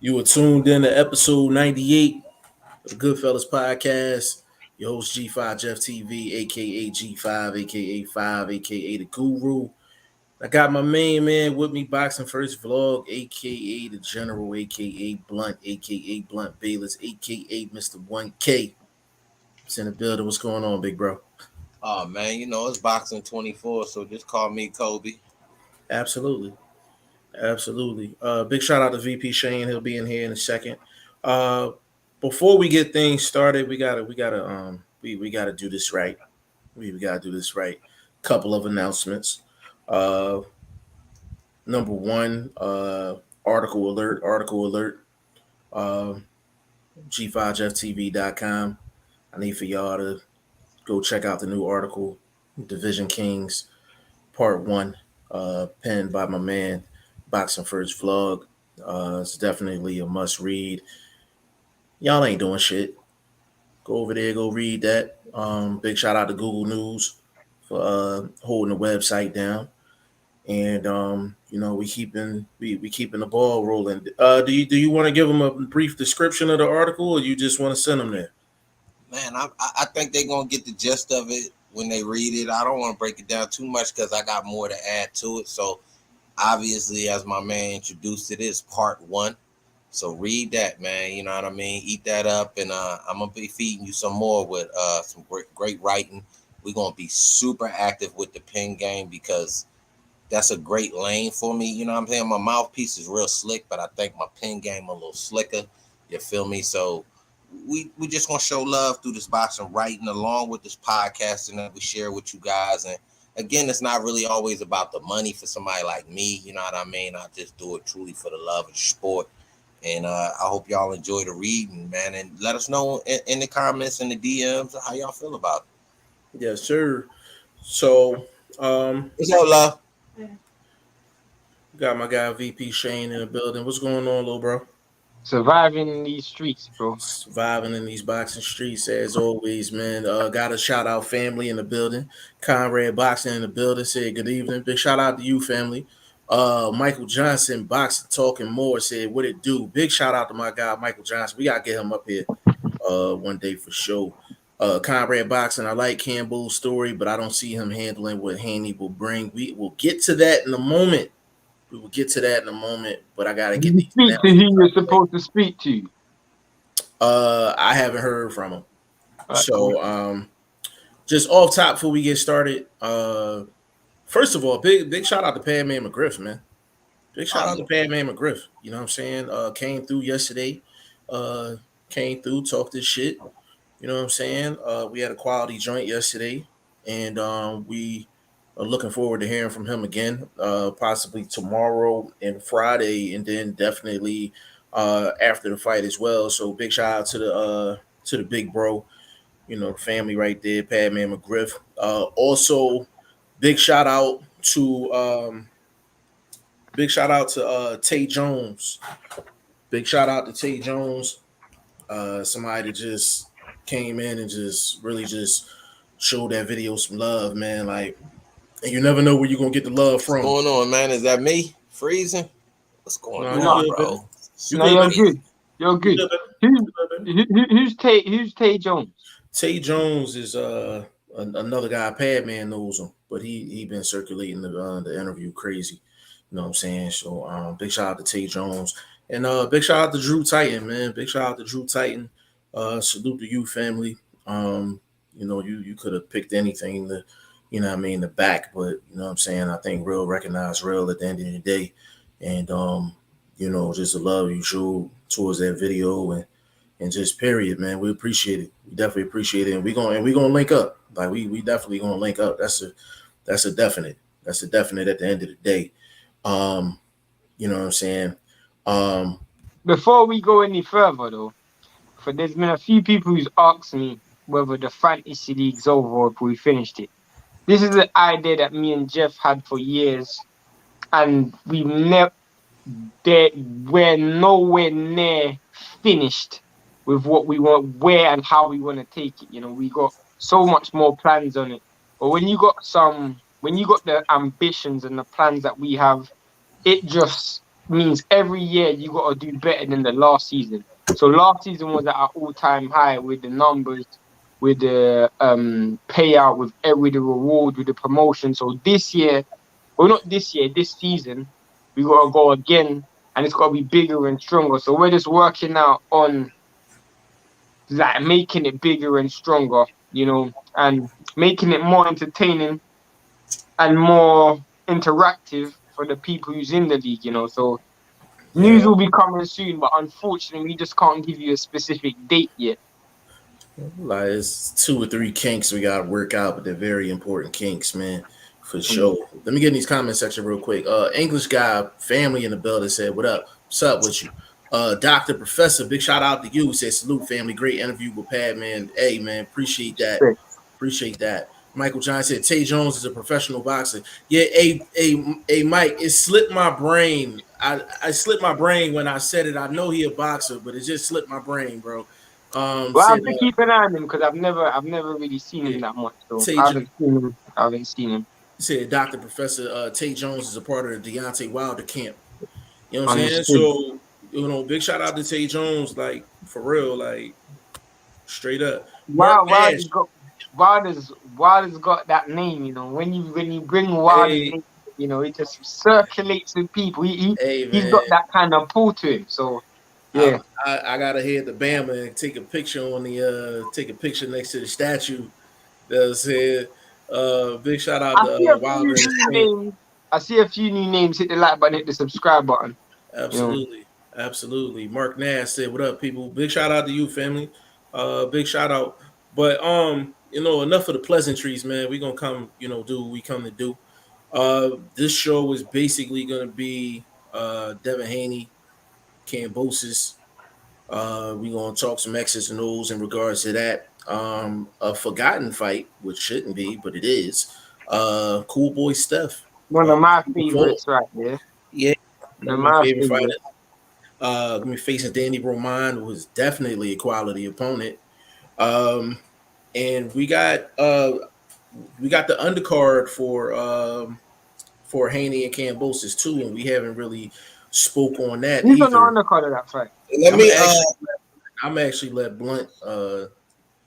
You were tuned in to episode 98 of the Goodfellas podcast. Your host G5 Jeff TV, aka G5, aka 5, aka the Guru. I got my main man with me, Boxing First Vlog, aka the General, aka Blunt, aka Blunt Bayless, aka Mr. 1K. It's in the building. What's going on, big bro? Oh man, it's boxing 24, so just call me Kobe. Absolutely. Absolutely. Big shout out to VP Shane. He'll be in here in a second. Uh, Before we get things started, we gotta do this right. We gotta do this right. Couple of announcements. Uh, Number one, article alert. Article alert. Uh, G5FTV.com. I need for y'all to go check out the new article, Division Kings Part One, penned by my man Boxing First Vlog. It's definitely a must read. Y'all ain't doing shit. Go over there, go read that. Big shout out to Google News for holding the website down. And we keeping the ball rolling. Do you want to give them a brief description of the article, or you just want to send them there? Man, I think they're gonna get the gist of it when they read it. I don't want to break it down too much because I got more to add to it. So obviously, as my man introduced it, is part one. So read that, man. You know what I mean? Eat that up, and I'm gonna be feeding you some more with some great writing. We're gonna be super active with the pen game because that's a great lane for me. You know what I'm saying? My mouthpiece is real slick, but I think my pen game a little slicker. You feel me? So we just gonna show love through this boxing writing along with this podcasting that we share with you guys. And again, it's not really always about the money for somebody like me. You know what I mean? I just do it truly for the love of the sport. And I hope y'all enjoy the reading, man. And let us know in the comments and the DMs how y'all feel about it. Yes, sir. So, what's up, love? got my guy VP Shane in the building. What's going on, little bro? Surviving in these streets, bro. Surviving in these boxing streets as always, man. Got a shout out family in the building. Conrad Boxing in the building. Said good evening. Big shout out to you, family. Michael Johnson, Boxing Talking More, said what it do. Big shout out to my guy Michael Johnson. We gotta get him up here one day for sure. Conrad Boxing, I like Campbell's story, but I don't see him handling what Haney will bring. We will get to that in a moment. But I gotta get these. Speak to who you're supposed to speak to. I haven't heard from him. So just off top before we get started, first of all, big shout out to Padman McGriff, man. Big shout out to Padman McGriff. You know what I'm saying? Came through yesterday. Came through, talked this shit. You know what I'm saying? We had a quality joint yesterday, and we are looking forward to hearing from him again, possibly tomorrow and Friday, and then definitely after the fight as well. So big shout out to the big bro, the family right there, Padman McGriff. Also, big shout out to Tay Jones. Big shout out to Tay Jones. Somebody that just came in and just really just showed that video some love, man. Like, and you never know where you're gonna get the love from. What's going on, man? Is that me freezing? What's going on, bro? You're good. Who's Tay Jones? Tay Jones is another guy. Padman knows him, but he been circulating the interview crazy. You know what I'm saying? So big shout out to Tay Jones, and big shout out to Drew Titan, man. Big shout out to Drew Titan. Salute to you, family. You could have picked anything to, the back, but you know what I'm saying? I think real recognize real at the end of the day. And just the love you showed towards that video and just period, man. We appreciate it. We definitely appreciate it. And we're gonna link up. Like we definitely gonna link up. That's a definite. That's a definite at the end of the day. You know what I'm saying? Before we go any further though, there's been a few people who's asked me whether the fantasy league's over or if we finished it. This is an idea that me and Jeff had for years, and we're nowhere near finished with what we want, where and how we want to take it. We got so much more plans on it. But when you got the ambitions and the plans that we have, it just means every year you got to do better than the last season. So last season was at an all-time high with the numbers, with the payout, with the reward, with the promotion. So this year, well, not this year, this season, we got to go again, and it's got to be bigger and stronger. So we're just working out on like making it bigger and stronger, and making it more entertaining and more interactive for the people who's in the league, So news Yeah. will be coming soon, but unfortunately, we just can't give you a specific date yet. Like it's 2 or 3 kinks we gotta work out, but they're very important kinks, man, for sure. Let me get in these comment section real quick. English guy, family in the building said, "What up? What's up with you?" Doctor Professor, big shout out to you. He said, "Salute, family. Great interview with Pat, man. Hey, man, appreciate that. Appreciate that." Michael John said, "Tay Jones is a professional boxer." Yeah, Mike, it slipped my brain. I slipped my brain when I said it. I know he a boxer, but it just slipped my brain, bro. Well, I have to keep an eye on him because I've never really seen him that much. So I haven't seen him. Said Dr. Professor Tay Jones is a part of the Deontay Wilder camp. You know what I'm saying? Understood. So, big shout out to Tay Jones, like for real, like straight up. Mark Wow, Nash. Wilder's got that name, When you bring Wilder's name, it just circulates with people. He's got that kind of pull to him. So yeah. I gotta head the Bama and take a picture next to the statue that said big shout out to Wilder. I see a few new names. Hit the like button, hit the subscribe button. Absolutely. Mark Nash said, "What up, people? Big shout out to you, family. Big shout out." But enough of the pleasantries, man. We gonna come, do what we come to do. This show is basically gonna be Devin Haney, Kambosos. We're gonna talk some X's and O's in regards to that. A forgotten fight, which shouldn't be, but it is. Cool boy Steph. One of my favorites right there. Yeah, one of my favorite fighters. Gonna be facing Danny Roman, who is definitely a quality opponent. And we got the undercard for Haney and Kambosos too, and we haven't really spoke on that. Who's on the undercard of that fight? I'm actually let Blunt.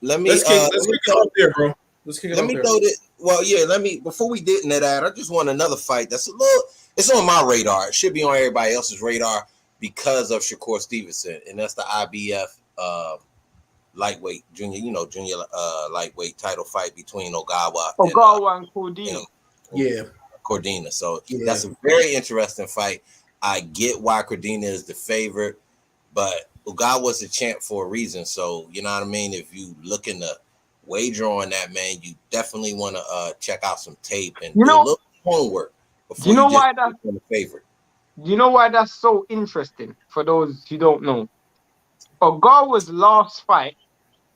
Let's kick it off there, bro. Let's kick it off there. Throw it. Well, yeah. Before we get into that, I just want another fight that's it's on my radar. It should be on everybody else's radar because of Shakur Stevenson, and that's the IBF lightweight junior lightweight title fight between Ogawa and Cordina. Cordina. So that's a very interesting fight. I get why Cordina is the favorite, but Ogawa's a champ for a reason. So you know what I mean. If you looking to wager on that, man, you definitely want to check out some tape and do a little homework. You know why that's the favorite? You know why that's so interesting for those who don't know? Ogawa's last fight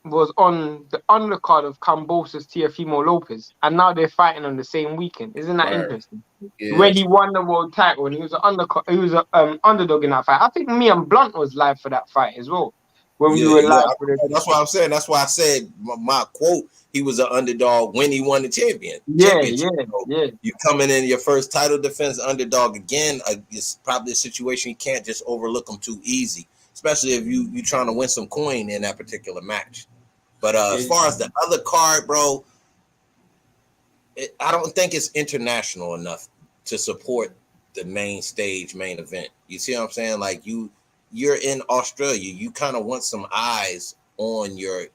was on the undercard of Kambosos Teofimo Lopez, and now they're fighting on the same weekend. Isn't that interesting? Yeah. When he won the world title, and he was an underdog in that fight. I think me and Blunt was live for that fight as well. When we were live for it. That's what I'm saying. That's why I said my quote. He was an underdog when he won the championship. You coming in your first title defense underdog again. It's probably a situation you can't just overlook them too easy, especially if you trying to win some coin in that particular match. But as far as the other card, bro, I don't think it's international enough to support the main event. You see what I'm saying? Like you're in Australia, you kind of want some eyes on your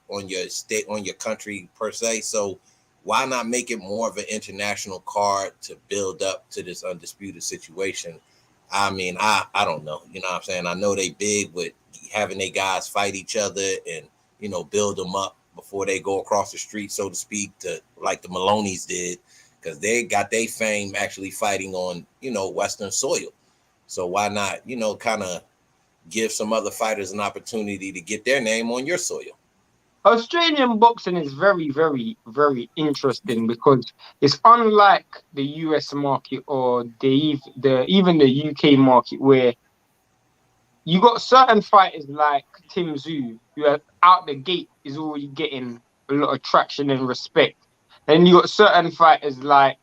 state, on your country per se. So why not make it more of an international card to build up to this undisputed situation? I mean, I don't know. You know what I'm saying? I know they big with having their guys fight each other and, build them up before they go across the street, so to speak, to like the Maloney's did, because they got their fame actually fighting on, Western soil. So why not, kind of give some other fighters an opportunity to get their name on your soil? Australian boxing is very, very, very interesting because it's unlike the US market or even the UK market, where you got certain fighters like Tim Tszyu, who are out the gate is already getting a lot of traction and respect. And you got certain fighters like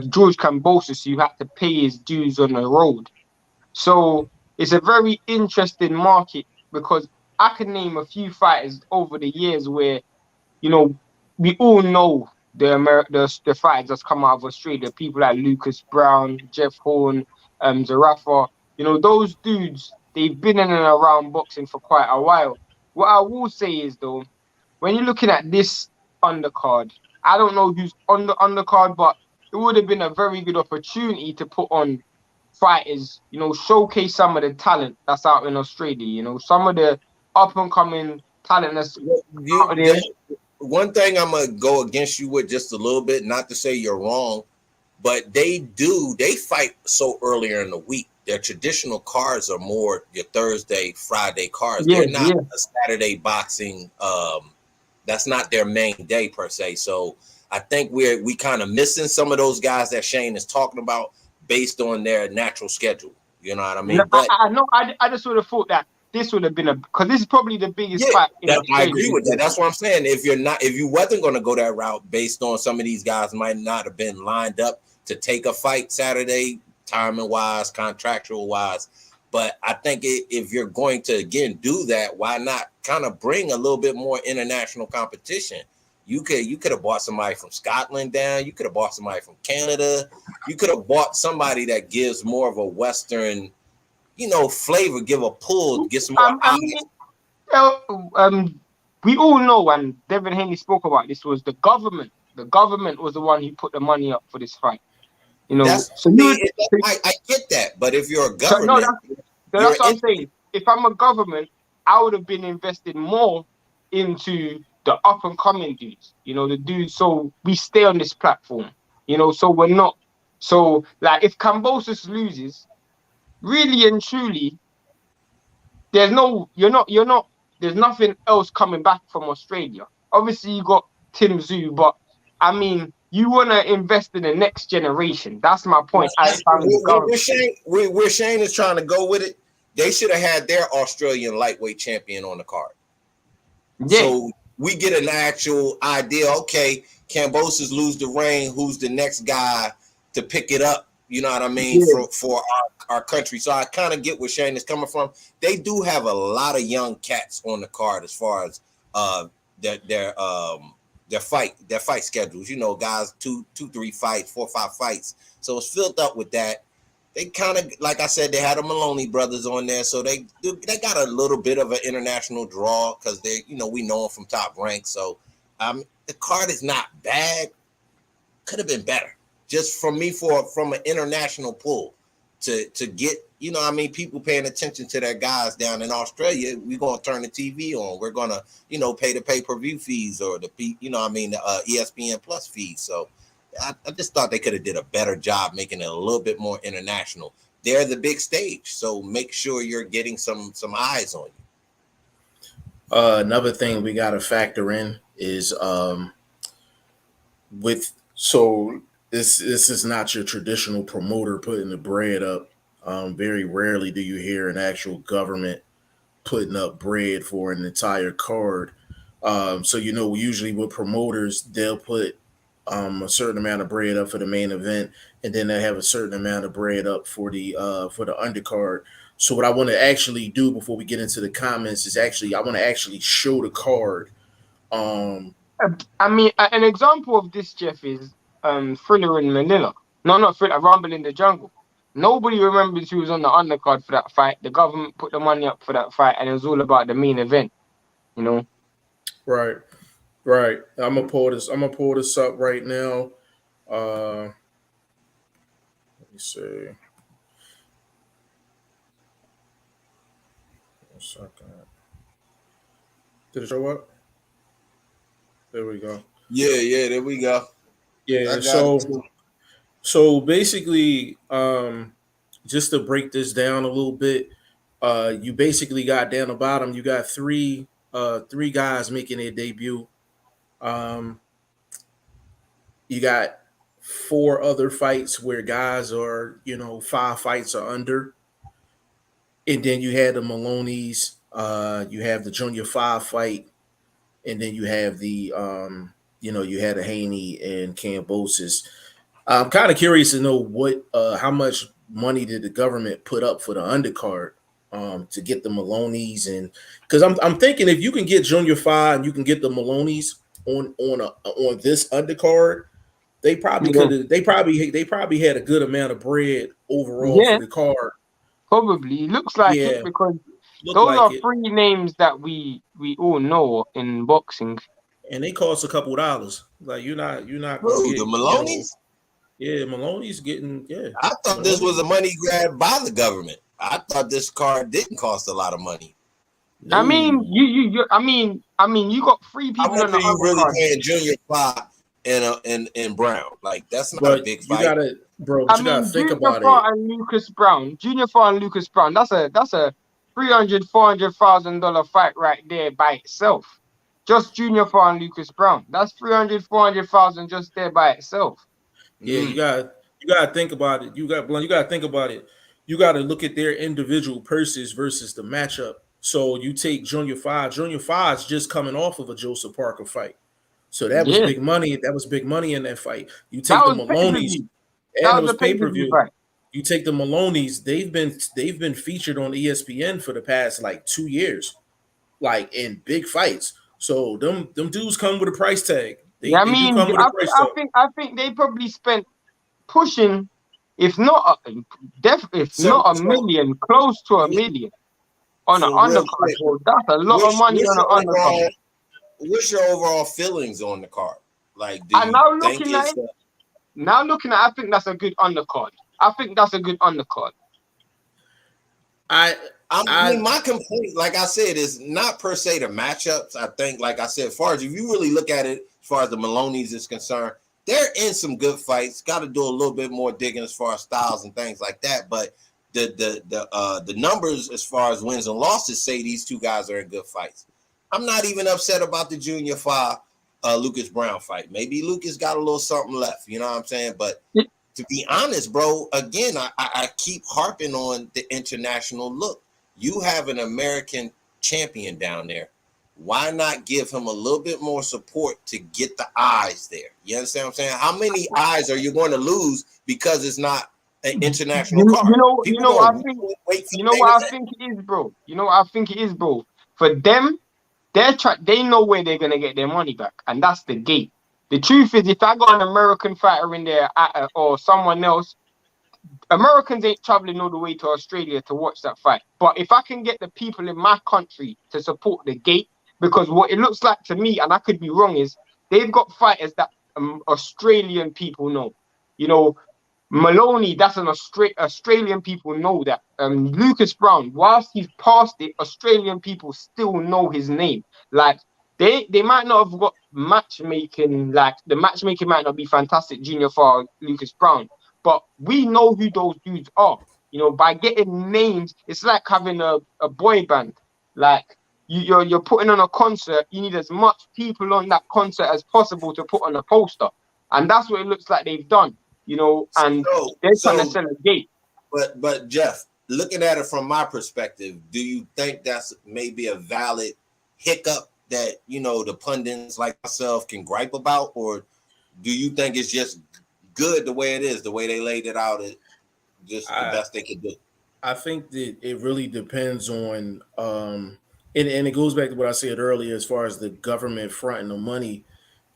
George Kambosos, who had to pay his dues on the road. So it's a very interesting market because I can name a few fighters over the years where, you know, we all know the fighters that's come out of Australia, people like Lucas Brown, Jeff Horn, Zarafa, those dudes, they've been in and around boxing for quite a while. What I will say is though, when you're looking at this undercard, I don't know who's on the undercard, but it would have been a very good opportunity to put on fighters, showcase some of the talent that's out in Australia, some of the up and coming talent that's out there. One thing I'm gonna go against you with just a little bit, not to say you're wrong, but they fight so earlier in the week. Their traditional cards are more your Thursday, Friday cards. Yeah, They're not a Saturday boxing. That's not their main day per se. So I think we kind of missing some of those guys that Shane is talking about based on their natural schedule. You know what I mean? No, but I know. I just would have thought that this would have been because this is probably the biggest fight in Australia. I agree with that. That's what I'm saying. If you wasn't going to go that route based on some of these guys might not have been lined up to take a fight Saturday, timing wise, contractual wise. But I think if you're going to again do that, why not kind of bring a little bit more international competition? You could have bought somebody from Scotland down. You could have bought somebody from Canada. You could have bought somebody that gives more of a Western, flavor, give a pull, get some more we all know, and Devin Haney spoke about this, was the government. The government was the one who put the money up for this fight. I get that, but if you're a government, that's what I'm saying. If I'm a government, I would have been invested more into the up and coming dudes, the dudes. So we stay on this platform, so we're not. So like if Kambosos loses, really and truly, there's nothing else coming back from Australia. Obviously you got Tim Tszyu, but I mean, you want to invest in the next generation. That's my point. Where Shane is trying to go with it, they should have had their Australian lightweight champion on the card. Yeah. So we get an actual idea. Okay, Kambosos lose the reign. Who's the next guy to pick it up? You know what I mean? Yeah. For our country. So I kind of get where Shane is coming from. They do have a lot of young cats on the card as far as their fight schedules. Guys 2, 3 fights, 4, 5 fights. So it's filled up with that. They kind of, like I said, they had the Maloney brothers on there, so they got a little bit of an international draw because they, we know them from Top Rank. So the card is not bad. Could have been better. Just from an international pull to get, people paying attention to their guys down in Australia. We're gonna turn the TV on. We're gonna, pay the pay-per-view fees or the ESPN Plus fees. So I just thought they could have did a better job making it a little bit more international. They're the big stage, so make sure you're getting some eyes on you. Another thing we got to factor in is this is not your traditional promoter putting the bread up. Very rarely do you hear an actual government putting up bread for an entire card. So usually with promoters, they'll put a certain amount of bread up for the main event, and then they have a certain amount of bread up for the undercard. So what I want to actually do before we get into the comments is I want to actually show the card. I mean, an example of this, Jeff, is Thriller in Manila. No, not Thriller, Rumble in the Jungle. Nobody remembers who was on the undercard for that fight. The government put the money up for that fight, and it was all about the main event. Right. I'm gonna pull this up right now. Let me see. 1 second. Did it show up? There we go. Yeah, there we go. Yeah, so basically, just to break this down a little bit, you basically got down the bottom, you got three guys making their debut. You got 4 other fights where guys are, 5 fights or under. And then you had the Maloney's, you have the Junior 5 fight, and then you have the you had a Haney and Kambosos. I'm kind of curious to know what, how much money did the government put up for the undercard to get the Maloney's, and because I'm thinking if you can get Junior Five and you can get the Maloney's on this undercard, they probably Yeah, could have. They probably had a good amount of bread overall yeah, for the card. probably. It looks like it Yeah, because look those like are it, three names that we all know in boxing. and they cost a couple dollars. Like you're not gonna Who, the get Maloney's? yeah, Maloney's getting I thought this was Maloney's. a money grab by the government. I thought this card didn't cost a lot of money. I mean, No, I mean, you got three How people much on the are you really undercard. paying Junior Five and Brown? Like that's not a but big you fight. gotta, bro. But I you gotta mean, think Junior about it. Farr and Lucas Brown. Junior Farr and Lucas Brown. That's a 300,000-400,000 fight right there by itself. Just Junior Farr and Lucas Brown. That's 300,000-400,000 just there by itself. Yeah, Mm. you gotta think about it. You gotta think about it. You gotta look at their individual purses versus the matchup. So you take Junior Five. Junior Five's just coming off of a Joseph Parker fight. So that was Yeah, big money. That was big money in that fight. You that take the was pay per Maloney's, view. and That it was was a pay pay per per view view. fight. You take the Maloney's. They've been featured on ESPN for the past like 2 years, like in big fights. So them dudes come with a price tag. They Yeah, I they do mean, come with a I think price I tag. think I think they probably spent pushing, if not if So not a so million, close to a million on an so real undercard. quick, Bro, that's a lot of money what's on your an undercard. overall feelings on the card? Like, do And you now think looking at it's it, I think that's a good undercard. I think that's a good undercard. I I I mean, my complaint, like I said, is not per se the matchups. I think, like I said, as far as if you really look at it, as far as the Maloney's is concerned, they're in some good fights. Got to do a little bit more digging as far as styles and things like that. But the numbers as far as wins and losses say these two guys are in good fights. I'm not even upset about the Junior Five Lucas Brown fight. Maybe Lucas got a little something left. You know what I'm saying? But to be honest, bro, again, I keep harping on the international look. You have an American champion down there. Why not give him a little bit more support to get the eyes there? You understand what I'm saying? How many eyes are you going to lose because it's not an international card? You People know what I going think. to wait for You the know main what I event. think it is, bro. You know what I think it is, bro. For them, they know where they're gonna get their money back, and that's the gate. The truth is, if I got an American fighter in there or someone else, Americans ain't traveling all the way to Australia to watch that fight. But if I can get the people in my country to support the gate, because what it looks like to me, and I could be wrong, is they've got fighters that Australian people know. You know, Maloney, that's an Australian people know that. Lucas Brown, whilst he's past it, Australian people still know his name. Like they might not have got matchmaking, like the matchmaking might not be fantastic, Junior for Lucas Brown, but we know who those dudes are. You know, by getting names, it's like having a boy band. Like you're putting on a concert, you need as much people on that concert as possible to put on a poster. And that's what it looks like they've done, you know, and they're trying to So, sell a gate. but Jeff, looking at it from my perspective, do you think that's maybe a valid hiccup that the pundits like myself can gripe about, or do you think it's just good the way it is, the way they laid it out, it just the I best they could do? I think that it really depends on and it goes back to what I said earlier as far as the government fronting the money.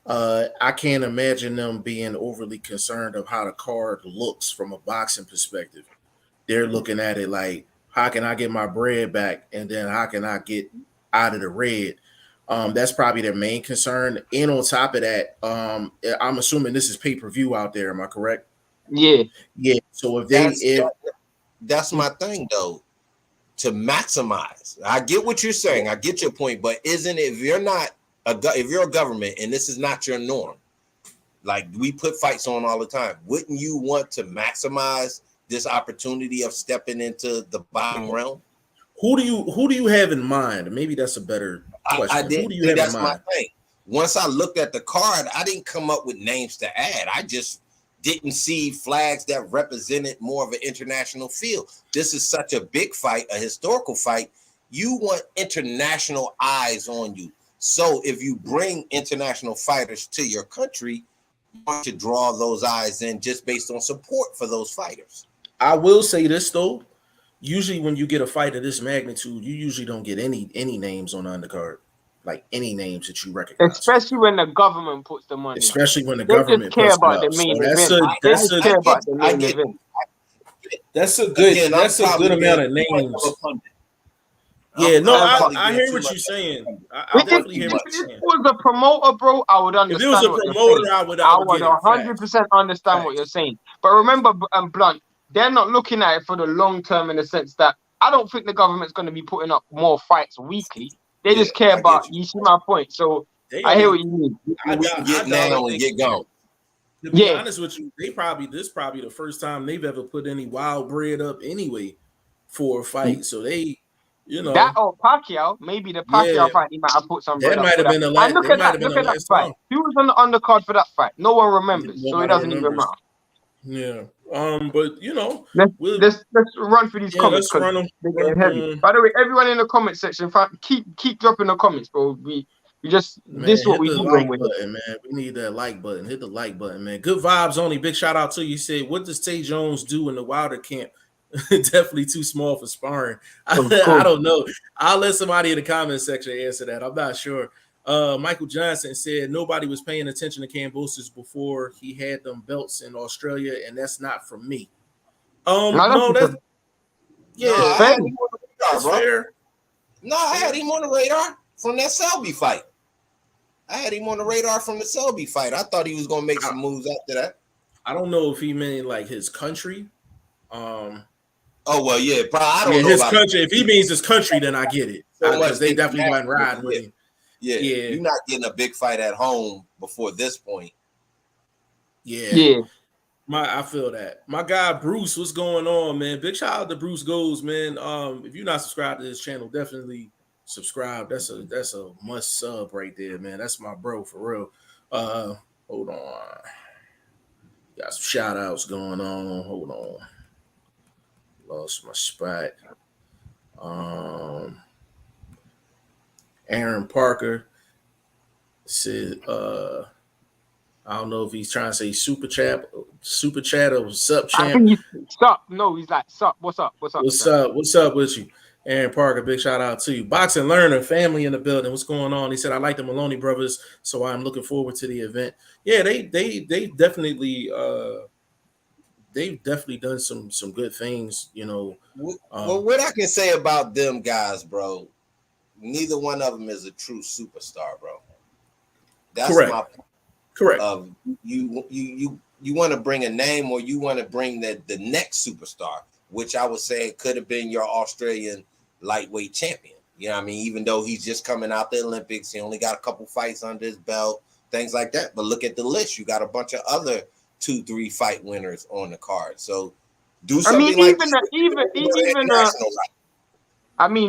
I can't imagine them being overly concerned of how the card looks from a boxing perspective. They're looking at it like, how can I get my bread back, and then how can I get out of the red? That's probably their main concern. And on top of that, I'm assuming this is pay per view out there. Am I correct? Yeah. Yeah. So if they That's if that's my thing though. To maximize, I get what you're saying. I get your point, but isn't it, if you're a government and this is not your norm, like we put fights on all the time, wouldn't you want to maximize this opportunity of stepping into the bottom realm? who do you have in mind? Maybe that's a better I question. Who didn't do you see, have in that's my mind? thing. Once I looked at the card, I didn't come up with names to add. I just didn't see flags that represented more of an international feel. This is such a big fight, a historical fight. You want international eyes on you. So if you bring international fighters to your country, to draw those eyes in just based on support for those fighters. I will say this though. Usually when you get a fight of this magnitude, you usually don't get any names on the undercard. Like any names that you recognize. Especially when the government puts the money. Especially when the they government just care puts about it up. the main So event. That's a good amount of names. Yeah, no, I hear what you're saying. I definitely hear what you're saying. If it was a promoter, bro, I would understand. If it was a promoter, I would 100% understand what you're saying. But remember, Blunt, they're not looking at it for the long term in the sense that I don't think the government's going to be putting up more fights weekly. They just care about. You see my point? So I hear what you mean. We can get now and get gone. To be honest with you, this probably the first time they've ever put any wild bread up anyway for a fight. So they, that or Pacquiao, maybe the Pacquiao fight, he might have put some bread up. That might have been the last. Look at that fight. He was on the undercard for that fight. No one remembers, so it doesn't even matter. Yeah. But let's run through these comments. Let's run them. They're heavy. By the way, everyone in the comment section, keep dropping the comments, bro. We just this is what we do. Like button, man. We need that like button. Hit the like button, man. Good vibes only. Big shout out to you. Said, what does Tay Jones do in the Wilder camp? Definitely too small for sparring. I don't know. I'll let somebody in the comment section answer that. I'm not sure. Michael Johnson said nobody was paying attention to Kambosos before he had them belts in Australia, and that's not from me. That's fair. No, I had him on the radar from that Selby fight. I thought he was gonna make some moves after that. I don't know if he meant like his country. Oh well, yeah, probably. I don't know his country. If he means his country, then I get it because they definitely went riding with him. Yeah, you're not getting a big fight at home before this point. Yeah. I feel that. My guy Bruce, what's going on, man? Big shout out to Bruce Goes, man. If you're not subscribed to this channel, definitely subscribe. That's a must sub right there, man. That's my bro for real. Hold on. Got some shout outs going on. Hold on. Lost my spot. Aaron Parker said, I don't know if he's trying to say super chat or sup champ. I think he's sup. No, he's like sup. What's up? What's up with you? Aaron Parker, big shout out to you. Boxing Learner, family in the building. What's going on? He said, I like the Maloney brothers, so I'm looking forward to the event. Yeah, they definitely they've definitely done some good things, Well, what I can say about them guys, bro, neither one of them is a true superstar, bro. That's correct. My point. Correct. You want to bring a name, or you want to bring the next superstar, which I would say could have been your Australian lightweight champion. You know what I mean? Even though he's just coming out the Olympics, he only got a couple fights under his belt, things like that. But look at the list. You got a bunch of other 2-3 fight winners on the card. So do something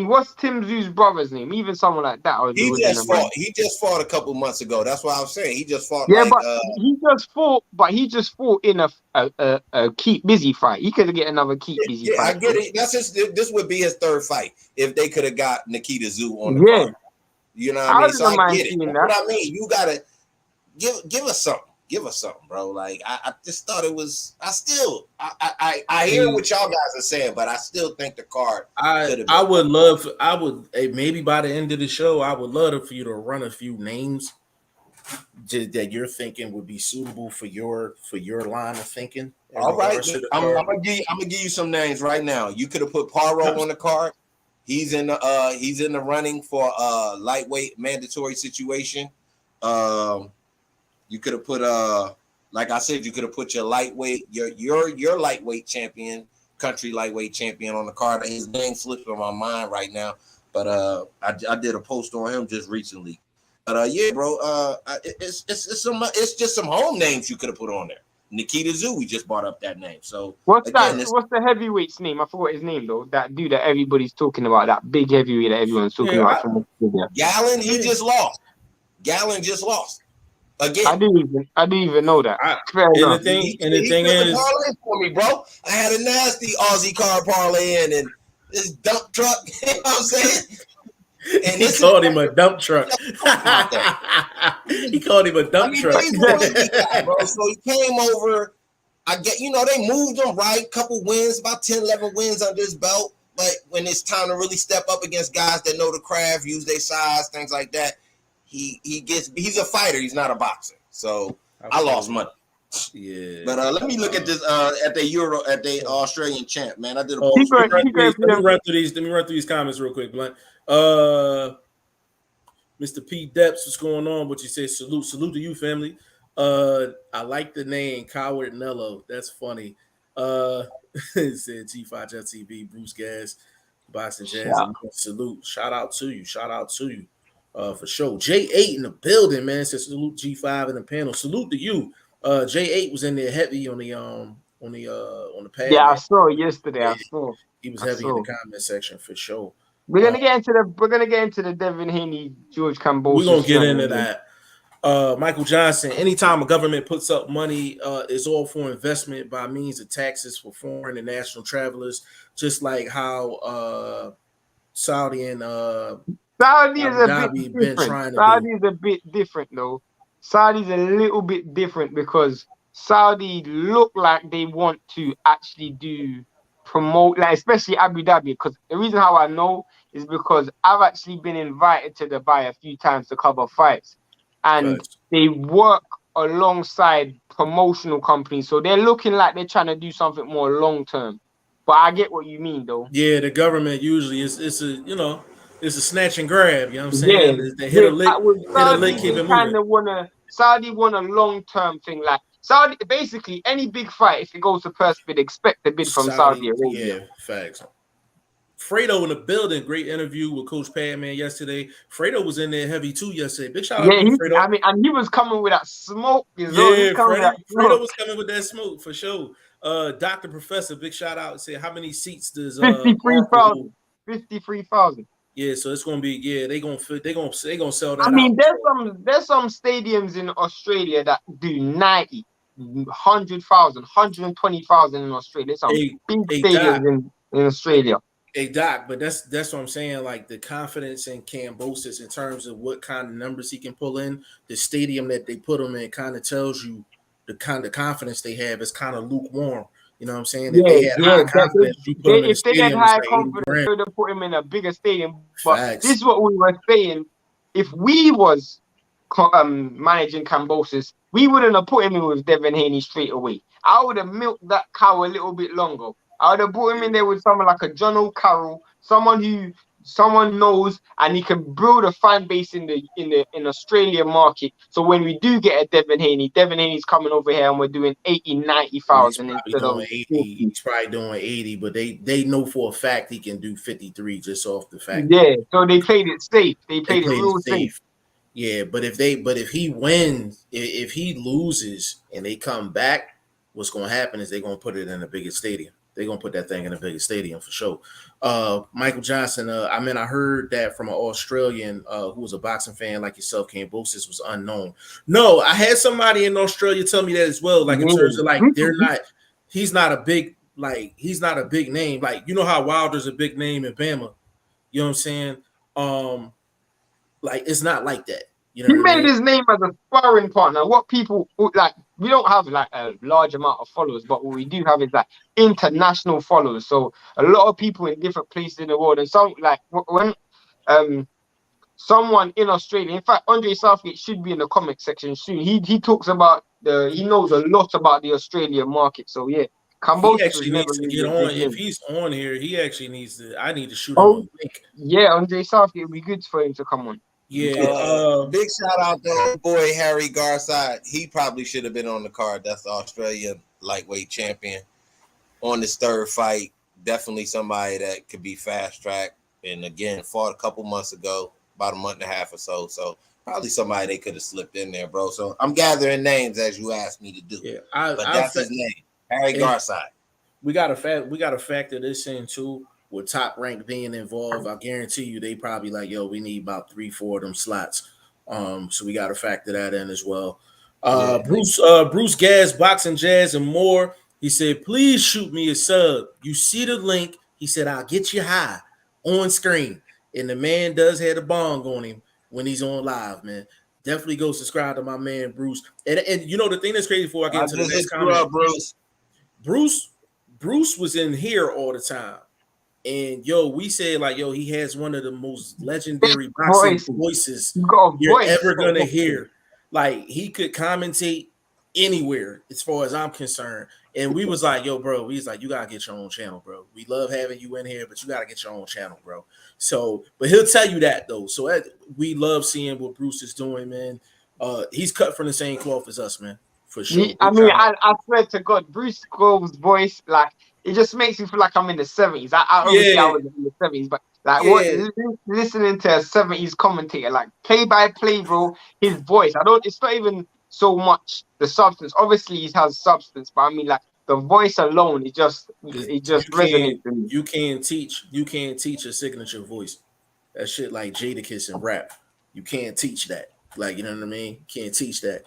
what's Tim Zoo's brother's name? Even someone like that. He just fought a couple months ago. That's what I was saying. He just fought. Yeah, he just fought in a keep busy fight. He could get another keep busy fight. Yeah, I get it. This would be his third fight if they could have got Nikita Zoo on the card. You know what I mean? So I get it. What I mean, you gotta give us something. Give us something, bro. Like I just thought it was. I hear what y'all guys are saying, but I still think the card. I would maybe by the end of the show, I would love for you to run a few names that you're thinking would be suitable for your line of thinking. All right, I'm gonna give you some names right now. You could have put Paro on the card. He's in the running for a lightweight mandatory situation. You could have put like I said, you could have put your lightweight, your lightweight champion, country lightweight champion on the card. His name slips on my mind right now, but I did a post on him just recently. But yeah, bro, it's just some home names you could have put on there. Nikita Zoo, we just brought up that name. So what's the heavyweight's name? I forgot his name though. That dude that everybody's talking about, that big heavyweight that everyone's talking about. Gallon, he just lost. Gallon just lost. Again, I didn't even know that. The thing is, for me, bro. I had a nasty Aussie car parlay in and this dump truck. You know what I'm saying? And he called him a dump truck. He called him a dump truck. He's a rugby guy, bro. So he came over. I get, they moved him right. Couple wins, about 10, 11 wins under his belt. But when it's time to really step up against guys that know the craft, use their size, things like that, he's a fighter. He's not a boxer. So I lost money. Yeah. But let me look at this at the Australian champ, man. I did a let me run through these comments real quick, Blunt. Mr. P. Depps, what's going on? What you say? Salute to you, family. I like the name Coward Nello. That's funny. It said G5 TV, Bruce Gas, Boxing Jazz. Salute. Shout out to you. For sure. J8 in the building, man. Says salute G5 in the panel. Salute to you. J8 was in there heavy on the pad. Yeah, man. I saw yesterday. Yeah, I saw. He was heavy in the comment section for sure. We're gonna get into the Devin Haney, George Kambosos. We're gonna get into that. Michael Johnson, anytime a government puts up money, is all for investment by means of taxes for foreign and national travelers, just like how Saudi and Saudi is a bit different. Saudi is a bit different though. Saudi's a little bit different because Saudi look like they want to actually promote, like especially Abu Dhabi. Because the reason how I know is because I've actually been invited to Dubai a few times to cover fights, and they work alongside promotional companies, so they're looking like they're trying to do something more long term. But I get what you mean, though. Yeah, the government usually it's a snatch and grab. You know what I'm saying? Yeah, they hit a lick, keep it moving. Saudi want a long term thing, like Saudi. Basically, any big fight, if it goes to purse bid, expect a bid from Saudi Arabia. Yeah, facts. Fredo in the building. Great interview with Coach Padman yesterday. Fredo was in there heavy too yesterday. Big shout out to Fredo. I mean, and he was coming with that smoke. Fredo was coming with that smoke for sure. Dr. Professor, big shout out. Say, how many seats does 53,000? 53,000. Yeah, so it's gonna be they gonna sell that. I mean, there's some stadiums in Australia that do 90, 100,000, 120,000 in Australia. Some big stadiums in Australia. Hey Doc, but that's what I'm saying. Like the confidence in Kambosos in terms of what kind of numbers he can pull in, the stadium that they put him in kind of tells you the kind of confidence they have is kind of lukewarm. You know what I'm saying? If they had high confidence, they would have put him in a bigger stadium. But this is what we were saying. If we was managing Kambosos, we wouldn't have put him in with Devin Haney straight away. I would have milked that cow a little bit longer. I would have put him in there with someone like a John O'Carroll, someone knows, and he can build a fan base in the Australian market. So when we do get a Devin Haney's coming over here and we're doing 80, 90,000 instead of 80. He's probably doing 80, but they know for a fact he can do 53 just off the fact. Yeah, so they played it safe. They played it real safe. Yeah, but if he wins, if he loses and they come back, what's going to happen is they're going to put it in a bigger stadium. They're going to put that thing in a bigger stadium for sure. Michael Johnson, I heard that from an Australian who was a boxing fan like yourself, Kambosos was unknown. No, I had somebody in Australia tell me that as well. Like in terms of like he's not a big name. Like, you know how Wilder's a big name in Bama. You know what I'm saying? Like it's not like that. You know, he made his name as a sparring partner. What people like, we don't have like a large amount of followers, but what we do have is like international followers. So a lot of people in different places in the world, and some like when someone in Australia, in fact, Andre Southgate should be in the comment section soon. He talks about he knows a lot about the Australian market. So yeah, Kambosos actually needs to get on. If he's on here, he actually needs to. I need to shoot him a link. Yeah, Andre Southgate would be good for him to come on. Yeah, big shout out to boy Harry Garside. He probably should have been on the card. That's the Australian lightweight champion on his third fight. Definitely somebody that could be fast tracked. And again, fought a couple months ago, about a month and a half or so. So probably somebody they could have slipped in there, bro. So I'm gathering names as you asked me to do. Yeah, but that's his name, Harry Garside. We got to factor this in too. With Top Rank being involved, I guarantee you they probably like, yo, we need about 3-4 of them slots. So we got to factor that in as well. Bruce Gas, Boxing Jazz, and more. He said, please shoot me a sub. You see the link. He said, I'll get you high on screen. and the man does have a bong on him when he's on live, man. Definitely go subscribe to my man Bruce. And you know the thing that's crazy before I get into the next comment, Bruce was in here all the time. And yo, we said like, yo, he has one of the most legendary boxing voices you're ever gonna hear. Like he could commentate anywhere as far as I'm concerned. And we was like, yo, bro, we was like, you gotta get your own channel, bro. We love having you in here, but you gotta get your own channel, bro. So, but he'll tell you that though. So we love seeing what Bruce is doing, man. He's cut from the same cloth as us, man. For sure. I mean, I swear to God, Bruce Grove's voice, like, it just makes me feel like I'm in the 70s. I obviously I was in the 70s, but like listening to a 70s commentator, like play by play, bro, his voice. It's not even so much the substance. Obviously he has substance, but I mean like the voice alone, it just resonates with me. You can't teach a signature voice. That shit like Jadakiss and rap. You can't teach that. Like, you know what I mean? Can't teach that.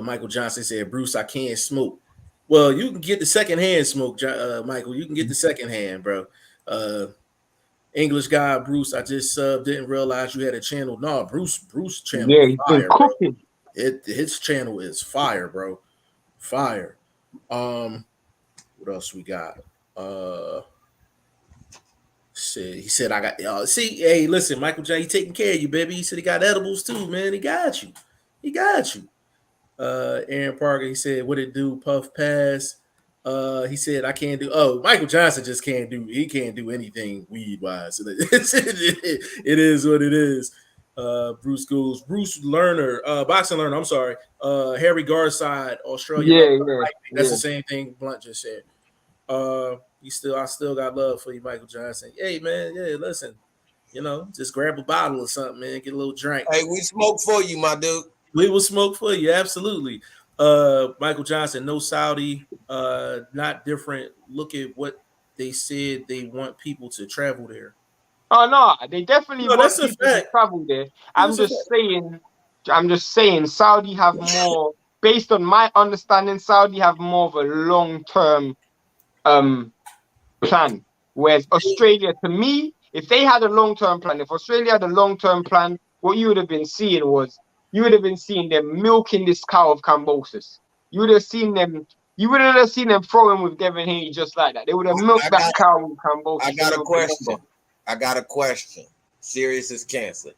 Michael Johnson said, Bruce, I can't smoke. Well, you can get the secondhand smoke, Michael. You can get the secondhand, bro. English guy, Bruce, I just didn't realize you had a channel. No, Bruce channel is fire, bro. His channel is fire, bro. Fire. What else we got? He said, I got hey, listen, Michael J, he taking care of you, baby. He said he got edibles too, man. He got you. Aaron Parker, he said, what it do? Puff pass. He said, I can't do. Oh, Michael Johnson just can't do. He can't do anything weed wise. It is what it is. Bruce Gould, Bruce Lerner, boxing learner. I'm sorry. Harry Garside, Australia. That's the same thing Blunt just said. I still got love for you, Michael Johnson. Hey man, listen, just grab a bottle or something, man. Get a little drink. Hey, we smoke for you, my dude. We will smoke for you, absolutely. Michael Johnson, no Saudi, not different. Look at what they said. They want people to travel there. Oh no, they definitely want people to travel there. I'm just saying, Saudi have more, based on my understanding, Saudi have more of a long-term plan. Whereas Australia, to me, if they had a long-term plan, if Australia had a long-term plan, what you would have been seeing them milking this cow of Kambosos. You would have seen them throwing with Devin Haney just like that. They would have milked that cow with Kambosos. I got a question. Serious as cancer.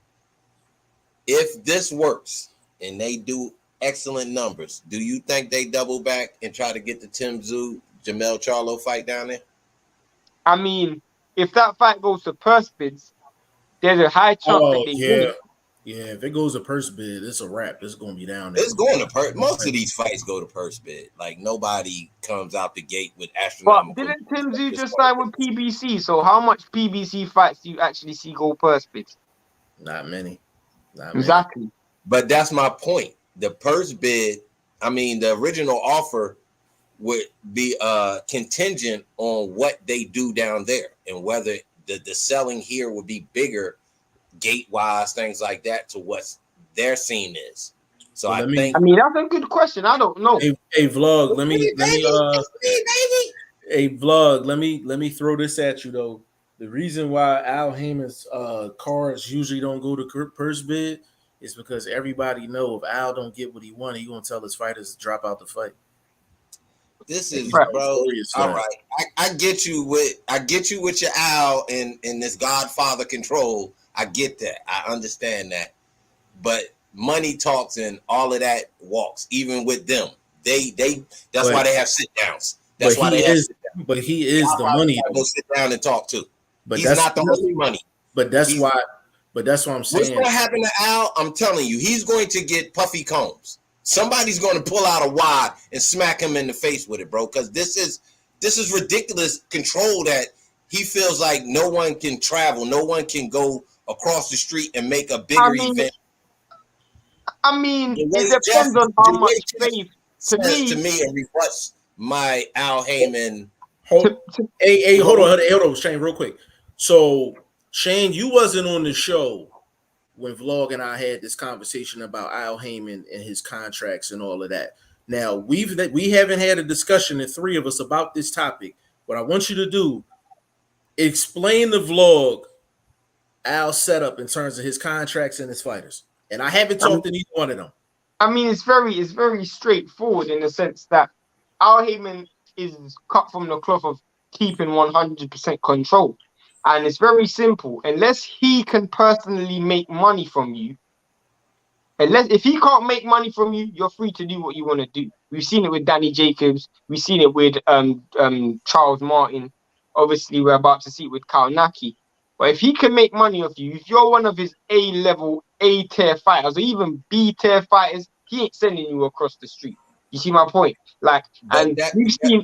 If this works and they do excellent numbers, do you think they double back and try to get the Tim Tszyu, Jamel Charlo fight down there? I mean, if that fight goes to purse bids, there's a high chance that they win it. Yeah, if it goes to purse bid, it's a wrap. It's going to be down there. It's going to purse. Most of these fights go to purse bid. Like, nobody comes out the gate with astronomical. But didn't Tim Tszyu just sign with PBC? So how much PBC fights do you actually see go purse bids? Not many. Exactly. But that's my point. The purse bid, I mean, the original offer would be contingent on what they do down there and whether the selling here would be bigger gate-wise, things like that, to what their scene is. So well, I think. I mean, that's a good question. I don't know. Hey Vlog, let me throw this at you though. The reason why Al Heyman's cards usually don't go to purse bid is because everybody know if Al don't get what he want, he gonna tell his fighters to drop out the fight. This is bro. All right, I get you with your Al and this Godfather control. I get that. I understand that. But money talks and all of that walks, even with them. That's why they have sit downs. That's why they have sit downs. But he is the money. Go sit down and talk to. But he's not the only money. But that's what I'm saying. What's going to happen to Al? I'm telling you, he's going to get puffy combs. Somebody's going to pull out a wad and smack him in the face with it, bro. Because this is ridiculous control that he feels like no one can travel, no one can go across the street and make a bigger event. I mean, it depends on how much faith. To me, it reflects my Al Heyman. Hold on, Shane, real quick. So, Shane, you wasn't on the show when Vlog and I had this conversation about Al Heyman and his contracts and all of that. Now, we haven't had a discussion, the three of us, about this topic. What I want you to do, explain the Vlog Al's setup in terms of his contracts and his fighters? And I haven't talked to neither one of them. I mean, it's very straightforward in the sense that Al Heyman is cut from the cloth of keeping 100% control. And it's very simple. Unless he can personally make money from you, if he can't make money from you, you're free to do what you want to do. We've seen it with Danny Jacobs. We've seen it with Charles Martin. Obviously, we're about to see it with Kaunaki. But if he can make money off you, if you're one of his A-level, A-tier fighters, or even B-tier fighters, he ain't sending you across the street. You see my point? Like, and we've seen,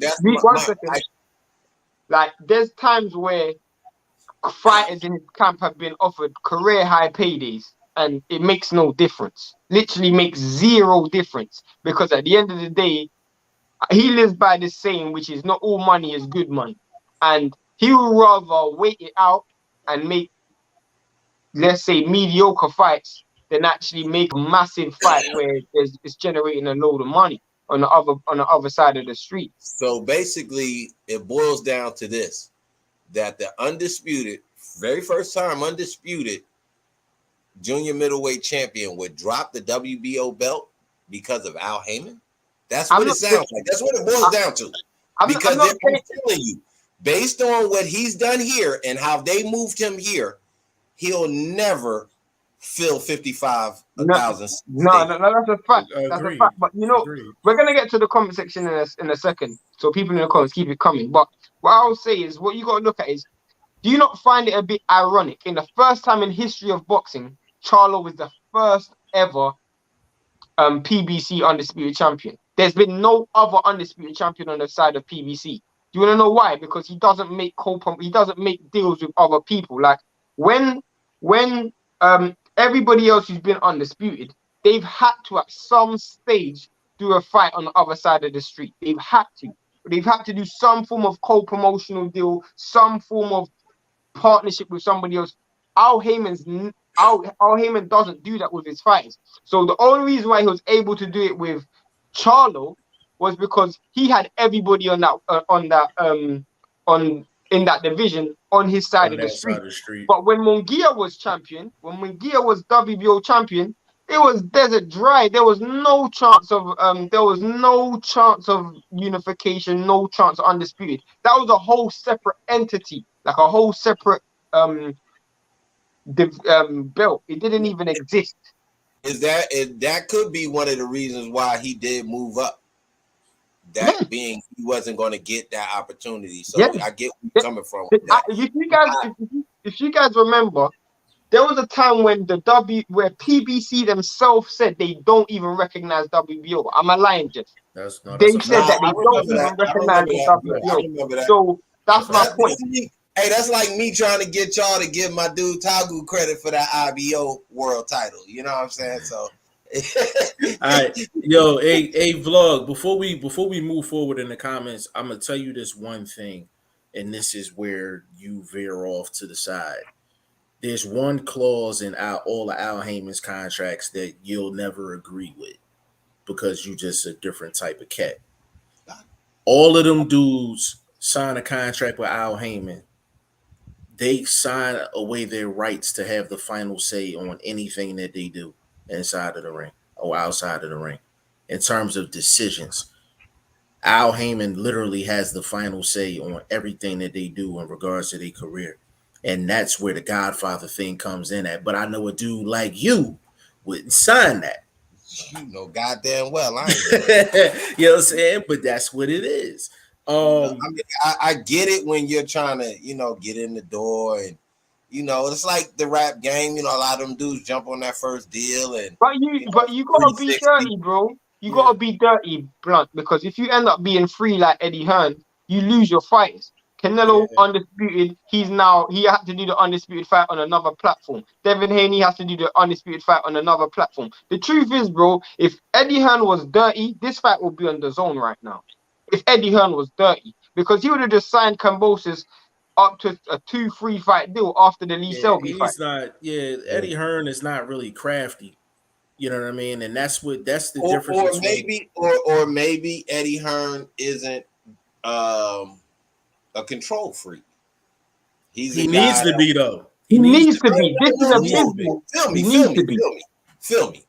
like, there's times where fighters in his camp have been offered career high paydays, and it makes no difference. Literally makes zero difference, because at the end of the day, he lives by this saying, which is not all money is good money, and he would rather wait it out and make, let's say, mediocre fights than actually make a massive fight where it's generating a load of money on the other side of the street. So basically, it boils down to this: that the undisputed, very first time undisputed junior middleweight champion would drop the WBO belt because of Al Heyman. That's what it sounds like. That's what it boils down to. Because I'm telling you, based on what he's done here and how they moved him here, he'll never fill 55,000. No, that's a fact. That's a fact. But you know, we're gonna get to the comment section in a second. So people in the comments, keep it coming. But what I'll say is, what you gotta look at is, do you not find it a bit ironic? In the first time in history of boxing, Charlo was the first ever PBC undisputed champion. There's been no other undisputed champion on the side of PBC. Do you want to know why? Because he doesn't make deals with other people. Like when everybody else who's been undisputed, they've had to at some stage do a fight on the other side of the street. They've had to do some form of co-promotional deal, some form of partnership with somebody else. Al Heyman doesn't do that with his fighters. So the only reason why he was able to do it with Charlo was because he had everybody in that division on his side of the street. But when Munguia was champion, when Munguia was WBO champion, it was desert dry. There was no chance of unification, no chance of undisputed. That was a whole separate entity, like a whole separate belt. It didn't even exist. That could be one of the reasons why he did move up. That being he wasn't going to get that opportunity. So I get where you're coming from. If you guys remember, there was a time when where PBC themselves said they don't even recognize WBO. Am I lying, Jeff? They said that they don't even recognize the WBO. So that's my point. Hey, that's like me trying to get y'all to give my dude Tagu credit for that IBO world title. You know what I'm saying? So, all right, yo, hey, vlog. Before we move forward in the comments, I'm gonna tell you this one thing, and this is where you veer off to the side. There's one clause in all of Al Heyman's contracts that you'll never agree with because you just a different type of cat. All of them dudes sign a contract with Al Heyman. They sign away their rights to have the final say on anything that they do inside of the ring or outside of the ring. In terms of decisions, Al Heyman literally has the final say on everything that they do in regards to their career. And that's where the Godfather thing comes in at. But I know a dude like you wouldn't sign that. You know goddamn well I ain't. You know what I'm saying? But that's what it is. I mean, I get it when you're trying to, get in the door and, it's like the rap game. A lot of them dudes jump on that first deal but you gotta be dirty, bro. You gotta be dirty, blunt, because if you end up being free like Eddie Hearn, you lose your fighters. Canelo undisputed. He had to do the undisputed fight on another platform. Devin Haney has to do the undisputed fight on another platform. The truth is, bro, if Eddie Hearn was dirty, this fight would be on the zone right now. If Eddie Hearn was dirty, because he would have just signed Kambosos up to a 2-3 fight deal after the Lee Selby fight. Eddie Hearn is not really crafty. You know what I mean? And that's the difference. Or maybe Eddie Hearn isn't a control freak. He needs to be though. He needs to be. This is a business. Feel me.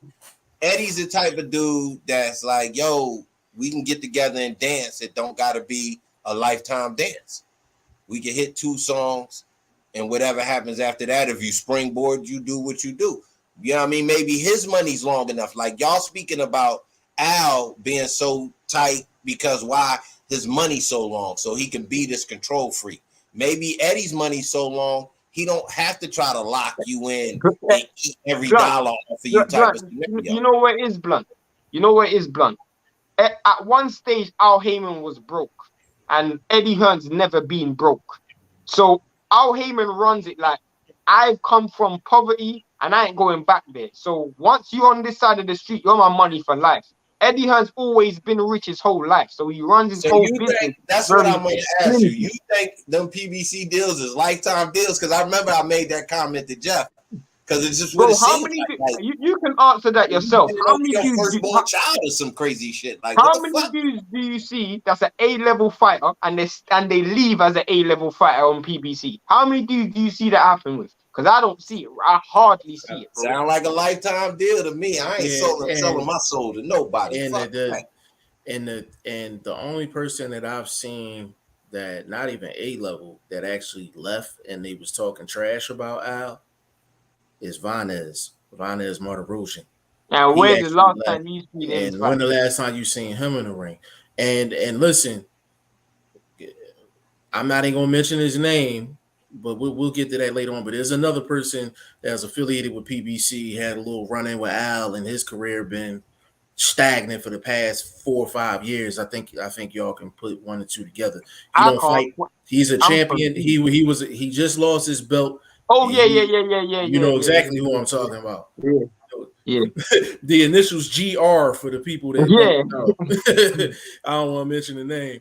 Eddie's the type of dude that's like, yo, we can get together and dance. It don't gotta be a lifetime dance. We can hit 2 songs, and whatever happens after that, if you springboard, you do what you do. You know what I mean? Maybe his money's long enough. Like y'all speaking about Al being so tight because why his money's so long, so he can be this control freak. Maybe Eddie's money's so long, he don't have to try to lock you in and eat every dollar off of you type of scenario. You know what is blunt? At one stage, Al Heyman was broke, and Eddie Hearn's never been broke. So Al Heyman runs it like, I've come from poverty and I ain't going back there. So once you're on this side of the street, you're my money for life. Eddie Hearn's always been rich his whole life, so he runs his whole business. That's what I'm going to ask you. You think them PBC deals is lifetime deals? Because I remember I made that comment to Jeff. Because it's just what it seems like. You can answer that yourself. How many dudes firstborn child or some crazy shit like how many dudes do you see that's an A-level fighter and they leave as an A-level fighter on PBC? How many dudes do you see that happen with? Because I don't see it. I hardly see it. Bro. Sound like a lifetime deal to me. I ain't selling my soul to nobody. And the only person that I've seen that not even A-level that actually left and they was talking trash about Al is Vanez Martirosyan. Now, when's the last time you seen him? And when the last time you seen him in the ring? And listen, I'm not even gonna mention his name, but we'll get to that later on. But there's another person that's affiliated with PBC, had a little run-in with Al, and his career been stagnant for the past 4 or 5 years. I think y'all can put 1 and 2 together. He don't fight. He's a champion. He just lost his belt. Oh, yeah. You know exactly who I'm talking about. Yeah. The initials GR for the people that don't know. I don't want to mention the name.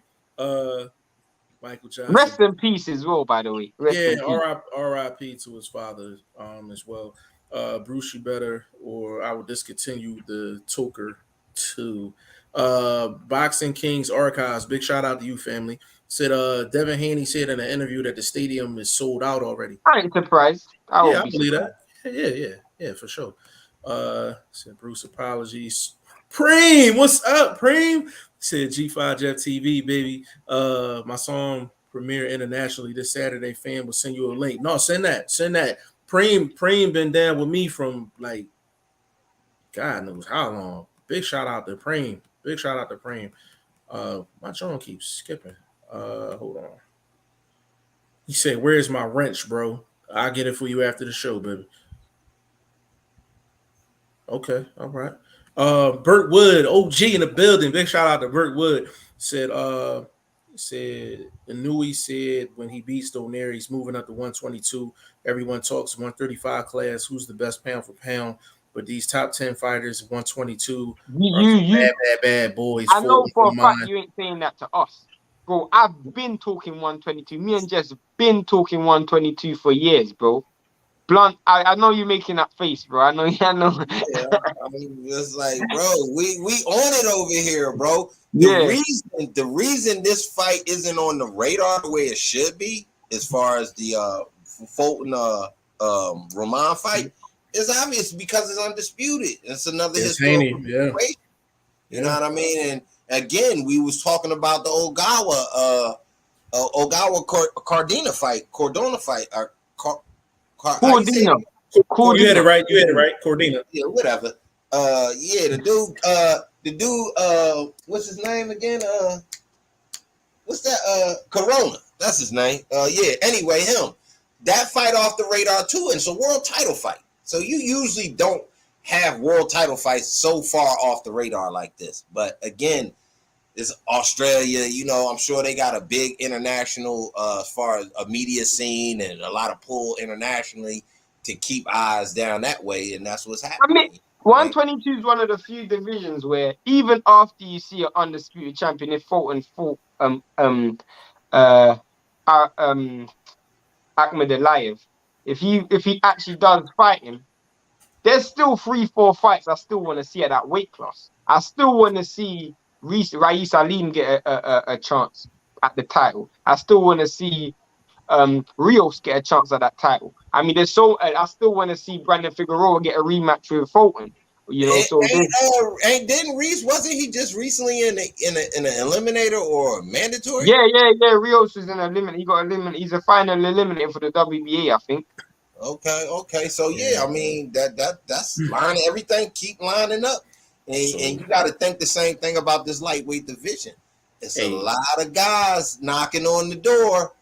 Michael Johnson. Rest in peace as well, by the way. R.I.P. to his father as well. Bruce, you better, or I will discontinue the Toker 2. Boxing Kings Archives. Big shout out to you, family. Said Devin Haney said in an interview that the stadium is sold out already. I ain't surprised. I believe that. Yeah, for sure. Said Bruce, apologies. Preem, what's up, Preem? Said G5 Jeff TV, baby. My song premiere internationally this Saturday. Fan will send you a link. No, send that. Preem been down with me from like God knows how long. Big shout out to Preem. My John keeps skipping. Hold on. He said, "Where's my wrench, bro? I'll get it for you after the show, baby." Okay, all right. Burt Wood, OG in the building. Big shout out to Burt Wood. Said Inui said when he beats Donaire, he's moving up to 122. Everyone talks 135 class. Who's the best pound for pound? But these top 10 fighters, 122, bad boys. I know for a fact you ain't saying that to us. Bro, I've been talking 122. Me and Jess been talking 122 for years, bro. Blunt, I know you're making that face, bro. I know. Yeah, I mean, it's like, bro, we on it over here, bro. The reason this fight isn't on the radar the way it should be, as far as the Fulton Roman fight, is obvious because it's undisputed. It's another historical situation. You know what I mean? And again, we was talking about the Ogawa Cardona fight. Cordina. You had it right. Cordina. Yeah, whatever. The dude, what's his name again? What's that? Corona. That's his name. Anyway, him. That fight off the radar too, and it's a world title fight. So you usually don't have world title fights so far off the radar like this. But again, it's Australia, you know, I'm sure they got a big international as far as a media scene and a lot of pull internationally to keep eyes down that way, and that's what's happening. I mean, 122 is one of the few divisions where even after you see an undisputed champion, if Fulton fought Ahmed Aliyev, if he actually does fight him, there's still 3-4 fights I still want to see at that weight class. I still want to see Rais Salim get a chance at the title. I still want to see Rios get a chance at that title. I mean, there's so I still want to see Brandon Figueroa get a rematch with Fulton. You know, Didn't Reese, wasn't he just recently in an eliminator or mandatory? Yeah. Rios was in a limit. He got eliminated. He's a final eliminator for the WBA, I think. Okay. So yeah, I mean that's lining everything. Keep lining up, and you got to think the same thing about this lightweight division. It's a lot of guys knocking on the door,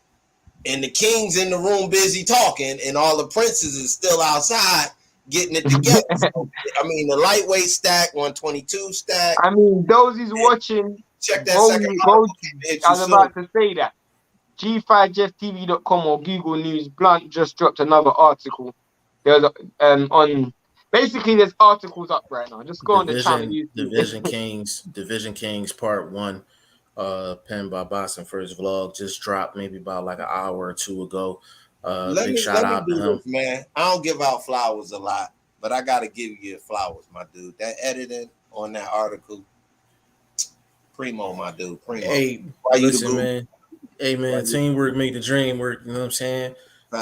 and the king's in the room busy talking, and all the princes is still outside getting it together. So, I mean, the lightweight stack, 122 stack. I mean, those is watching. Check that second. I was about to say that. G5JeffTV.com or Google News. Blunt just dropped another article. There's on. Basically, there's articles up right now. Just go on the channel. Division Kings Part 1. Penned by BoxingFirstVlog, just dropped maybe about like an hour or two ago. Big shout out to him. Man, I don't give out flowers a lot, but I gotta give you flowers, my dude. That editing on that article, primo, my dude. Primo. Hey, listen, man. Hey, man, teamwork make the dream work. You know what I'm saying?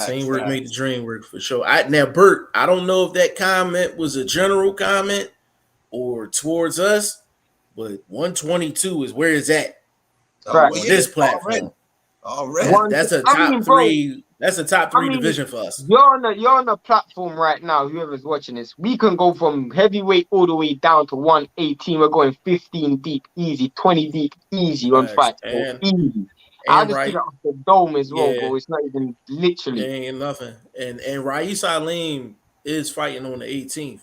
Teamwork make the dream work for sure. Now, Bert, I don't know if that comment was a general comment or towards us, but 122 is where it's at. Right. On this platform. Already. That's a top three. That's a top three division for us. You're on the platform right now. Whoever's watching this, we can go from heavyweight all the way down to 118. We're going 15 deep, easy, 20 deep, easy on fight. Easy. I just get off the dome as well, bro. It's not even literally. It ain't nothing. And Raees Salim is fighting on the 18th.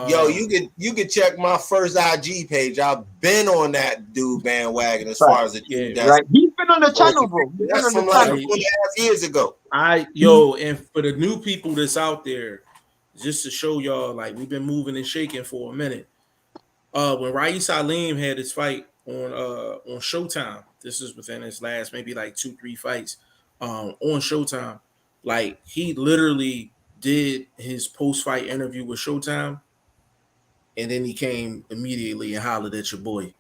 Yo, you could check my first IG page. I've been on that dude bandwagon as far as the dude. Right. He's been on the channel, bro. That's from like 2.5 years ago. And for the new people that's out there, just to show y'all, like we've been moving and shaking for a minute. When Raees Salim had his fight on Showtime, this is within his last maybe like 2-3 fights on Showtime. Like he literally did his post-fight interview with Showtime, and then he came immediately and hollered at your boy.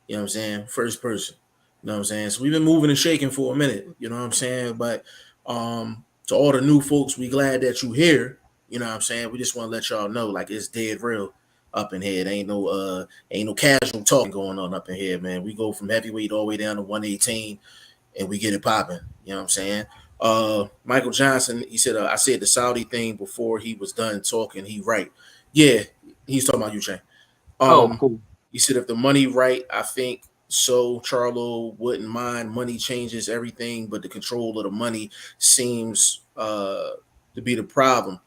You know what I'm saying? First person. You know what I'm saying? So we've been moving and shaking for a minute. You know what I'm saying? But to all the new folks, we glad that you here. You know what I'm saying? We just want to let y'all know, like it's dead real up in here. There ain't no casual talking going on up in here, man. We go from heavyweight all the way down to 118, and we get it popping. You know what I'm saying? Michael Johnson, he said, I said the Saudi thing before he was done talking. He right. Yeah, he's talking about you, Shane. Cool. He said, if the money right, I think so. Charlo wouldn't mind. Money changes everything, but the control of the money seems to be the problem.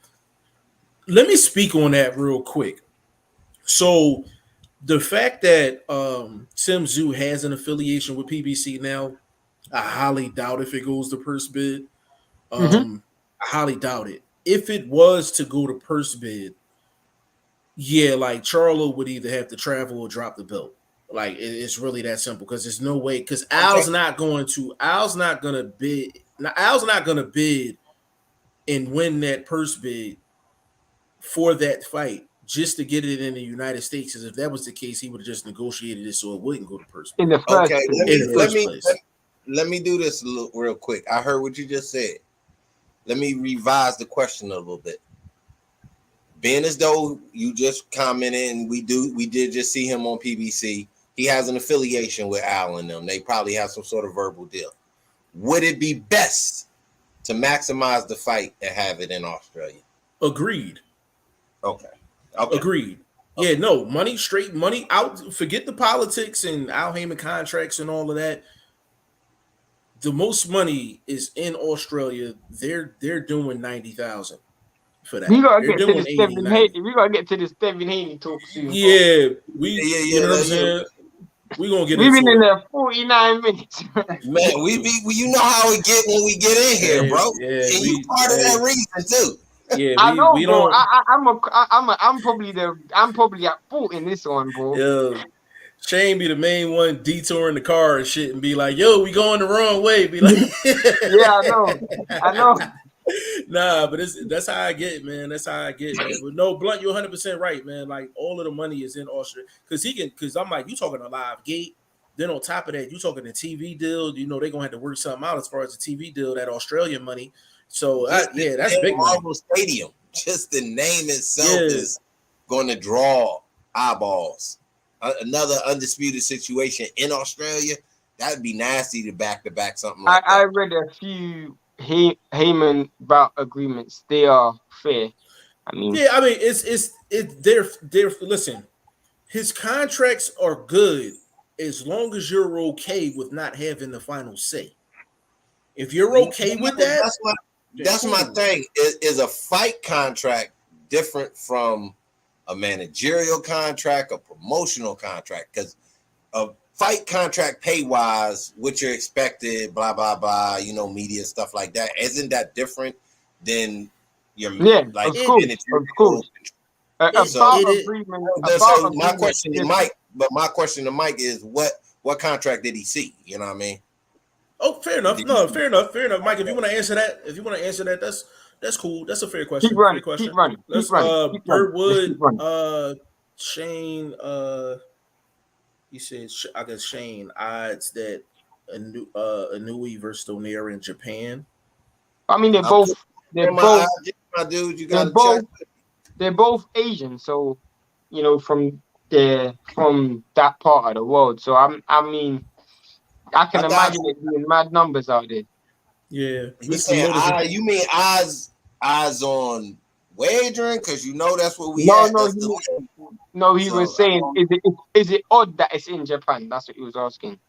Let me speak on that real quick. So the fact that Tim Tszyu has an affiliation with PBC now, I highly doubt if it goes to purse bid. I highly doubt it. If it was to go to purse bid, yeah, like Charlo would either have to travel or drop the belt. Like it's really that simple because there's no way. Because Al's not going to bid and win that purse bid for that fight just to get it in the United States. Because if that was the case, he would have just negotiated it so it wouldn't go to purse bid. In the first place. Let me do this real quick. I heard what you just said. Let me revise the question a little bit. Being as though you just commented, and we did just see him on PBC. He has an affiliation with Al and them. They probably have some sort of verbal deal. Would it be best to maximize the fight and have it in Australia? Agreed. Okay. Agreed. Okay. Yeah, no, straight money out. Forget the politics and Al Heyman contracts and all of that. The most money is in Australia. They're doing 90,000 for that. We gotta get to the Stephen Haney. We gotta get to the Stephen Haney talk soon. Yeah, you know what I'm saying. We gonna get. We've been in there 49 minutes. Man, we you know how we get when we get in here, bro. Yeah, and you part of that reason too. Yeah, I know, we bro. don't. I'm probably at fault in this one, bro. Yeah. Shane be the main one detouring the car and shit and be like, yo, we going the wrong way. Be like, yeah, I know. Nah, but that's how I get, man. That's how I get, man. But no, Blunt, you're 100% right, man. Like all of the money is in Australia because I'm like, you talking a live gate, Then on top of that, you talking the TV deal. You know they're gonna have to work something out as far as the TV deal, that Australian money. So yeah, that's big money. Marvel Stadium, just the name itself Yeah. is going to draw eyeballs. Another undisputed situation in Australia. That'd be nasty to back something like that. I read a few Heyman bout agreements. They are fair. I mean, Yeah, I mean they're listen. His contracts are good as long as you're okay with not having the final say. If you're okay with that, that's my thing. Is a fight contract different from a managerial contract, a promotional contract? Because a fight contract, pay wise, what you're expected, blah blah blah, you know, media stuff like that. Isn't that different than your like of course. So my question to Mike is what contract did he see? You know what I mean? Oh, fair enough. Fair enough. Mike, if you want to answer that, that's cool. That's a fair question. Keep running. Fair question. Keep running. Let's Birdwood, Shane. He said, I guess Shane odds that Inui versus Donaire in Japan. I mean, they're both. My dude, you got to check. They're both Asian, so you know from that part of the world. So I mean, I can imagine it being mad numbers out there. Yeah, he's saying, you mean eyes on wagering? Because you know that's what we. He was saying, is it odd that it's in Japan? That's what he was asking.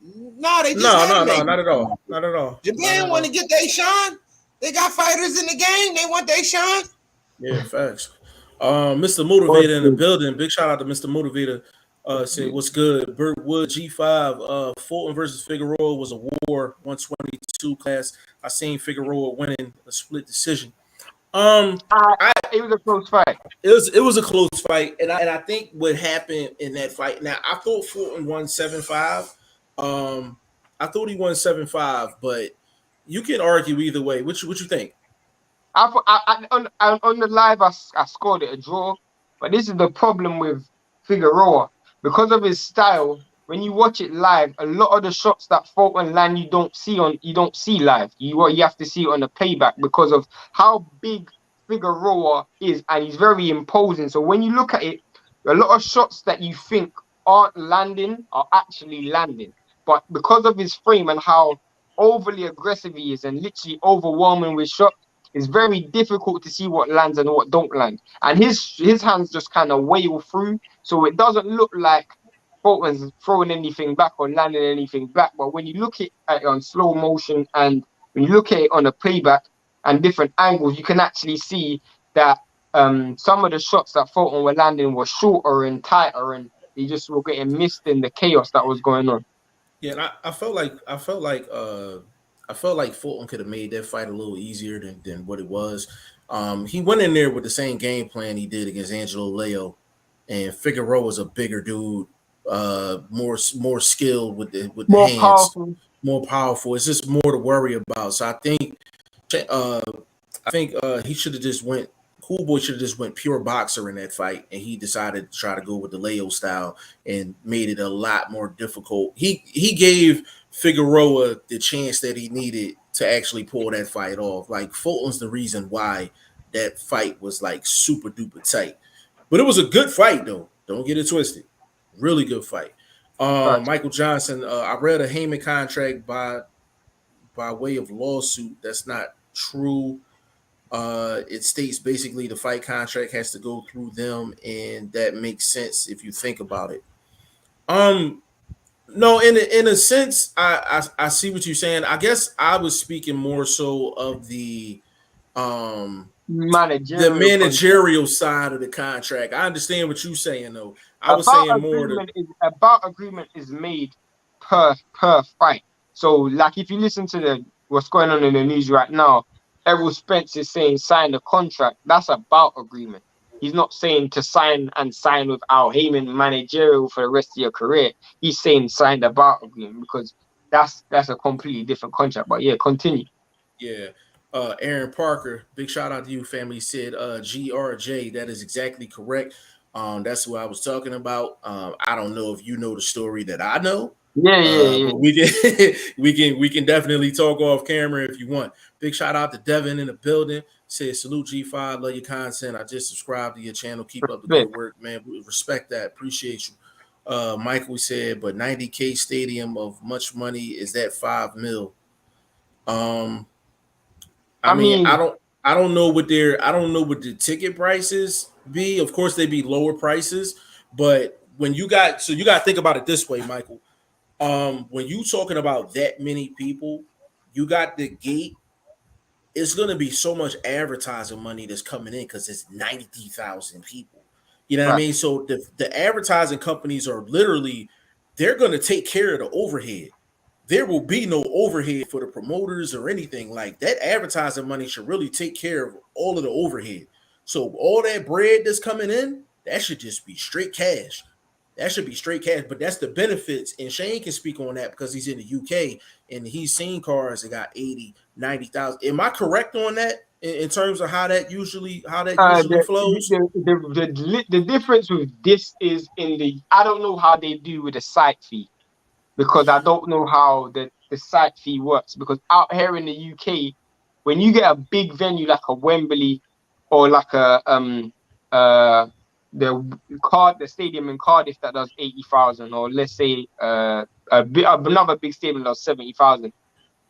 No, they just not at all. Not at all. Japan want to get their shine. They got fighters in the game. They want their shine. Yeah, facts. Mr. Motivator in the building. Big shout out to Mr. Motivator. Said what's good? Birdwood G5. Fulton versus Figueroa was a war 122 class. I seen Figueroa winning a split decision. It was a close fight. It was a close fight, and I think what happened in that fight. Now I thought Fulton won 7-5. I thought he won 7-5, but you can argue either way. What you think? On the live, I scored it a draw, but this is the problem with Figueroa because of his style. When you watch it live, a lot of the shots that Fulton land you don't see live. You have to see it on the playback because of how big Figueroa is, and he's very imposing. So when you look at it, a lot of shots that you think aren't landing are actually landing, but because of his frame and how overly aggressive he is and literally overwhelming with shots, it's very difficult to see what lands and what don't land. And his hands just kind of wail through, so it doesn't look like Fulton's throwing anything back or landing anything back. But when you look at it on slow motion and when you look at it on a playback and different angles, you can actually see that some of the shots that Fulton were landing were shorter and tighter, and they just were getting missed in the chaos that was going on. Yeah, and I felt like Fulton could have made that fight a little easier than what it was. He went in there with the same game plan he did against Angelo Leo, and Figueroa was a bigger dude, more skilled with the hands, more powerful. It's just more to worry about. So I think he should have just went. Cool Boy should have just went pure boxer in that fight, and he decided to try to go with the Leo style and made it a lot more difficult. He gave Figueroa the chance that he needed to actually pull that fight off. Like Fulton's the reason why that fight was like super duper tight. But it was a good fight though. Don't get it twisted. Really good fight. Michael Johnson, I read a Haney contract by way of lawsuit. That's not true. It states basically the fight contract has to go through them, and that makes sense if you think about it. No, in a sense, I see what you're saying. I guess I was speaking more so of the managerial side of the contract. I understand what you're saying though. I was saying more about agreement is made per fight. So like if you listen to what's going on in the news right now, Errol Spence is saying sign the contract. That's about agreement. He's not saying to sign with Al Heyman managerial for the rest of your career. He's saying sign the about agreement because that's a completely different contract. But yeah, continue. Yeah. Aaron Parker, big shout out to you, family. Said GRJ. That is exactly correct. That's what I was talking about. I don't know if you know the story that I know, Yeah. But we can definitely talk off camera if you want. Big shout out to Devin in the building. Says salute G5, love your content. I just subscribed to your channel. Keep up the good work, man. We respect that. Appreciate you. Michael said, but 90K stadium of much money is that 5 mil. I mean, I don't know what the ticket prices be. Of course, they be lower prices, but when you got to think about it this way, Michael. When you talking about that many people, you got the gate. It's gonna be so much advertising money that's coming in because it's 90,000 people. You know what I mean? So the advertising companies are literally they're gonna take care of the overhead. There will be no overhead for the promoters or anything like that. Advertising money should really take care of all of the overhead. So all that bread that's coming in, that should just be straight cash. That should be straight cash, but that's the benefits. And Shane can speak on that because he's in the UK and he's seen cars that got 80, 90,000. Am I correct on that in terms of how that usually flows? The difference with this is I don't know how they do with the site fee, because I don't know how the site fee works. Because out here in the UK, when you get a big venue like a Wembley or like the stadium in Cardiff that does 80,000, or let's say another big stadium does 70,000,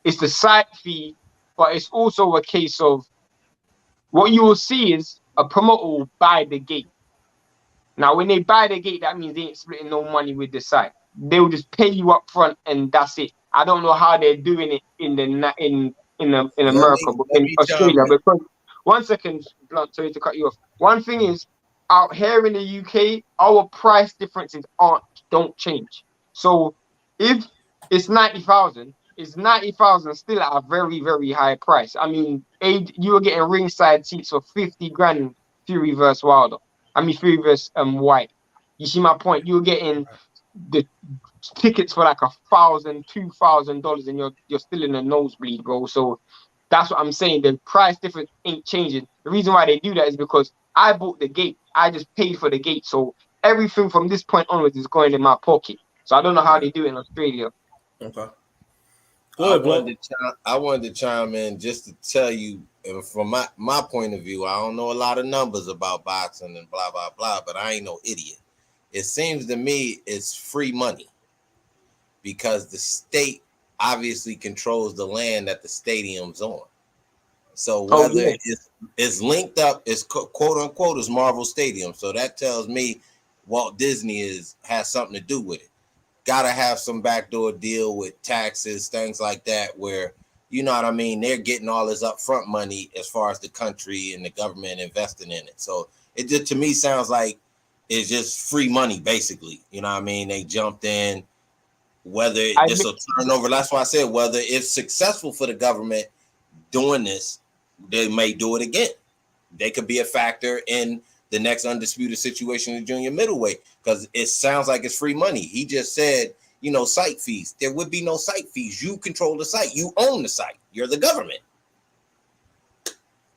it's the site fee, but it's also a case of what you will see is a promoter will buy the gate. Now, when they buy the gate, that means they ain't splitting no money with the site. They will just pay you up front, and that's it. I don't know how they're doing it in America, but in Australia. Because 1 second, Blunt, sorry to cut you off. One thing is, out here in the UK, our price differences don't change. So if it's 90,000, it's 90,000 still at a very, very high price. I mean, you were getting ringside seats for 50 grand, Fury versus Wilder. I mean, Fury versus White. You see my point? You're getting the tickets for like $1,000, $2,000, and you're still in the nosebleed, bro. So that's what I'm saying. The price difference ain't changing. The reason why they do that is because I bought the gate. I just paid for the gate. So everything from this point onwards is going in my pocket. So I don't know how they do it in Australia. Okay. I wanted to chime in just to tell you, from my point of view, I don't know a lot of numbers about boxing and blah, blah, blah, but I ain't no idiot. It seems to me it's free money because the state obviously controls the land that the stadium's on. So whether it's linked up, it's quote unquote is Marvel Stadium. So that tells me Walt Disney has something to do with it. Gotta have some backdoor deal with taxes, things like that, where, you know what I mean, they're getting all this upfront money as far as the country and the government investing in it. So it just, to me, sounds like it's just free money, basically. You know what I mean? They jumped in, whether this will turn over. That's why I said whether it's successful for the government doing this, they may do it again. They could be a factor in the next undisputed situation in junior middleweight, because it sounds like it's free money. He just said, you know, site fees. There would be no site fees. You control the site. You own the site. You're the government.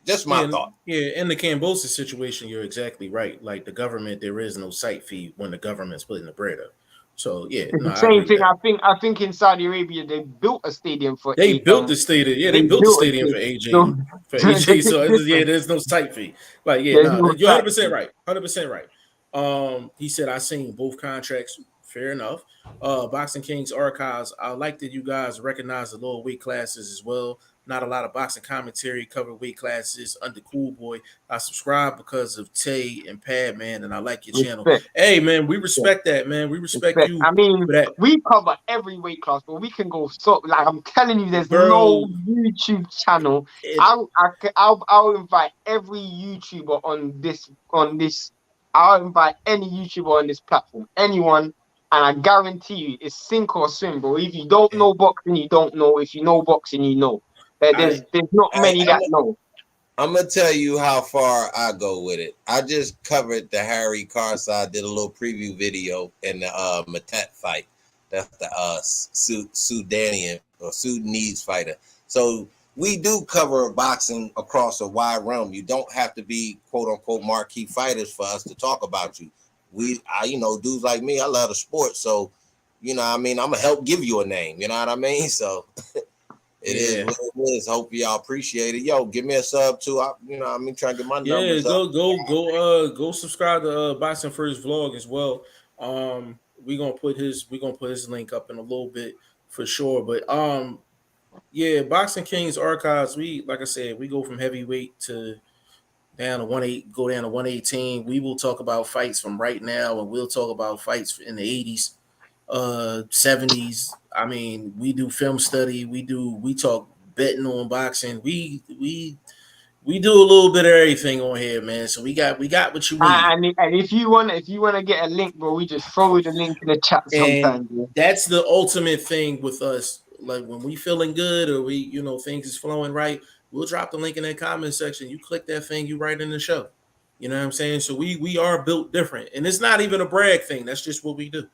Just my thought. Yeah, in the Kambosos situation, you're exactly right. Like the government, there is no site fee when the government's putting the bread up. So yeah, it's the same thing. I think in Saudi Arabia they built a stadium for. They built the stadium. Yeah, they built the stadium for AJ. So yeah, there's no site fee. Like yeah, you're 100% right. 100% right. He said I seen both contracts. Fair enough. Boxing Kings Archives. I like that you guys recognize the lower weight classes as well. Not a lot of boxing commentary cover weight classes under Cool Boy. I subscribe because of Tay and Pad, man, and I like your channel. Hey, man, we respect that, man. We respect you. I mean, we cover every weight class, but we can go like I'm telling you, there's no YouTube channel. I'll invite every YouTuber on this. I'll invite any YouTuber on this platform, anyone. And I guarantee you, it's sink or swim, bro. If you don't know boxing, you don't know. If you know boxing, you know. There's not many that know. I'm gonna tell you how far I go with it. I just covered the Harry Carside, did a little preview video in the Matet fight. That's the Sudanese fighter. So we do cover boxing across a wide realm. You don't have to be quote unquote marquee fighters for us to talk about you. You know, dudes like me, I love the sport. So you know what I mean, I'm gonna help give you a name. You know what I mean? So it is what it is. Hope y'all appreciate it. Yo, give me a sub too. You know what I mean, trying to get my numbers up. Go subscribe to Boxing First Vlog as well. We're gonna put his link up in a little bit for sure. But yeah, Boxing Kings archives. We, like I said, we go from heavyweight to down to 118. We will talk about fights from right now, and we'll talk about fights in the 80s, 70s. I mean, we do film study. We talk betting on boxing. We do a little bit of everything on here, man. So we got what you need. And if you wanna get a link, bro, we just forward the link in the chat And sometimes. Yeah. that's the ultimate thing with us. Like when we feeling good or we, things is flowing right, we'll drop the link in that comment section. You click that thing, you write in the show. You know what I'm saying? So we are built different. And it's not even a brag thing. That's just what we do.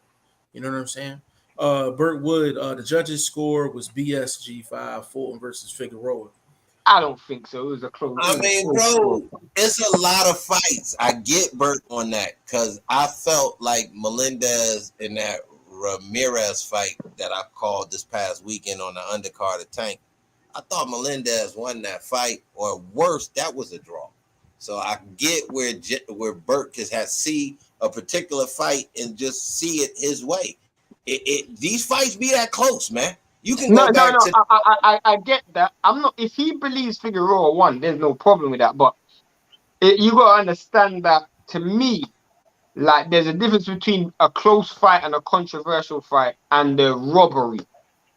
You know what I'm saying? Burt Wood, the judges' score was BSG5, Fulton versus Figueroa. I don't think so. It was a close. I mean, bro, it's a lot of fights. I get Burt on that because I felt like Melendez in that Ramirez fight that I called this past weekend on the undercard of Tank. I thought Melendez won that fight, or worse, that was a draw. So I get where Burt has see a particular fight and just see it his way. These fights be that close, man. You can go back to. I get that. I'm not. If he believes Figueroa won, there's no problem with that. But you gotta understand that, to me, like, there's a difference between a close fight and a controversial fight and the robbery.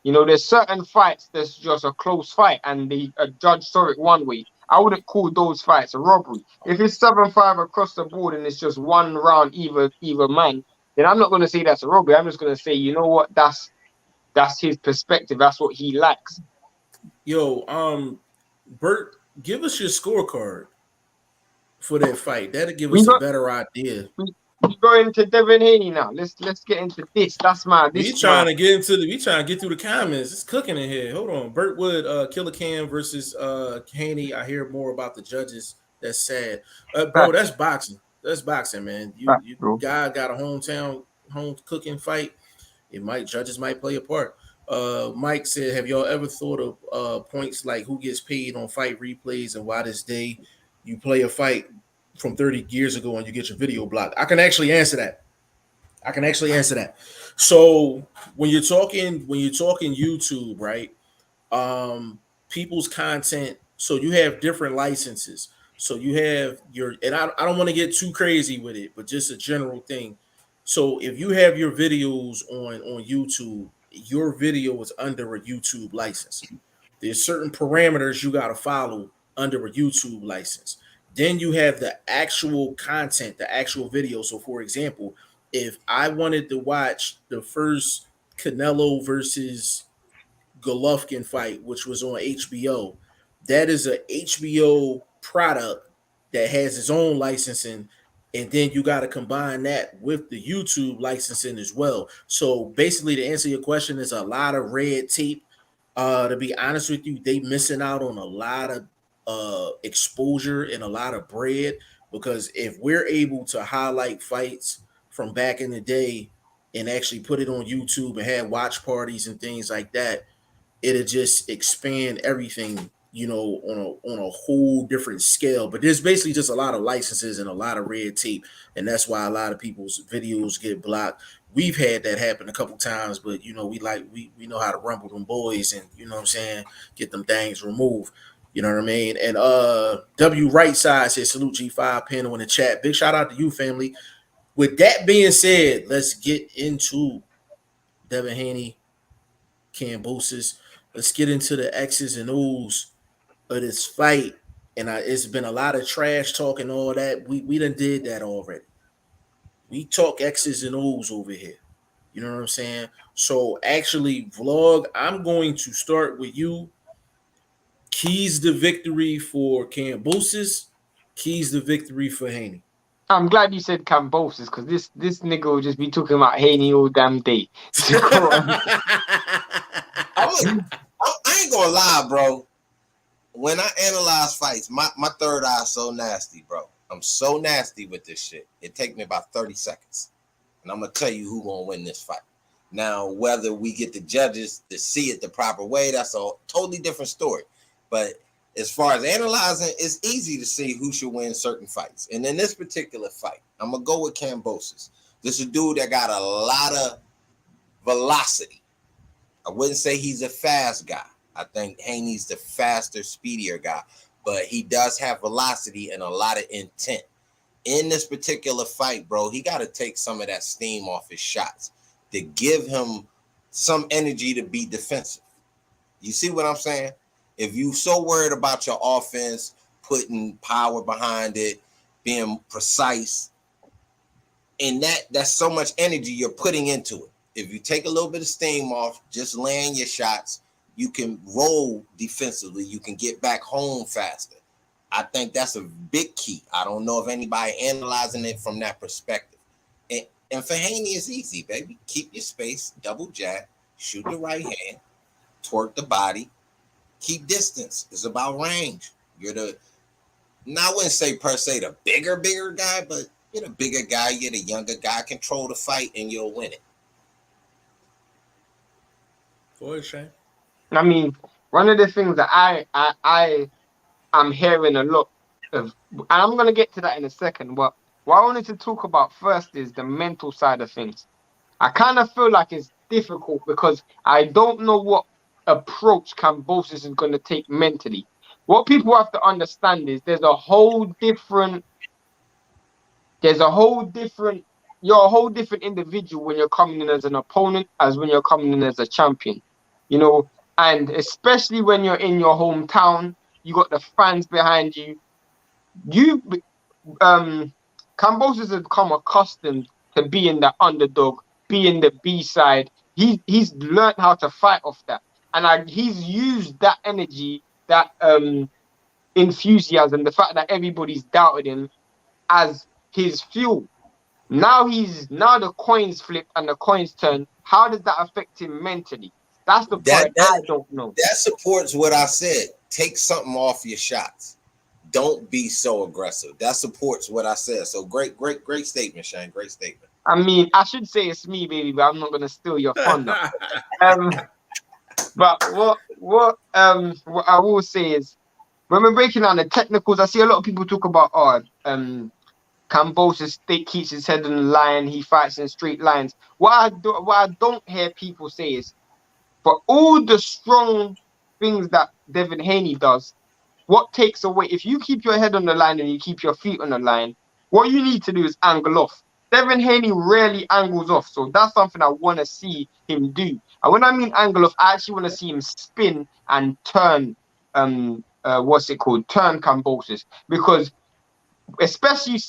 There's certain fights that's just a close fight and a judge saw it one way. I wouldn't call those fights a robbery. If it's 7-5 across the board and it's just one round either man, then I'm not going to say that's a robbery. I'm just going to say, you know what, that's his perspective. That's what he likes. Yo, Bert, give us your scorecard for that fight. That'll give us a better idea. We go into Devin Haney now. Let's get into this. We trying to get through the comments. It's cooking in here. Hold on. Burt Wood, Killer Cam versus Haney. I hear more about the judges. That's sad. Bro, that's boxing. That's boxing, man. You guy got a home cooking fight. Judges might play a part. Mike said, have y'all ever thought of points like who gets paid on fight replays and why this day you play a fight from 30 years ago and you get your video blocked? I can actually answer that. So when you're talking YouTube, right? People's content. So you have different licenses. So you have and I don't want to get too crazy with it, but just a general thing. So if you have your videos on YouTube, your video is under a YouTube license. There's certain parameters you got to follow under a YouTube license. Then you have the actual content, the actual video. So for example, if I wanted to watch the first Canelo versus Golovkin fight, which was on HBO, that is a HBO product that has its own licensing, and then you got to combine that with the YouTube licensing as well. So basically, to answer your question, there's a lot of red tape. To be honest with you, they missing out on a lot of exposure and a lot of bread, because if we're able to highlight fights from back in the day and actually put it on YouTube and have watch parties and things like that, it'll just expand everything, on a whole different scale. But there's basically just a lot of licenses and a lot of red tape, and that's why a lot of people's videos get blocked. We've had that happen a couple times, but we know how to rumble them boys, and you know what I'm saying, get them things removed. You know what I mean? And W Right Side says salute G5 panel in the chat. Big shout out to you, family. With that being said, let's get into Devin Haney, Kambosos. Let's get into the X's and O's of this fight. And it's been a lot of trash talk and all that. We done did that already. We talk X's and O's over here. You know what I'm saying? So actually, Vlog, I'm going to start with you. Keys to victory for Kambosos. Keys to victory for Haney. I'm glad you said Kambosos, because this nigga will just be talking about Haney all damn day. I ain't gonna lie, bro. When I analyze fights, my third eye is so nasty, bro. I'm so nasty with this shit. It takes me about 30 seconds. And I'm gonna tell you who gonna win this fight. Now, whether we get the judges to see it the proper way, that's a totally different story. But as far as analyzing, it's easy to see who should win certain fights. And in this particular fight, I'm going to go with Kambosos. This is a dude that got a lot of velocity. I wouldn't say he's a fast guy. I think Haney's the faster, speedier guy. But he does have velocity and a lot of intent. In this particular fight, bro, he got to take some of that steam off his shots to give him some energy to be defensive. You see what I'm saying? If you so worried about your offense, putting power behind it, being precise, and that's so much energy you're putting into it. If you take a little bit of steam off, just laying your shots, you can roll defensively. You can get back home faster. I think that's a big key. I don't know if anybody analyzing it from that perspective. And for Haney, it's easy, baby. Keep your space, double jab, shoot the right hand, twerk the body, keep distance. It's about range. You're I wouldn't say per se the bigger guy, but you're the bigger guy, you're the younger guy. Control the fight and you'll win it. Go ahead, Shane. I mean, one of the things that I'm hearing a lot of, and I'm going to get to that in a second, but what I wanted to talk about first is the mental side of things. I kind of feel like it's difficult because I don't know what approach Kambosos is going to take mentally. What people have to understand is you're a whole different individual when you're coming in as an opponent as when you're coming in as a champion, and especially when you're in your hometown, you got the fans behind you. Kambosos has become accustomed to being the underdog, being the B-side. He's learned how to fight off that. And he's used that energy, that enthusiasm, the fact that everybody's doubted him as his fuel. Now the coins flip and the coins turn. How does that affect him mentally? That's the part I don't know. That supports what I said. Take something off your shots. Don't be so aggressive. That supports what I said. So great statement, Shane. Great statement. I mean, I should say it's me, baby, but I'm not gonna steal your thunder. But what I will say is, when we're breaking down the technicals, I see a lot of people talk about Kambosos keeps his head on the line, he fights in straight lines. What I don't hear people say is, for all the strong things that Devin Haney does, what takes away, if you keep your head on the line and you keep your feet on the line, what you need to do is angle off. Devin Haney rarely angles off, so that's something I want to see him do. And when I mean angle off, I actually want to see him spin and turn, turn Kambosos, because especially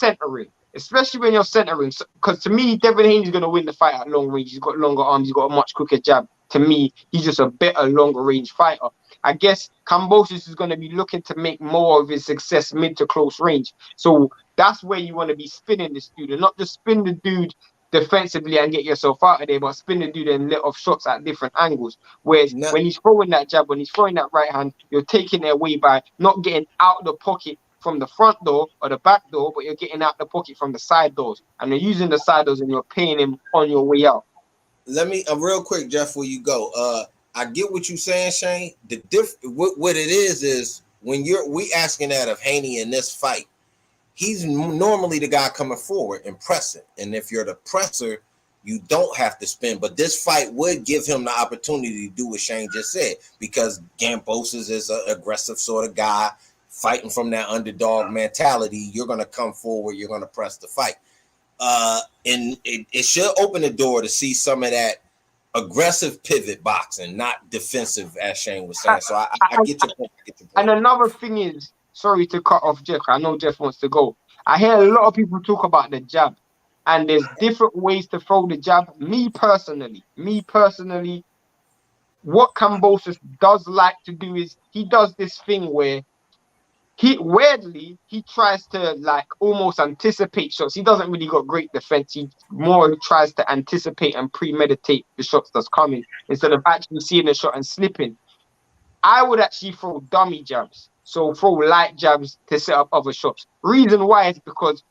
when you're centering, because to me, Devin Haney's going to win the fight at long range. He's got longer arms, he's got a much quicker jab. To me, he's just a better, longer range fighter. I guess Kambosos is going to be looking to make more of his success mid to close range. So that's where you want to be spinning this dude, and not just spin the dude defensively and get yourself out of there, but spin the dude and let off shots at different angles. Whereas when he's throwing that jab, when he's throwing that right hand, you're taking it away by not getting out of the pocket from the front door or the back door, but you're getting out the pocket from the side doors. And you're using the side doors and you're paying him on your way out. Let me real quick, Jeff, before you go. I get what you're saying, Shane. What it is when we asking that of Haney in this fight, he's normally the guy coming forward and pressing. And if you're the presser, you don't have to spin. But this fight would give him the opportunity to do what Shane just said, because Kambosos is an aggressive sort of guy fighting from that underdog mentality. You're going to come forward. You're going to press the fight. And it should open the door to see some of that aggressive pivot boxing, not defensive, as Shane was saying. So I get your point. And another thing is, sorry to cut off Jeff, I know Jeff wants to go. I hear a lot of people talk about the jab, and there's different ways to throw the jab. Me personally, what Kambosos does like to do is he does this thing where he tries to like almost anticipate shots. He doesn't really got great defense. He more tries to anticipate and premeditate the shots that's coming instead of actually seeing the shot and slipping. I would actually throw dummy jabs. So throw light jabs to set up other shots. Reason why is because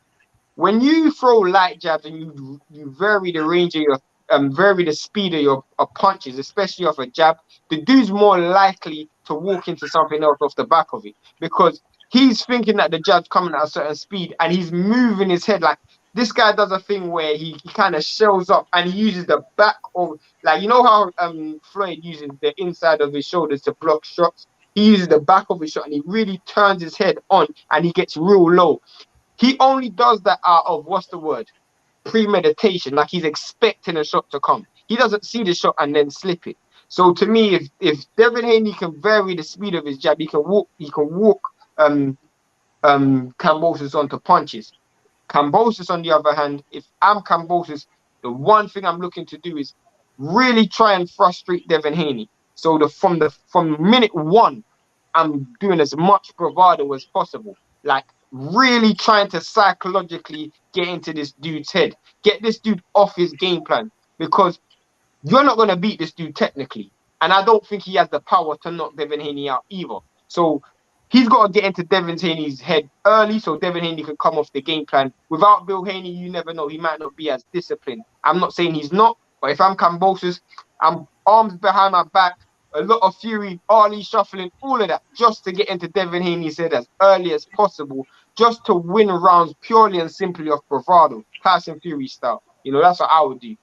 when you throw light jabs and you vary the range of your vary the speed of your punches, especially off a jab, the dude's more likely to walk into something else off the back of it, because he's thinking that the jab's coming at a certain speed and he's moving his head. Like, this guy does a thing where he kind of shells up and he uses the back of, like, you know how Floyd uses the inside of his shoulders to block shots? He uses the back of his shot and he really turns his head on and he gets real low. He only does that out of, what's the word? Premeditation. Like, he's expecting a shot to come. He doesn't see the shot and then slip it. So to me, if Devin Haney can vary the speed of his jab, he can walk Kambosos onto punches. Kambosos, on the other hand, if I'm Kambosos, the one thing I'm looking to do is really try and frustrate Devin Haney. So from minute one, I'm doing as much bravado as possible. Like, really trying to psychologically get into this dude's head, get this dude off his game plan, because you're not going to beat this dude technically. And I don't think he has the power to knock Devin Haney out either. So he's got to get into Devin Haney's head early so Devin Haney can come off the game plan. Without Bill Haney, you never know. He might not be as disciplined. I'm not saying he's not, but if I'm Kambosos, I'm arms behind my back, a lot of fury, Ali shuffling, all of that, just to get into Devin Haney's head as early as possible, just to win rounds purely and simply off bravado, Tyson Fury style. You know, that's what I would do.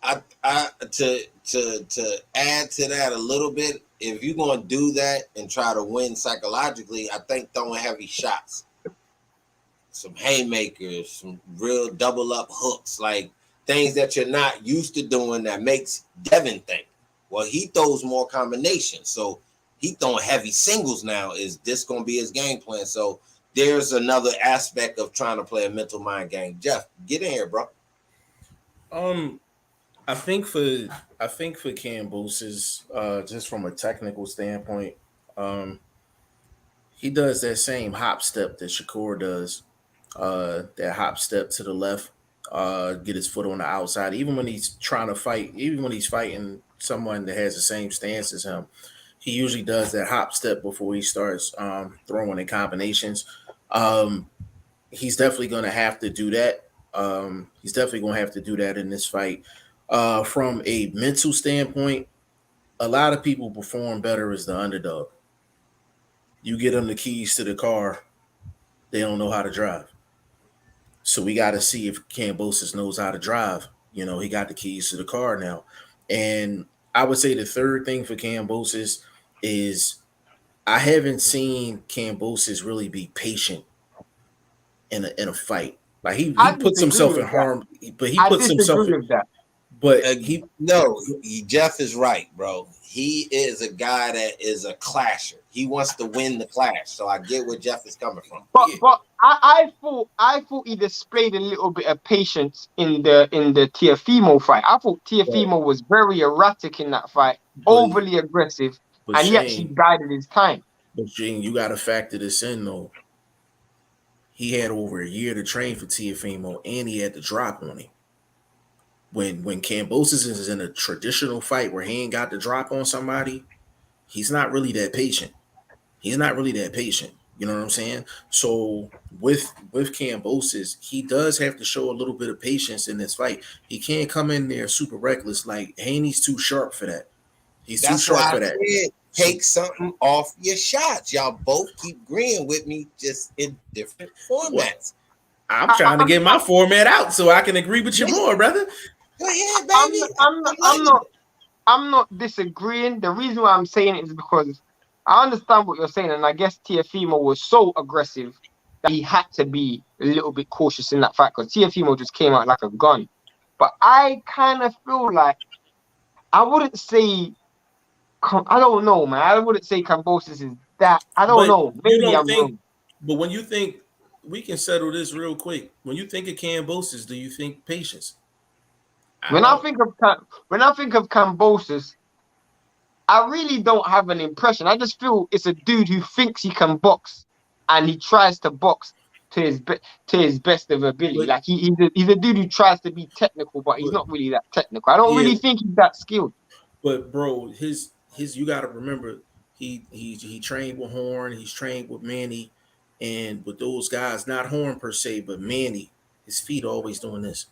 To add to that a little bit, if you're gonna do that and try to win psychologically, I think throwing heavy shots, some haymakers, some real double up hooks, like things that you're not used to doing, that makes Devin think, well, he throws more combinations, so he throwing heavy singles now. Is this gonna be his game plan? So there's another aspect of trying to play a mental mind game. Jeff, get in here, bro. I think for Kambosos, just from a technical standpoint, he does that same hop step that Shakur does. That hop step to the left, get his foot on the outside. Even when he's trying to fight, even when he's fighting someone that has the same stance as him, he usually does that hop step before he starts throwing in combinations. He's definitely going to have to do that. He's definitely going to have to do that in this fight. From a mental standpoint, a lot of people perform better as the underdog. You get them the keys to the car, they don't know how to drive. So we got to see if Kambosos knows how to drive. You know, he got the keys to the car now. And I would say the third thing for Kambosos is I haven't seen Kambosos really be patient in a fight. Like he puts himself in harm, but he puts himself in that. But Jeff is right, bro. He is a guy that is a clasher. He wants to win the clash. So I get where Jeff is coming from. But I thought he displayed a little bit of patience in the Teofimo fight. I thought Teofimo was very erratic in that fight, overly aggressive, and he actually guided his time. But Gene, you got to factor this in though. He had over a year to train for Teofimo, and he had to drop on him. When Kambosos is in a traditional fight where he ain't got to drop on somebody, he's not really that patient. You know what I'm saying? So with Kambosos, he does have to show a little bit of patience in this fight. He can't come in there super reckless. Like Haney's too sharp for that. He's too sharp for that. Take something off your shots. Y'all both keep agreeing with me, just in different formats. Well, I'm trying to get my format out so I can agree with you more, brother. Go ahead, baby. I'm not disagreeing. The reason why I'm saying it is because I understand what you're saying, and I guess Teofimo was so aggressive that he had to be a little bit cautious in that fight because Teofimo just came out like a gun. But I kind of feel like I wouldn't say, I don't know, man. I wouldn't say Kambosos is that. I don't know. Maybe I'm wrong. But when you think, we can settle this real quick. When you think of Kambosos, do you think patience? When I think of Kambosos, I really don't have an impression. I just feel it's a dude who thinks he can box, and he tries to box to his best of ability. But, like he's a dude who tries to be technical, but he's not really that technical. I don't really think he's that skilled. But bro, his you got to remember, he trained with Horn, he's trained with Manny, and with those guys, not Horn per se, but Manny, his feet always doing this.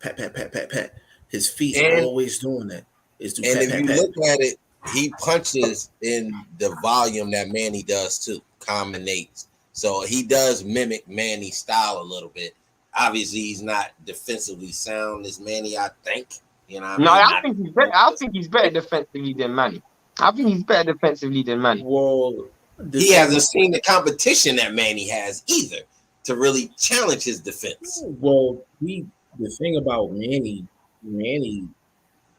pat, pat, pat, pat, pat. His feet's And always doing that. Is do and pat, if pat, you pat. look at it, he punches in the volume that Manny does too, combinates. So he does mimic Manny's style a little bit. Obviously, he's not defensively sound as Manny, I think. You know what I No, mean? I think he's better. I think he's better defensively than Manny. I think he's better defensively than Manny. Well, He hasn't seen the competition that Manny has either to really challenge his defense. Well, the thing about Manny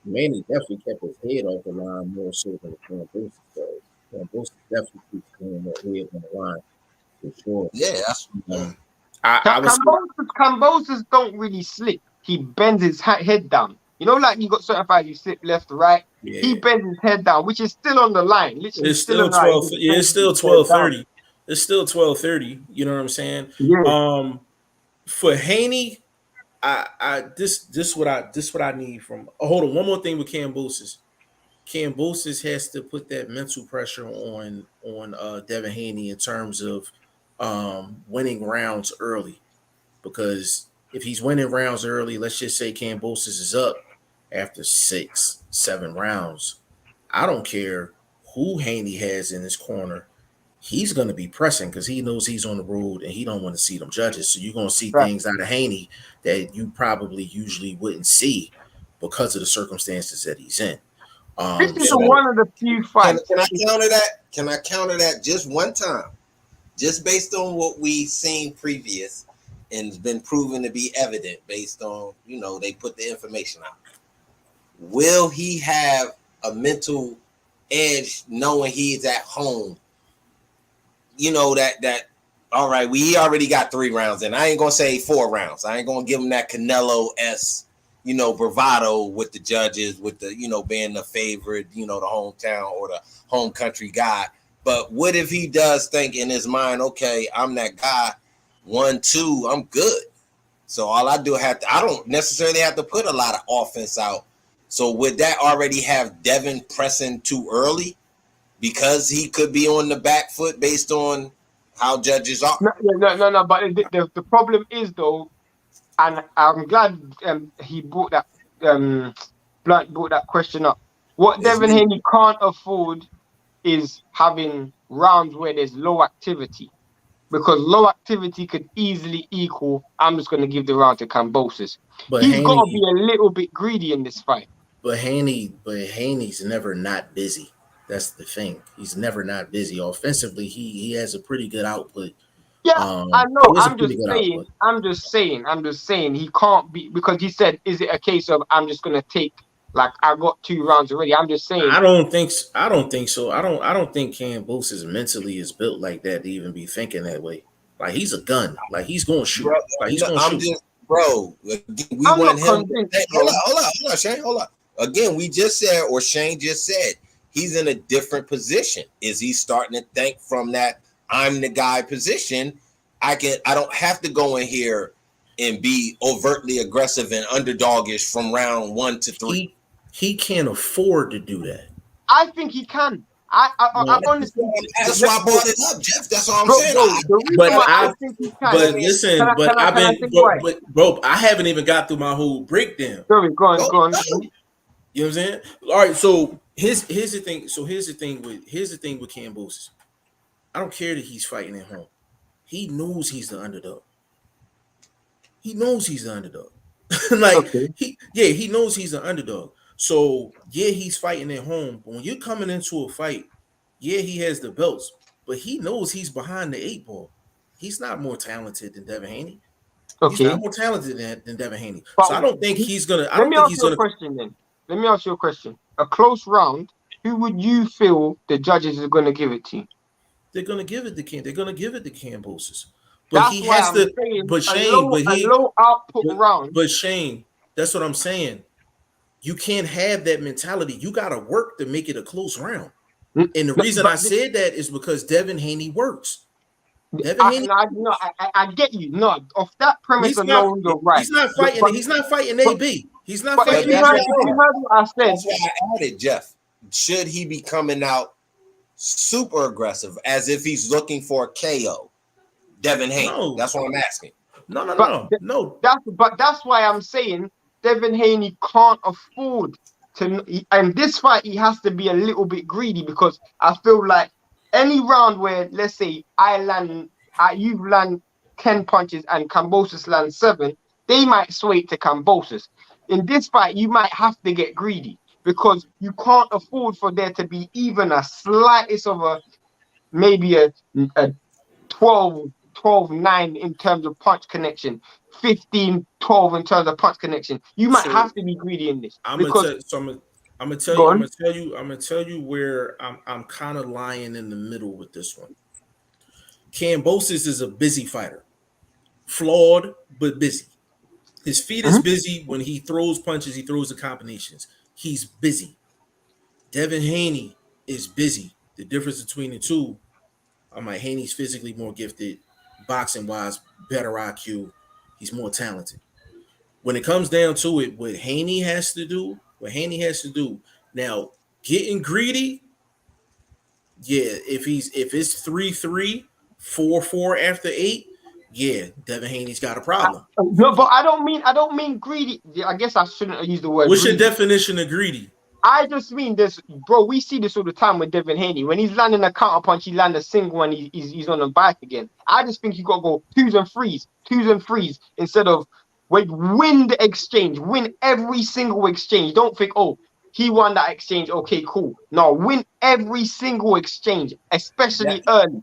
definitely kept his head off the line more so than Kambosos does. Kambosos definitely keeps his head on the line for sure. Yeah, that's I was Kambosos don't really slip. He bends his head down. You know, like you got certified, you slip left to right. yeah. He bends his head down, which is still on the line. Literally, It's still still on the line. 12. Yeah, it's still 12:30. It's still 12:30. You know what I'm saying? Yeah. For Haney, this what I need from. Oh, hold on, one more thing with Kambosos. Kambosos has to put that mental pressure on Devin Haney in terms of winning rounds early, because if he's winning rounds early, let's just say Kambosos is up after 6-7 rounds. I don't care who Haney has in his corner. He's going to be pressing because he knows he's on the road and he don't want to see them judges. So you're going to see things out of Haney that you probably usually wouldn't see because of the circumstances that he's in. This is one of the few fights. Can I counter that? Can I counter that just one time? Just based on what we've seen previous and it's been proven to be evident based on, they put the information out. Will he have a mental edge knowing he's at home? That all right, we already got 3 rounds in. I ain't gonna say 4 rounds. I ain't gonna give him that Canelo-esque, bravado with the judges, with the, being the favorite, the hometown or the home country guy. But what if he does think in his mind, okay, I'm that guy, 1, 2, I'm good. So all I don't necessarily have to put a lot of offense out. So would that already have Devin pressing too early because he could be on the back foot based on how judges are? No. But the problem is though, and I'm glad he brought that Blunt brought that question up. What Devin Haney can't afford is having rounds where there's low activity, because low activity could easily equal, I'm just going to give the round to Kambosos. But he's got to be a little bit greedy in this fight. But Haney's never not busy. That's the thing. He's never not busy. Offensively, he has a pretty good output. Yeah, I know. I'm just saying he can't be, because he said, is it a case of I'm just going to take, like, I got 2 rounds already. I'm just saying. I don't think so. I don't think Kambosos mentally is built like that to even be thinking that way. Like, he's a gun. Like, he's going to shoot. Bro, like, he's going to shoot. Bro, we want him. Hold on, Shane. Hold on. Again, we just said, or Shane just said, he's in a different position. Is he starting to think from that I'm the guy position? I don't have to go in here and be overtly aggressive and underdogish from round 1 to 3. He can't afford to do that. I think he can. I honestly. That's why I brought it up, Jeff. That's all I'm saying. Bro, I haven't even got through my whole breakdown. Go on. You know what I'm saying? All right, so here's the thing. So here's the thing with Kambosos. I don't care that he's fighting at home. He knows he's the underdog. He knows he's the underdog. He knows he's the underdog. So yeah, he's fighting at home. But when you're coming into a fight, yeah, he has the belts, but he knows he's behind the 8 ball. He's not more talented than Devin Haney. Okay. He's not more talented than Devin Haney. But so I don't think he's gonna. Let me ask you a question. A close round. Who would you feel the judges are going to give it to? They're going to give it to Kambosos. But he has to. But Shane, a low output round. But Shane, that's what I'm saying. You can't have that mentality. You got to work to make it a close round. And the reason I said that is because Devin Haney works. I get you. No, off that premise alone, you're right. He's not fighting. He's not fighting AB. He's not fighting. You heard what I said. That's why I added, Jeff. Should he be coming out super aggressive as if he's looking for a KO? Devin Haney. No. That's what I'm asking. No. That's why I'm saying Devin Haney can't afford to. And this fight, he has to be a little bit greedy because I feel like any round where, let's say, you land 10 punches and Kambosos land 7, they might sway to Kambosos. In this fight, you might have to get greedy because you can't afford for there to be even a slightest of maybe a 12-9 in terms of punch connection, 15-12 in terms of punch connection. You might have to be greedy in this I'm because gonna tell you where I'm kind of lying in the middle with this one. Kambosos is a busy fighter, flawed but busy. His feet is busy when he throws punches. He throws the combinations. He's busy. Devin Haney is busy. The difference between the two, I'm like, Haney's physically more gifted, boxing wise, better IQ. He's more talented. When it comes down to it, what Haney has to do, now, getting greedy, yeah, if it's 3-3, 4-4 after 8, yeah, Devin Haney's got a problem. No, but I don't mean greedy. I guess I shouldn't use the word What's greedy. your definition of greedy? I just mean this, bro. We see this all the time with Devin Haney. When he's landing a counter punch, he lands a single and he's on the back again. I just think you got to go twos and threes instead of win the exchange, win every single exchange. Don't think, oh, he won that exchange. Okay, cool. No, win every single exchange, especially early.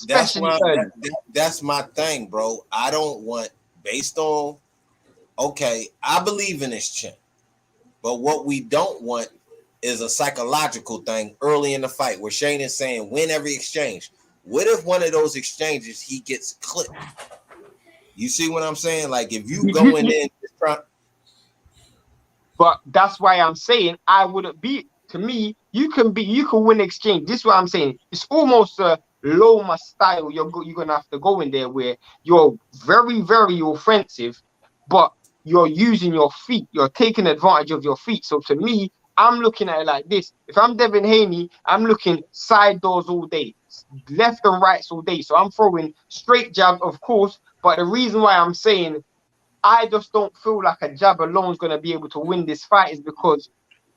That's my thing, bro. I don't want based on. Okay, I believe in his chin. But what we don't want is a psychological thing early in the fight where Shane is saying win every exchange. What if one of those exchanges he gets clipped? You see what I'm saying? Like if you going in front. But that's why I'm saying I wouldn't be. To me, you can win exchange. This is what I'm saying. It's almost a Loma style. You're gonna have to go in there where you're very, very offensive, but you're using your feet. You're taking advantage of your feet. So to me, I'm looking at it like this. If I'm Devin Haney, I'm looking side doors all day, left and rights all day. So I'm throwing straight jabs, of course. But the reason why I'm saying I just don't feel like a jab alone is going to be able to win this fight is because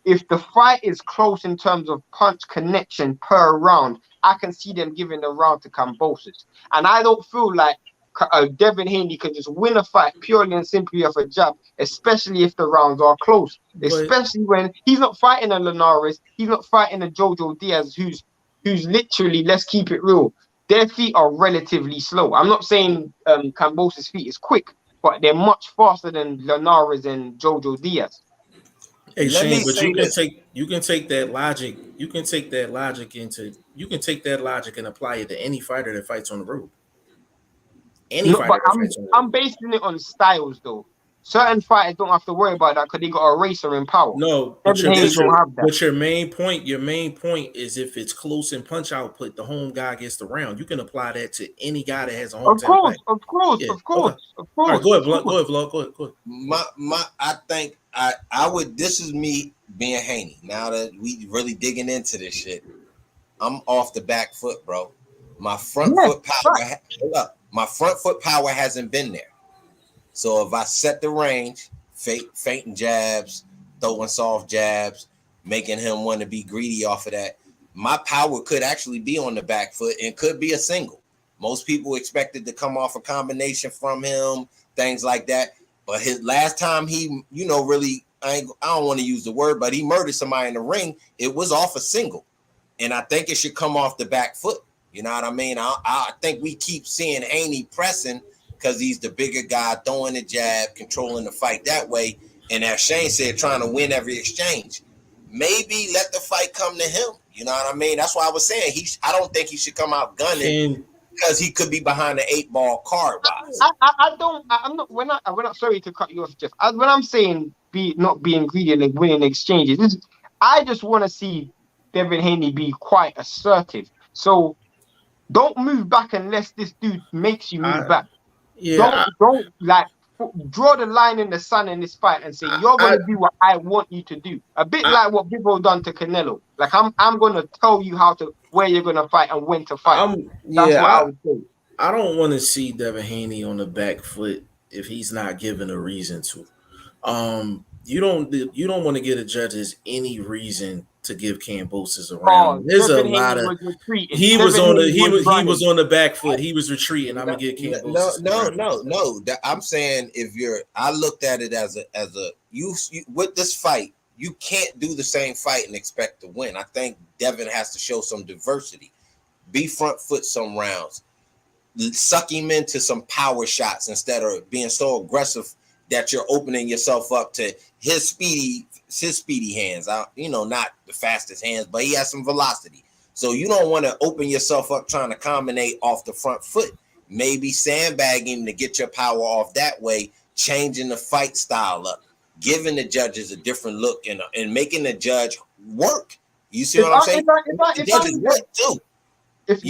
if the fight is close in terms of punch connection per round, I can see them giving the round to Kambosos. And I don't feel like Devin Haney can just win a fight purely and simply off a jab, especially if the rounds are close. Especially when he's not fighting a Linares, he's not fighting a Jojo Diaz, who's literally, let's keep it real, their feet are relatively slow. I'm not saying Kambosos' feet is quick, but they're much faster than Linares and Jojo Diaz. Hey Shane, but you can take that logic and apply it to any fighter that fights on the road. I'm basing it on styles though. Certain fighters don't have to worry about that because they got a racer in power. No, but your main point is if it's close in punch output, the home guy gets the round. You can apply that to any guy that has a home. Of course. All right, go ahead, Vlog. Go ahead. I think I would. This is me being Haney. Now that we really digging into this shit, I'm off the back foot, bro. My front foot power. Hold up. My front foot power hasn't been there. So if I set the range, feinting jabs, throwing soft jabs, making him want to be greedy off of that, my power could actually be on the back foot and could be a single. Most people expected to come off a combination from him, things like that. But his last time he, really, I don't want to use the word, but he murdered somebody in the ring. It was off a single. And I think it should come off the back foot. You know what I mean? I think we keep seeing Haney pressing because he's the bigger guy, throwing the jab, controlling the fight that way. And as Shane said, trying to win every exchange. Maybe let the fight come to him. You know what I mean? That's why I was saying I don't think he should come out gunning because he could be behind the 8-ball card wise. We're not sorry to cut you off, Jeff. When I'm saying not being greedy and winning exchanges, I just want to see Devin Haney be quite assertive. So don't move back unless this dude makes you move back. Yeah, don't draw the line in the sand in this fight and say you're gonna do what I want you to do. A bit like what Bivol done to Canelo. Like I'm gonna tell you where you're gonna fight and when to fight. That's what I would say. I don't want to see Devin Haney on the back foot if he's not given a reason to. You don't want to give the judges any reason to give Kambosos a Oh, round. There's a Devin lot Haney of was retreating. he was Devin on the Haney was he running. was on the back foot. He was retreating. I'm gonna give Kambosos No. I'm saying I looked at it as a you with this fight, you can't do the same fight and expect to win. I think Devin has to show some diversity, be front foot some rounds, suck him into some power shots instead of being so aggressive that you're opening yourself up to his speedy hands. Not the fastest hands, but he has some velocity. So you don't want to open yourself up trying to combine off the front foot. Maybe sandbagging to get your power off that way, changing the fight style up, giving the judges a different look and making the judge work. You see what I'm saying? The judges work too. If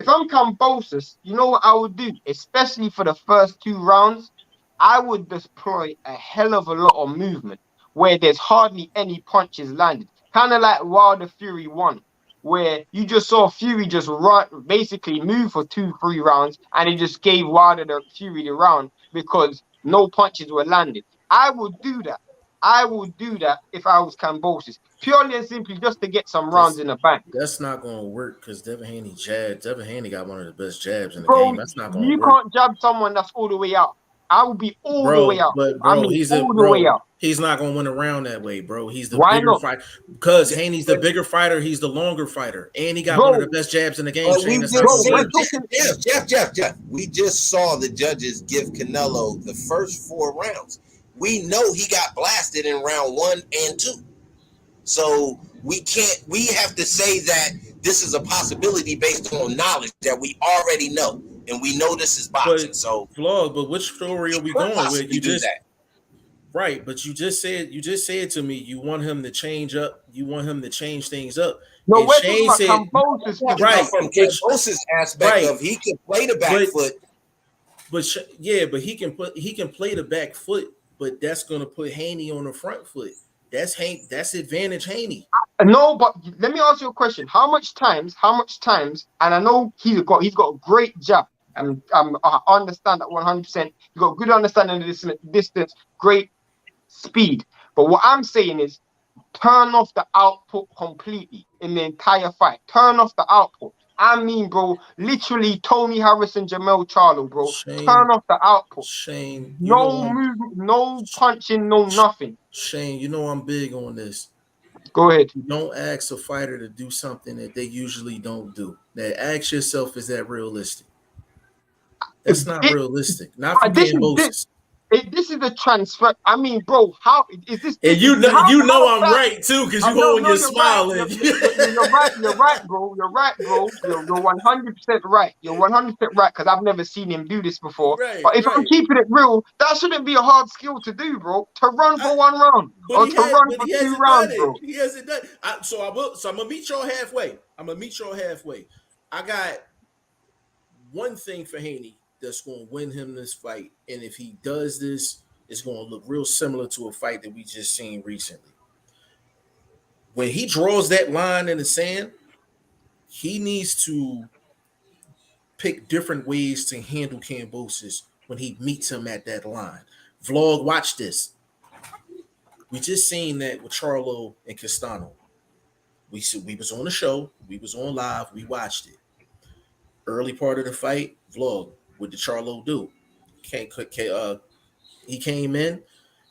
I'm Kambosos, you know what I would do, especially for the first 2 rounds, I would deploy a hell of a lot of movement where there's hardly any punches landed. Kind of like Wilder Fury 1, where you just saw Fury just basically move for 2-3 rounds, and he just gave Wilder Fury the round because no punches were landed. I would do that. I would do that if I was Kambosos, purely and simply just to get some rounds in the bank. That's not going to work because Devin Haney jabs. Devin Haney got one of the best jabs in the Bro, game. That's not going to work. You can't jab someone that's all the way out. I will be all the way out. But bro, he's all the way out. He's not going to win a round that way, bro. He's the bigger fighter because Haney's the bigger fighter. He's the longer fighter, and he got one of the best jabs in the game. Jeff, we just saw the judges give Canelo the first 4 rounds. We know he got blasted in round 1 and 2. So we have to say that this is a possibility based on knowledge that we already know. And we know this is boxing. But which story are we going with? You just right, but you just said to me you want him to change up, you want him to change things up. No, we're talking about Kambosos, right? From Kambosos aspect of he can play the back foot. But he can play the back foot, but that's gonna put Haney on the front foot. That's advantage Haney. No, but let me ask you a question. How much times, and I know he's got a great jab. I understand that 100%. He's got good understanding of the distance, great speed. But what I'm saying is turn off the output completely in the entire fight. Turn off the output. I mean, bro, literally Tony Harrison, Jamel Charlo, bro. Turn off the output. Shane, no movement, no punching, no nothing. Shane, you know I'm big on this. Go ahead. You don't ask a fighter to do something that they usually don't do. Now, ask yourself, is that realistic? That's not realistic. Not for Kambosos. This is the transfer. I mean, bro, how is this? And you know I'm right too, because you holding your smiling. You're right, bro. You're 100% right. You're 100% right, because I've never seen him do this before. Right, but if I'm keeping it real, that shouldn't be a hard skill to do, bro. To run for 1 round or to run for 2 rounds, bro. He hasn't done it. So I'm gonna meet y'all halfway. I got one thing for Haney that's going to win him this fight. And if he does this, it's going to look real similar to a fight that we just seen recently. When he draws that line in the sand, he needs to pick different ways to handle Kambosos when he meets him at that line. Vlog, watch this. We just seen that with Charlo and Castano. We was on the show. We was on live. We watched it. Early part of the fight, Vlog. What did Charlo do? He came in.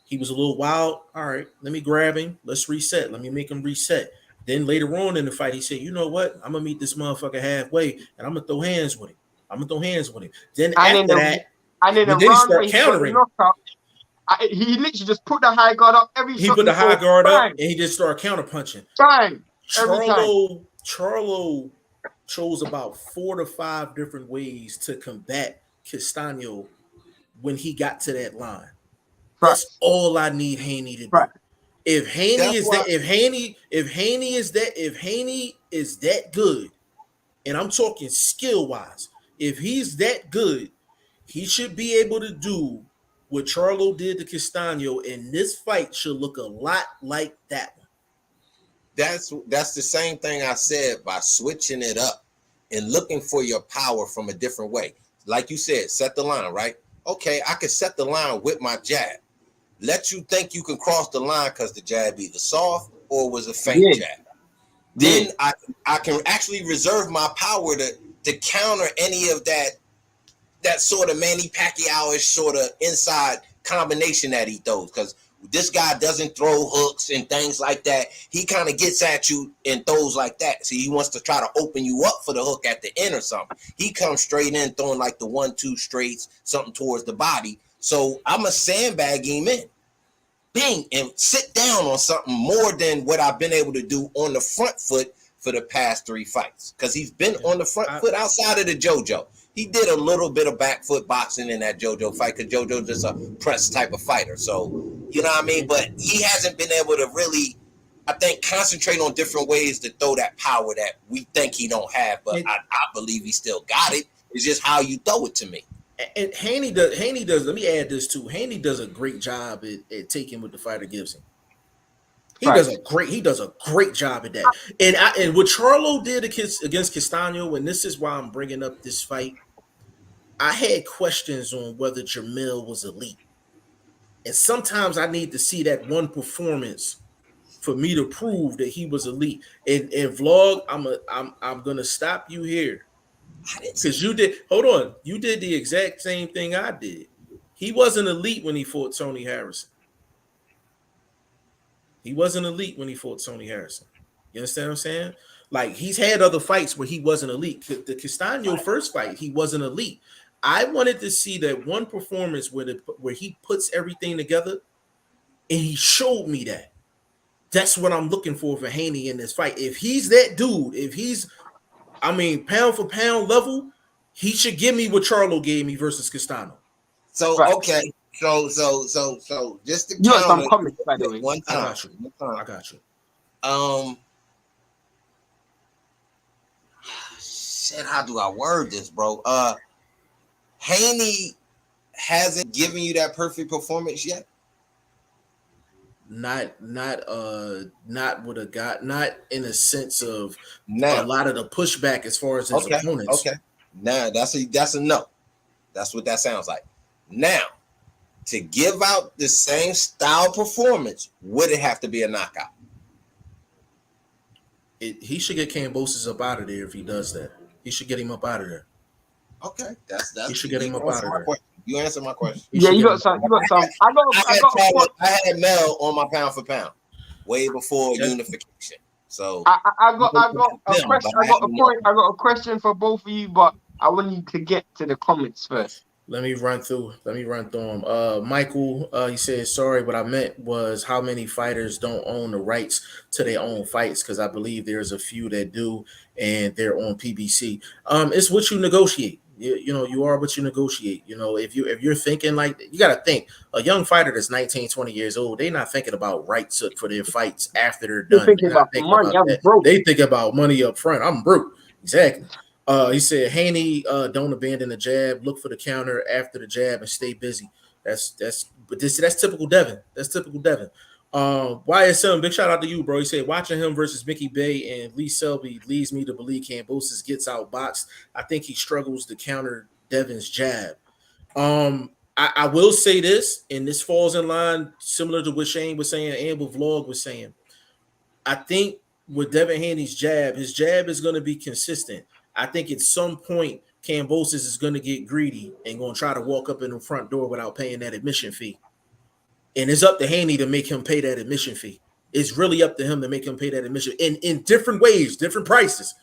He was a little wild. All right, let me grab him. Let's reset. Let me make him reset. Then later on in the fight, he said, you know what? I'm going to meet this motherfucker halfway, and I'm going to throw hands with him. Then after that, then he started countering. He literally just put the high guard up every He put the high guard up, and he just started counterpunching. Charlo chose about 4 to 5 different ways to combat Castano when he got to that line. That's all I need Haney to do. If Haney is that good, and I'm talking skill wise, if he's that good, he should be able to do what Charlo did to Castano, and this fight should look a lot like that one. That's the same thing I said by switching it up and looking for your power from a different way. Like you said, set the line, right? Okay, I can set the line with my jab. let you think you can cross the line because the jab either soft or was a faint jab. Then I can actually reserve my power to counter any of that sort of Manny Pacquiao-ish sort of inside combination that he throws, because this guy doesn't throw hooks and things like that. He kind of gets at you and throws like that. See, he wants to try to open you up for the hook at the end or something. He comes straight in throwing like the 1-2 straights, something towards the body. So I'm a sandbag him in. Bing, and sit down on something more than what I've been able to do on the front foot for the past 3 fights. Because he's been on the front foot outside of the JoJo. He did a little bit of back foot boxing in that JoJo fight because JoJo's just a press type of fighter. So, you know what I mean? But he hasn't been able to really, I think, concentrate on different ways to throw that power that we think he don't have. But I believe he still got it. It's just how you throw it to me. And Haney does. Let me add this too. Haney does a great job at taking what the fighter gives him. He does a great job at that. And what Charlo did against Castano, and this is why I'm bringing up this fight, I had questions on whether Jamil was elite. And sometimes I need to see that one performance for me to prove that he was elite. And Vlog, I'm gonna stop you here. Because you did the exact same thing I did. He wasn't elite when he fought Tony Harrison. You understand what I'm saying? Like, he's had other fights where he wasn't elite. The Castano first fight, he wasn't elite. I wanted to see that one performance where he puts everything together, and he showed me that. That's what I'm looking for Haney in this fight. If he's that dude, pound for pound level, he should give me what Charlo gave me versus Castano. So, okay. So just to count some comments, by the way. One time. I got you. Shit, how do I word this, bro? Haney hasn't given you that perfect performance yet. Not with a guy, not in a sense of a lot of the pushback as far as his opponents. Okay. Now that's a no. That's what that sounds like. Now, to give out the same style performance, would it have to be a knockout? He should get Kambosos up out of there if he does that. He should get him up out of there. Okay, that's he should get him up out of there. You answered my question. Yeah, you got some. I had Mel on my pound for pound way before unification. So I got a question. I got a question for both of you, but I want you to get to the comments first. Let me run through them. Michael, he says, sorry, what I meant was how many fighters don't own the rights to their own fights, because I believe there's a few that do, and they're on PBC. It's what you negotiate. You are what you negotiate. If you're thinking like, you got to think, a young fighter that's 19, 20 years old, they're not thinking about rights for their fights after they're done. They think about money up front. I'm broke. Exactly. He said, Haney, don't abandon the jab. Look for the counter after the jab and stay busy. That's typical Devin. YSM, big shout out to you, bro. He said, watching him versus Mickey Bay and Lee Selby leads me to believe Kambosos gets outboxed. I think he struggles to counter Devin's jab. I will say this, and this falls in line similar to what Shane was saying and what Vlog was saying. I think with Devin Haney's jab, his jab is going to be consistent. I think at some point, Kambosos is going to get greedy and going to try to walk up in the front door without paying that admission fee. And it's up to Haney to make him pay that admission fee. It's really up to him to make him pay that admission in different ways, different prices.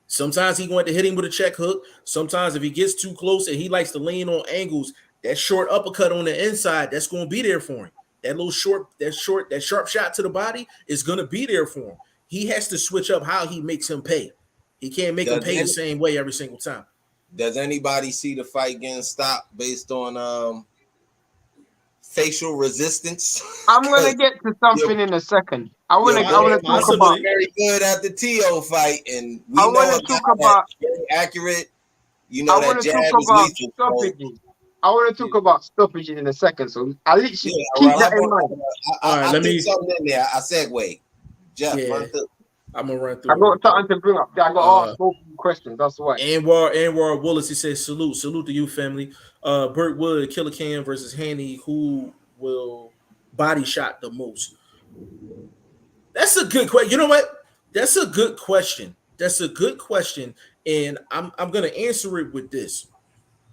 Sometimes he's going to hit him with a check hook. Sometimes if he gets too close and he likes to lean on angles, that short uppercut on the inside, that's going to be there for him. That sharp shot to the body is going to be there for him. He has to switch up how he makes him pay. He can't make him pay the same way every single time. Does anybody see the fight getting stopped based on facial resistance? I'm gonna get to something in a second. I want to talk about very good at the TO fight, and we know about very accurate. I want to talk about stoppages. I want to talk about stoppages in a second. So I literally keep that in mind. Let me something in there. I segue. Jeff, run through. I'm gonna run through. I got something to bring up. I got to ask both questions. That's why. Anwar Willis, he says salute to you, family. Burt Wood, Killer Cam versus Haney. Who will body shot the most? That's a good question. You know what? That's a good question. That's a good question, and I'm gonna answer it with this.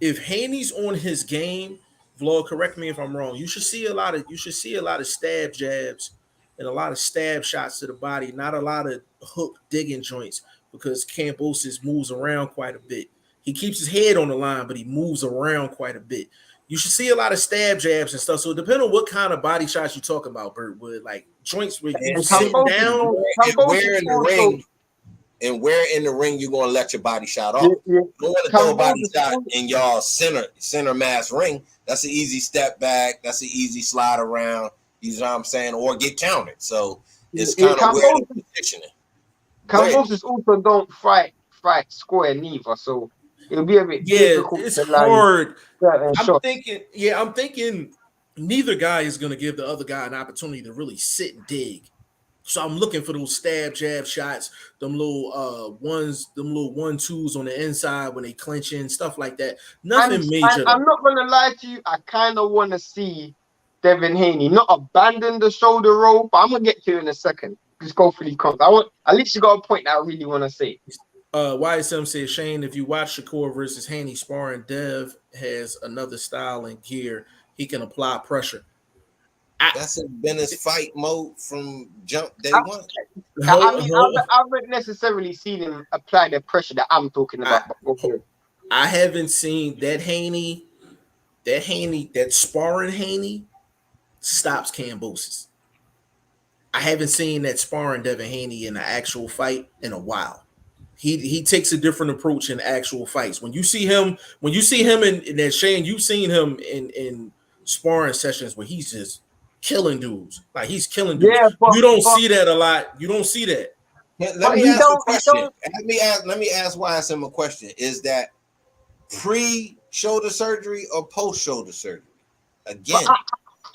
If Haney's on his game, Vlog, correct me if I'm wrong. You should see a lot of stab jabs and a lot of stab shots to the body, not a lot of hook digging joints because Kambosos moves around quite a bit. He keeps his head on the line, but he moves around quite a bit. You should see a lot of stab jabs and stuff. So depending on what kind of body shots you're talking about, Bert, would like joints where you sit down and where in the ring. And where in the ring you gonna let your body shot off? You don't want to throw a body shot in y'all center mass ring. That's an easy step back. That's an easy slide around. You know what I'm saying? Or get counted. So it's kind of weird positioning. Kambosos also don't fight square neither, so it'll be a bit difficult. It's hard. I'm thinking neither guy is gonna give the other guy an opportunity to really sit and dig. So I'm looking for those stab jab shots, them little 1-2s on the inside when they clinch in, stuff like that. Nothing major. I'm not gonna lie to you. I kind of want to see Devin Haney not abandon the shoulder roll, but I'm gonna get to it in a second. Just go for the comps. At least you got a point that I really want to say. YSM says, Shane, if you watch Shakur versus Haney sparring, Dev has another style and gear. He can apply pressure. That's been his fight mode from jump day one. I haven't necessarily seen him apply the pressure that I'm talking about. I haven't seen that Haney, that sparring Haney stops Kambosos. I haven't seen that sparring Devin Haney in an actual fight in a while. He takes a different approach in actual fights. When you see him in that Shane, you've seen him in sparring sessions where he's just killing dudes. Like he's killing dudes. Yeah, you don't see that a lot. You don't see that. Let me ask a question. Let me ask YSM a question. Is that pre-shoulder surgery or post-shoulder surgery? Again.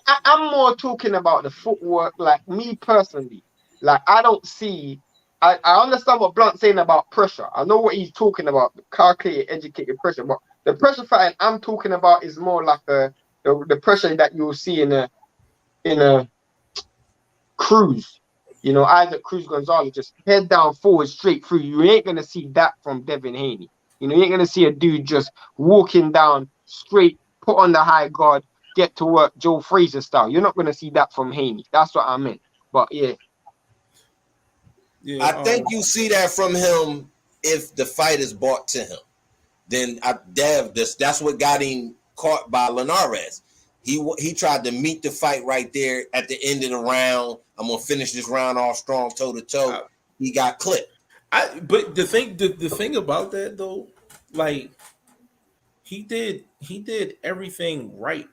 I'm more talking about the footwork. Like me personally, like I don't see. I understand what Blunt's saying about pressure. I know what he's talking about, calculated, educated pressure. But the pressure fighting I'm talking about is more like the pressure that you'll see in a Cruz. You know, Isaac Cruz Gonzalez, just head down, forward, straight through. You ain't gonna see that from Devin Haney. You know, you ain't gonna see a dude just walking down straight, put on the high guard, get to work, Joe Frazier style. You're not gonna see that from Haney. That's what I meant. But yeah. I think you see that from him if the fight is brought to him. Then that's what got him caught by Linares. He tried to meet the fight right there at the end of the round. I'm gonna finish this round off strong, toe to toe. He got clipped. But the thing about that though, like he did everything right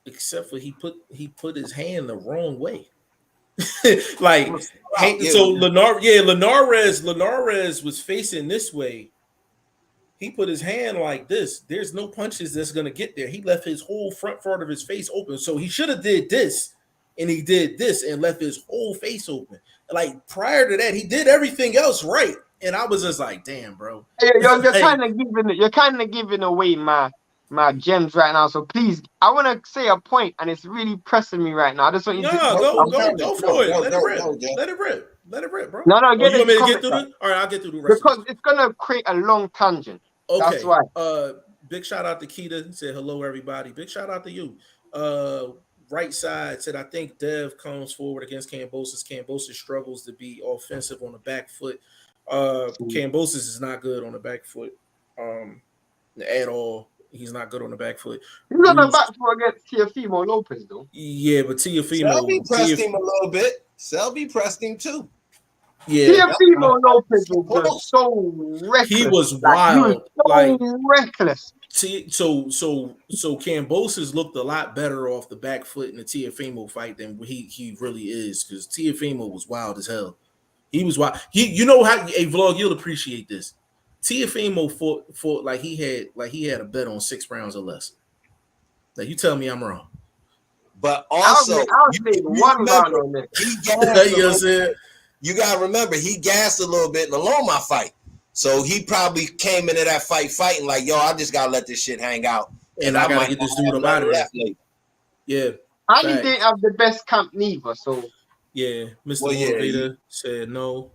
except for he put his hand the wrong way. Like so Linares was facing this way. He put his hand like this. There's no punches that's gonna get there. He left his whole front part of his face open. So he should have did this, and he did this and left his whole face open. Like prior to that, he did everything else right, and I was just like, "Damn, bro." You're kind of giving away my gems right now. So please, I want to say a point, and it's really pressing me right now. I just want you to go for it. Let it rip, bro. No, you want me to get through this? All right, I'll get through the rest. Because it's gonna create a long tangent. Okay. That's why. Big shout out to Keita. Said hello, everybody. Big shout out to you. Right side said, I think Dev comes forward against Kambosos. Kambosos struggles to be offensive on the back foot. Kambosos is not good on the back foot at all. He's not good on the back foot. He's on the back foot against Teofimo Lopez, though. Yeah, but Teofimo. Selby pressed him a little bit. Selby pressed him too. Yeah, Teofimo Lopez was so reckless. He was wild. He was so reckless. So Kambosos looked a lot better off the back foot in the Teofimo fight than he really is, because Teofimo was wild as hell. He was wild. You know how a Vlog, you'll appreciate this. Teofimo fought like he had a bet on 6 rounds or less. Now you tell me I'm wrong. But also, you gotta remember he gassed a little bit in the Loma fight. So he probably came into that fight fighting like, yo, I just gotta let this shit hang out. And I gotta get this dude up out of there. Yeah. Ali didn't have the best camp neither, so yeah, Mr. Well, yeah, Motivator said no.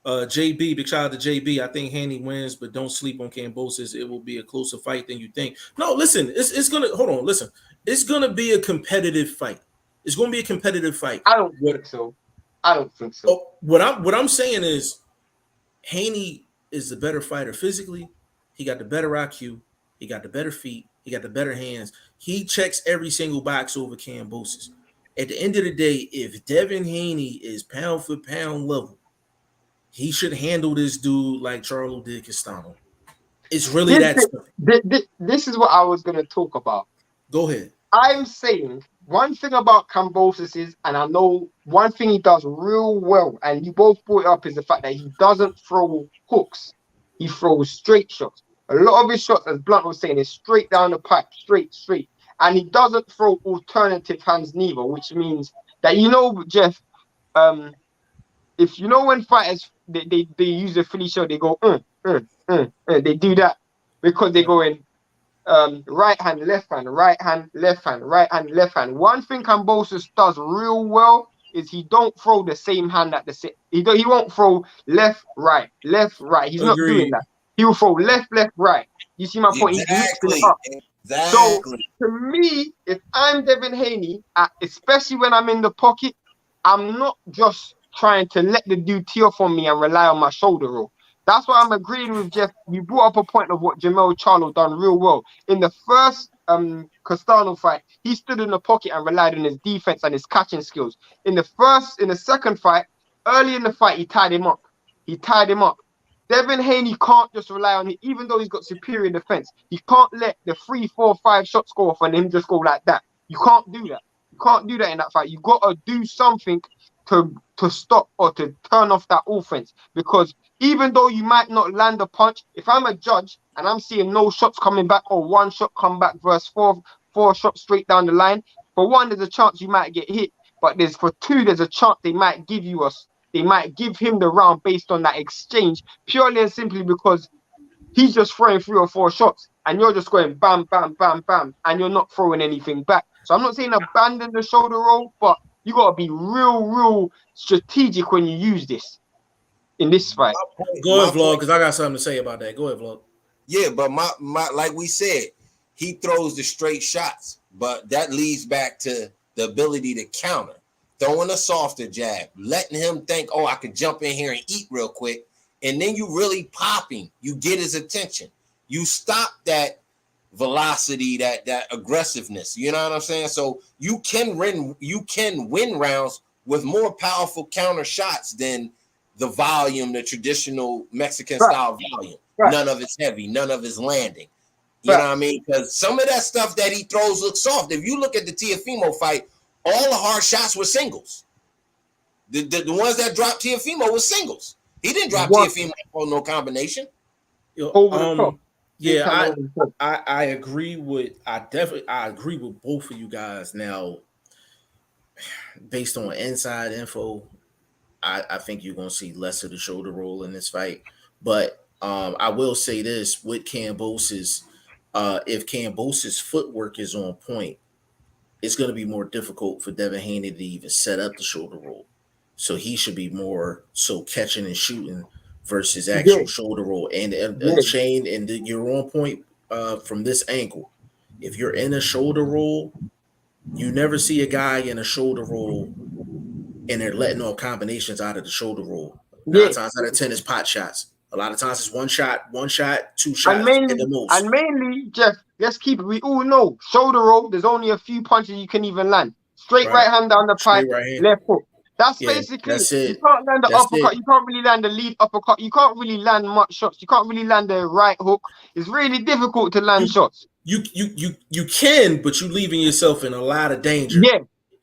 JB, big shout out to JB. I think Haney wins, but don't sleep on Kambosos. It will be a closer fight than you think. No, listen, it's gonna hold on. Listen, it's gonna be a competitive fight. It's gonna be a competitive fight. I don't think so. Oh, what I'm saying is Haney is the better fighter physically. He got the better IQ. He got the better feet. He got the better hands. He checks every single box over Kambosos. At the end of the day, if Devin Haney is pound for pound level, he should handle this dude like Charlo did Castano. It's really this is what I was going to talk about. Go ahead. I'm saying one thing about Kambosos is, and I know one thing he does real well, and you both brought it up, is the fact that he doesn't throw hooks. He throws straight shots. A lot of his shots, as Blunt was saying, is straight down the pipe, straight. And he doesn't throw alternative hands neither, which means that, Jeff, if you know when fighters, they use a Philly shot, they go, they do that because they go in right hand, left hand, right hand, left hand, right hand, left hand. One thing Kambosos does real well is he don't throw the same hand at the same. He won't throw left, right. He's not doing that. He will throw left, right. You see my point? Exactly. So to me, if I'm Devin Haney, especially when I'm in the pocket, I'm not just trying to let the dude tee off on me and rely on my shoulder roll. That's why I'm agreeing with Jeff. You brought up a point of what Jamel Charlo done real well. In the first Castano fight, he stood in the pocket and relied on his defense and his catching skills. In the second fight, early in the fight, he tied him up. Devin Haney can't just rely on it, even though he's got superior defense. He can't let the 3, 4, 5 shots go off and him just go like that. You can't do that. You can't do that in that fight. You got to do something to stop or to turn off that offense. Because even though you might not land a punch, if I'm a judge and I'm seeing no shots coming back or one shot come back versus four shots straight down the line, for one, there's a chance you might get hit. But for two, there's a chance they might give him the round based on that exchange, purely and simply because he's just throwing 3 or 4 shots and you're just going bam, bam, bam, bam, and you're not throwing anything back. So I'm not saying abandon the shoulder roll, but you got to be real strategic when you use this in this fight. Go ahead, Vlog, because I got something to say about that. Go ahead, Vlog. Yeah, but my like we said, he throws the straight shots, but that leads back to the ability to counter. Throwing a softer jab, letting him think, oh, I can jump in here and eat real quick. And then you really popping. You get his attention. You stop that velocity, that aggressiveness. You know what I'm saying? So you can win rounds with more powerful counter shots than the volume, the traditional Mexican style volume. Right. None of it's heavy, none of it's landing. You know what I mean? Because some of that stuff that he throws looks soft. If you look at the Teofimo fight, all the hard shots were singles. The ones that dropped Teofimo was singles. He didn't drop Teofimo for no combination. Yeah, I agree with I agree with both of you guys. Now, based on inside info, I think you're gonna see less of the shoulder roll in this fight. But I will say this with Kambosos, if Kambosos' footwork is on point, it's going to be more difficult for Devin Haney to even set up the shoulder roll. So he should be more so catching and shooting versus actual shoulder roll. And Shane, and you're on point from this angle. If you're in a shoulder roll, you never see a guy in a shoulder roll and they're letting all combinations out of the shoulder roll. 9 times out of 10 is pot shots. A lot of times it's one shot, 2 shots at the most. And mainly, Jeff, let's keep it. We all know shoulder roll, there's only a few punches you can even land. Straight right hand down the pipe, left hook. That's basically it. You can't land the uppercut. You can't really land the lead uppercut. You can't really land much shots. You can't really land the right hook. It's really difficult to land shots. You can, but you're leaving yourself in a lot of danger. Yeah.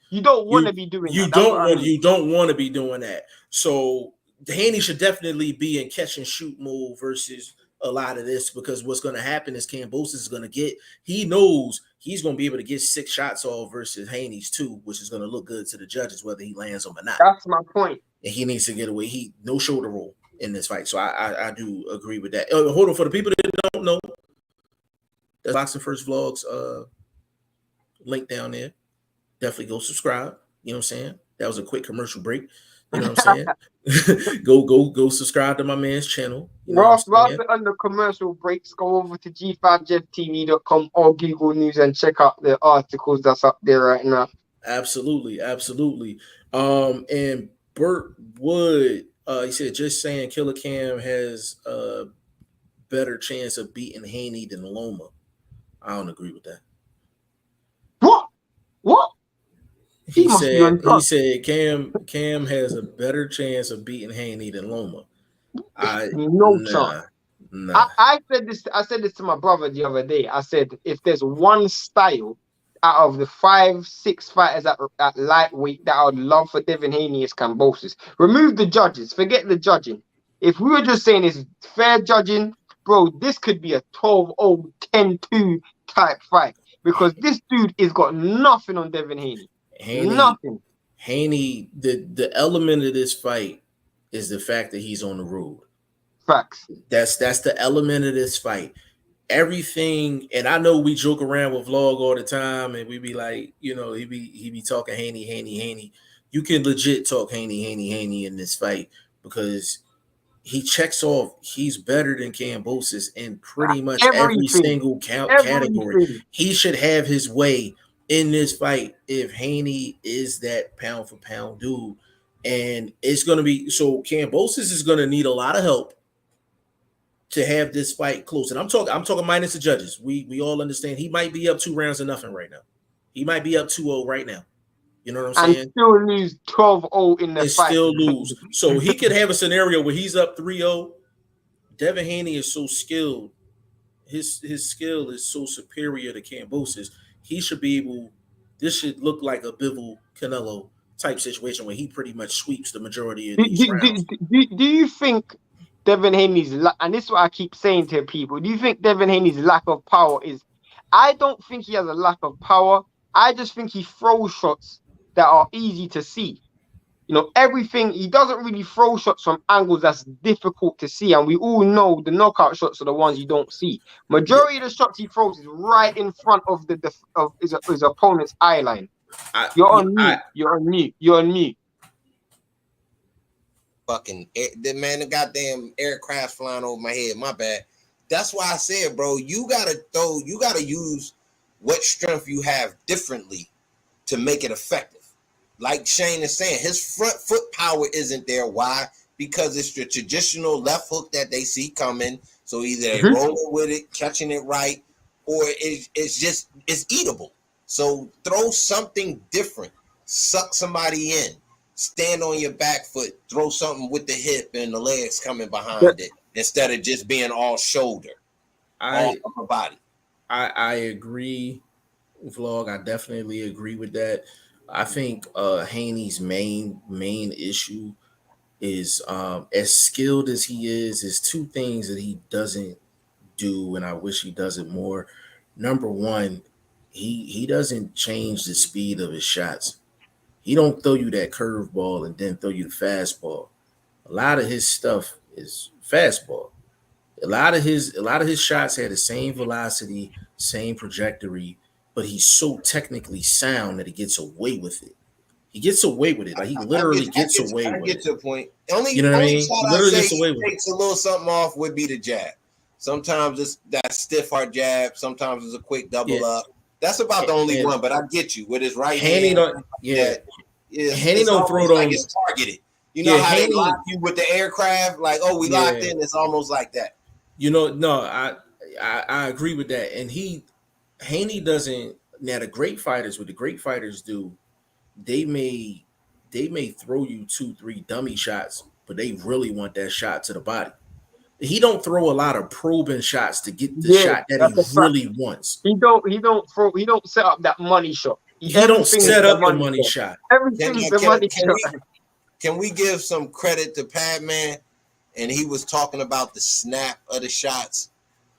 You don't want to be doing that. You don't want to be doing that. So Haney should definitely be in catch and shoot mode versus a lot of this, because what's going to happen is Kambosos is going to he knows he's going to be able to get 6 shots off versus Haney's 2, which is going to look good to the judges, whether he lands them or not. That's my point. And he needs to get away. No shoulder roll in this fight. So I do agree with that. Hold on, for the people that don't know, that's Boxing First Vlog's link down there. definitely go subscribe. You know what I'm saying? That was a quick commercial break. You know what I'm saying? go subscribe to my man's channel. You know what I'm Whilst saying? we're under commercial breaks, go over to g5jeftv.com or Google News and check out the articles that's up there right now. Absolutely. And Burt Wood, he said, just saying Killer Cam has a better chance of beating Haney than Loma. I don't agree with that. What? He must be said on drugs. Cam has a better chance of beating Haney than Loma. Chance. Nah. I said this to my brother the other day. I said, if there's one style out of the 5-6 fighters at lightweight that I would love for Devin Haney, is Kambosos. Remove the judges, forget the judging. If we were just saying it's fair judging, bro, this could be a 12-0, 10-2 type fight, because this dude has got nothing on Devin Haney. Nothing. Haney, the element of this fight is the fact that he's on the road. Facts. That's the element of this fight. Everything, and I know we joke around with Vlog all the time, and we be like, you know, he be talking Haney. You can legit talk Haney in this fight, because he checks off. He's better than Kambosos in pretty much every single category. He should have his way in this fight if Haney is that pound for pound dude. And it's going to be, so Kambosos is going to need a lot of help to have this fight close. And I'm talking minus the judges. We all understand he might be up 2 rounds to nothing right now. He might be up 2-0 right now. You know what I'm saying? And still lose 12-0 in the fight. Still lose. So he could have a scenario where he's up 3-0. Devin Haney is so skilled. His skill is so superior to Kambosos. He should be able, this should look like a Bivol Canelo type situation where he pretty much sweeps the majority of these rounds. Do you think Devin Haney's, and this is what I keep saying to people, do you think Devin Haney's lack of power is, I don't think he has a lack of power. I just think he throws shots that are easy to see. You know, everything, he doesn't really throw shots from angles that's difficult to see. And we all know the knockout shots are the ones you don't see. Majority of the shots he throws is right in front of his opponent's eye line. You're on mute. Fucking, the man, the goddamn aircraft flying over my head. My bad. That's why I said, bro, you gotta use what strength you have differently to make it effective. Like Shane is saying, his front foot power isn't there. Why? Because it's the traditional left hook that they see coming. So either they rolling with it, catching it right, or it's eatable. So throw something different. Suck somebody in. Stand on your back foot. Throw something with the hip and the legs coming behind it, instead of just being all shoulder, all upper body. I agree, Vlog. I definitely agree with that. I think Haney's main issue is, as skilled as he is 2 things that he doesn't do, and I wish he does it more. Number one, he doesn't change the speed of his shots. He don't throw you that curveball and then throw you the fastball. A lot of his stuff is fastball. A lot of his shots had the same velocity, same trajectory, but he's so technically sound that he gets away with it. He gets away with it. Like, he literally gets away with it. I get to a point. Only, you know what I mean? He literally gets away with it. Takes a little something off would be the jab. Sometimes it's that stiff hard jab. Sometimes it's a quick double up. That's about the only one. But I get you with his right hand. Haney don't throw them. Like it's targeted. You know how they lock you with the aircraft? Like, oh, we locked in. It's almost like that. You know, no, I agree with that. And Haney doesn't. Now, the great fighters, what the great fighters do, they may throw you 2-3 dummy shots, but they really want that shot to the body. He don't throw a lot of probing shots to get the shot that he really wants. He don't set up that money shot. He don't set up the money shot. Everything's the money shot. Can we give some credit to Padman? And he was talking about the snap of the shots,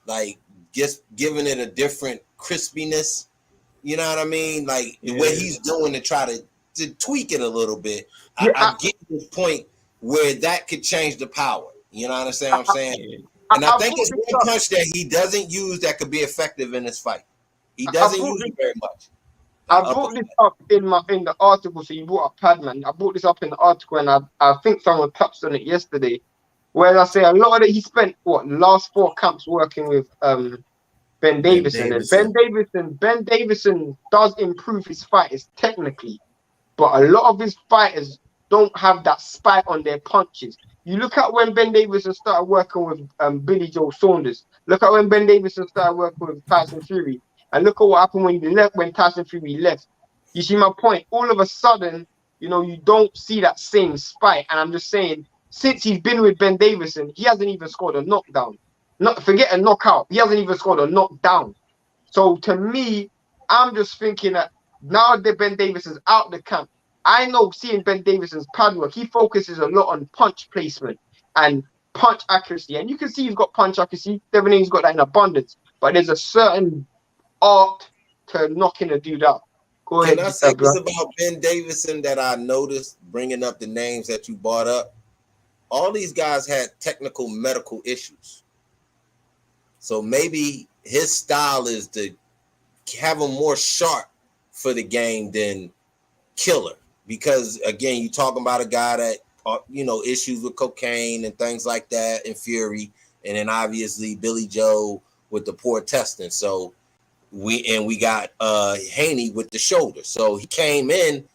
like just giving it a different crispiness. You know what I mean? Like what he's doing to try to tweak it a little bit. I get to this point where that could change the power. You know what I'm saying? And I think it's one punch that he doesn't use that could be effective in this fight. He doesn't use it very much. I brought this up in the article. So you brought up Padman. I brought this up in the article, and I think someone touched on it yesterday, where I say a lot of it he spent last 4 camps working with Ben Davison, and Ben Davison does improve his fighters technically, but a lot of his fighters don't have that spite on their punches. You look at when Ben Davison started working with Billy Joe Saunders. Look at when Ben Davison started working with Tyson Fury. And look at what happened when Tyson Fury left. You see my point? All of a sudden, you don't see that same spite. And I'm just saying, since he's been with Ben Davison, he hasn't even scored a knockdown. Forget a knockout. He hasn't even scored a knockdown. So to me, I'm just thinking that now that Ben Davison's out the camp, I know seeing Ben Davison's pad work, he focuses a lot on punch placement and punch accuracy. And you can see he's got punch accuracy. Devin Haney's got that in abundance. But there's a certain art to knocking a dude out. Go ahead. Can I say this about Ben Davison that I noticed, bringing up the names that you brought up? All these guys had technical medical issues. So maybe his style is to have him more sharp for the game than killer. Because again, you're talking about a guy that issues with cocaine and things like that, and Fury, and then obviously Billy Joe with the poor testing. So we got Haney with the shoulder. So he came in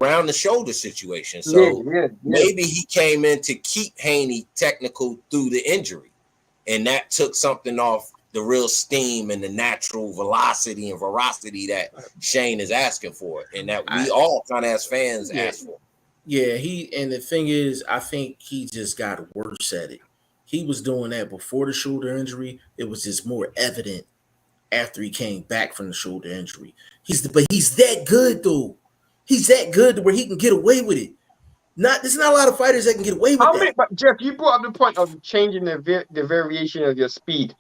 around the shoulder situation. So maybe he came in to keep Haney technical through the injury, and that took something off the real steam and the natural velocity and veracity that Shane is asking for, and that we all kind of as fans ask for. Yeah, and the thing is, I think he just got worse at it. He was doing that before the shoulder injury. It was just more evident after he came back from the shoulder injury. But he's that good though. He's that good to where he can get away with it. There's not a lot of fighters that can get away with that. But Jeff, you brought up the point of changing the variation of your speed.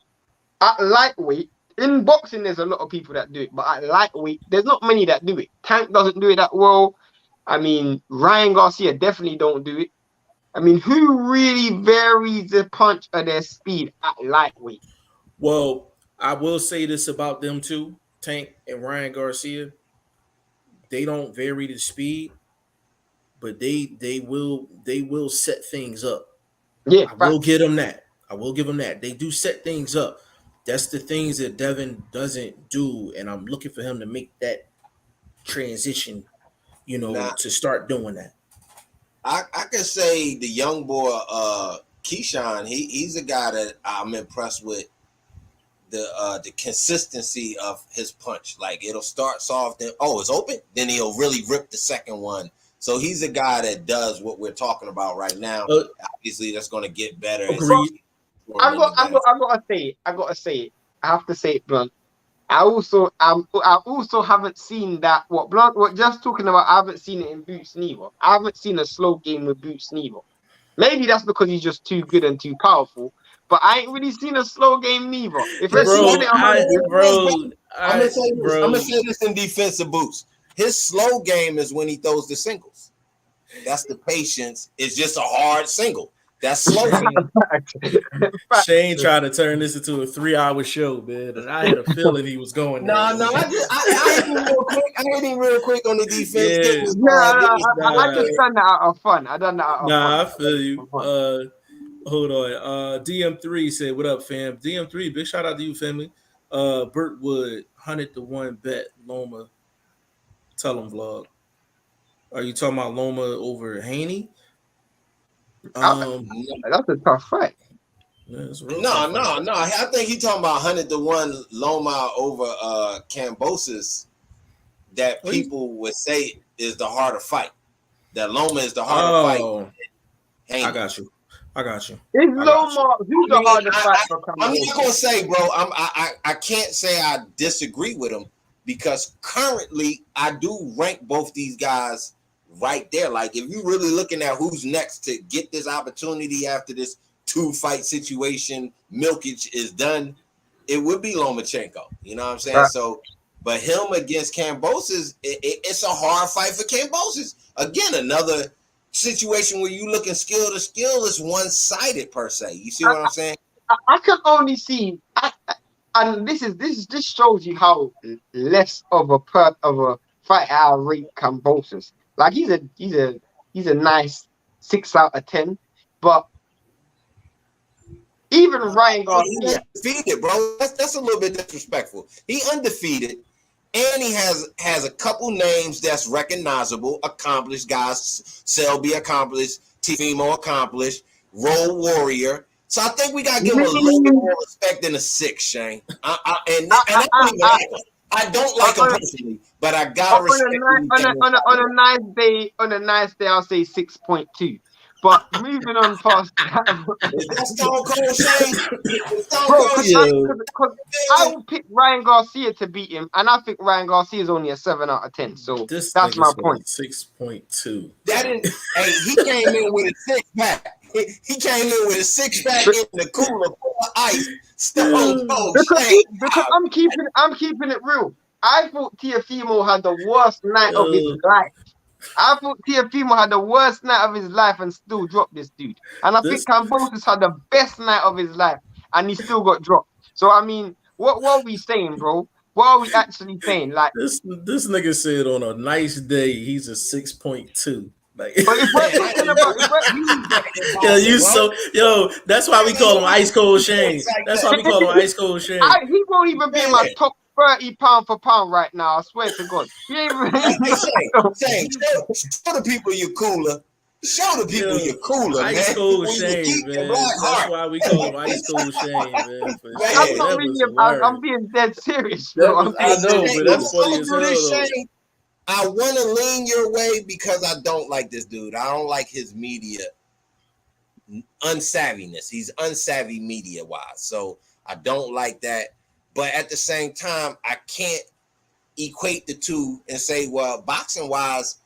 At lightweight, in boxing, there's a lot of people that do it, but at lightweight, there's not many that do it. Tank doesn't do it that well. I mean, Ryan Garcia definitely don't do it. I mean, who really varies the punch of their speed at lightweight? Well, I will say this about them too, Tank and Ryan Garcia. They don't vary the speed, but they will set things up. Yeah, I will give them that. They do set things up. That's the things that Devin doesn't do, and I'm looking for him to make that transition, to start doing that. I can say the young boy, Keyshawn, he's a guy that I'm impressed with the consistency of his punch. Like, it'll start soft, then it's open, then he'll really rip the second one. So he's a guy that does what we're talking about right now. Obviously, that's going to get better. I gotta say it. I have to say it, Blunt. I also haven't seen that what just talking about. I haven't seen it in Boots neither. I haven't seen a slow game with Boots neither. Maybe that's because he's just too good and too powerful. But I ain't really seen a slow game neither. I'm gonna say this in defense of Boots. His slow game is when he throws the singles. That's the patience. It's just a hard single. That's slow. Shane tried to turn this into a 3-hour show, man, and I had a feeling he was going there. I hit him real quick on the defense. I just done that out of fun. I feel you. Hold on. DM3 said, "What up, fam?" DM3, big shout out to you, family. Burt Wood, 100-1 bet Loma. Tell him vlog. Are you talking about Loma over Haney? That's a tough fight. No. I think he's talking about 100-1 Loma over Kambosos. That people would say is the harder fight. That Loma is the harder fight. Haney. I got you. Is Loma who's the hardest fight for Kambosos? I'm not gonna say, bro. I can't say I disagree with him, because currently I do rank both these guys right there. Like, if you're really looking at who's next to get this opportunity after this 2-fight situation milkage is done, it would be Lomachenko. You know what I'm saying? Right. So, but him against Kambosos, it's a hard fight for Kambosos. Again, another situation where you looking skill to skill is one-sided per se. You see what I'm saying? I can only see And this shows you how less of a fighter I rate Kambosos. Like he's a nice 6 out of 10, but even Ryan He's Garcia, undefeated, bro. That's a little bit disrespectful. He undefeated, and he has a couple names that's recognizable, accomplished guys. Selby accomplished, Tifimo accomplished, Road Warrior. So I think we gotta give him a little bit more respect than a 6, Shane. I don't like him personally, but I gotta respect him. On a nice day, I'll say 6.2. But moving on past that, Is that Stone Cold, Shane? Because I will pick Ryan Garcia to beat him, and I think Ryan Garcia is only a 7 out of 10. So that's my point. 6.2. That is, hey, he came in with a 6-pack. He came in with a 6-pack in the cooler full of ice. Stone Cold. Because I'm keeping it real. I thought Teofimo had the worst night of his life. I thought Teofimo had the worst night of his life and still dropped this dude. And I think Kambosos had the best night of his life and he still got dropped. So I mean, what are we saying, bro? What are we actually saying? Like this nigga said on a nice day he's a 6.2. Like, but if we're talking about that's why we call him Ice Cold Shane. That's why we call him Ice Cold Shane. He won't even be in my top 30 pound for pound right now. I swear to God. Shane, show the people you're cooler. Show the people you're cooler, Ice man. Cold Shane, man. That's why we call him Ice Cold Shane, man. I'm being dead serious. I know, but that's funny as hell. I want to lean your way because I don't like this dude. I don't like his media unsavviness. He's unsavvy media-wise, so I don't like that. But at the same time, I can't equate the two and say, well, boxing-wise,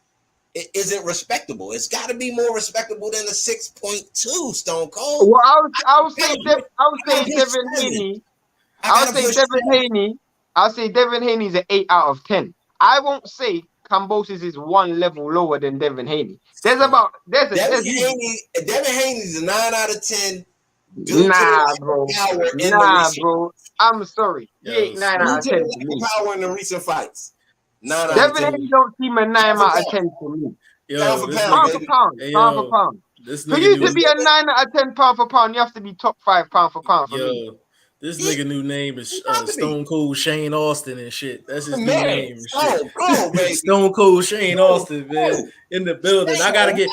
it isn't respectable. It's got to be more respectable than a 6.2 Stone Cold. Well, I would say Devin Haney. I'll say Devin Haney is an 8 out of 10. I won't say Kambosos is one level lower than Devin Haney. Devin Haney's a 9 out of 10. Nah, bro. I'm sorry. He ain't 9 out of 10 to me. Power in the recent fights. Devin Haney don't seem a 9 out of 10 to me. Pound for pound. For you to be a 9 out of 10 pound for pound, you have to be top 5 pound for pound for me. This nigga new name is Stone Cold Shane Austin and shit. That's his new name. Stone Cold Shane Austin, man, in the building. I gotta get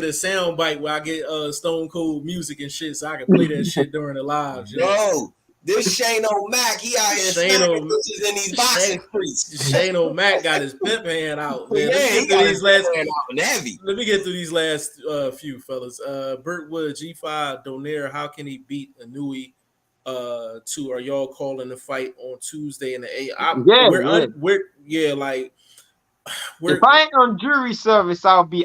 a sound bite where I get Stone Cold music and shit, so I can play that shit during the lives. Yo, this Shane O'Mac, he out here in these boxing streets. Shane O'Mac got his pimp hand out, man. Let me get through these last few fellas. Burt Wood, G5, Donaire, how can he beat Inui? Two, are y'all calling the fight on Tuesday in the 8? If I ain't on jury service, I'll be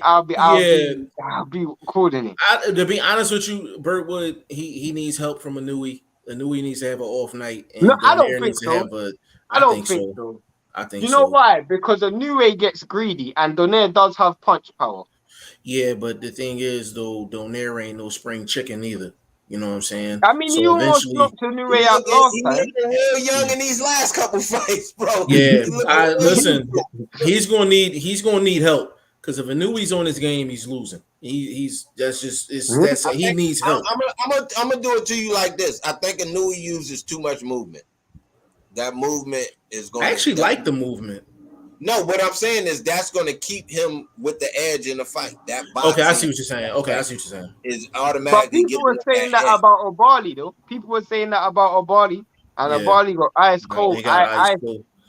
recording it. To be honest with you, Burt Wood, he needs help from Inui. Inui needs to have an off night. And no, I don't think so. I don't think so. I think you know why? Because Inui gets greedy and Donaire does have punch power. Yeah, but the thing is, though, Donaire ain't no spring chicken either. You know what I'm saying? I mean, you almost knocked Inui out last time. He's real young in these last couple fights, bro. Yeah, listen, he's gonna need help because if Inui's on his game, he's losing. He needs help. I'm gonna do it to you like this. I think Inui uses too much movement. That movement is going. I actually like the movement. No, what I'm saying is that's going to keep him with the edge in the fight. That okay, I see what you're saying. Is automatically. But people were saying that about Obali, though. People were saying that about Obali, and Obali got ice cold.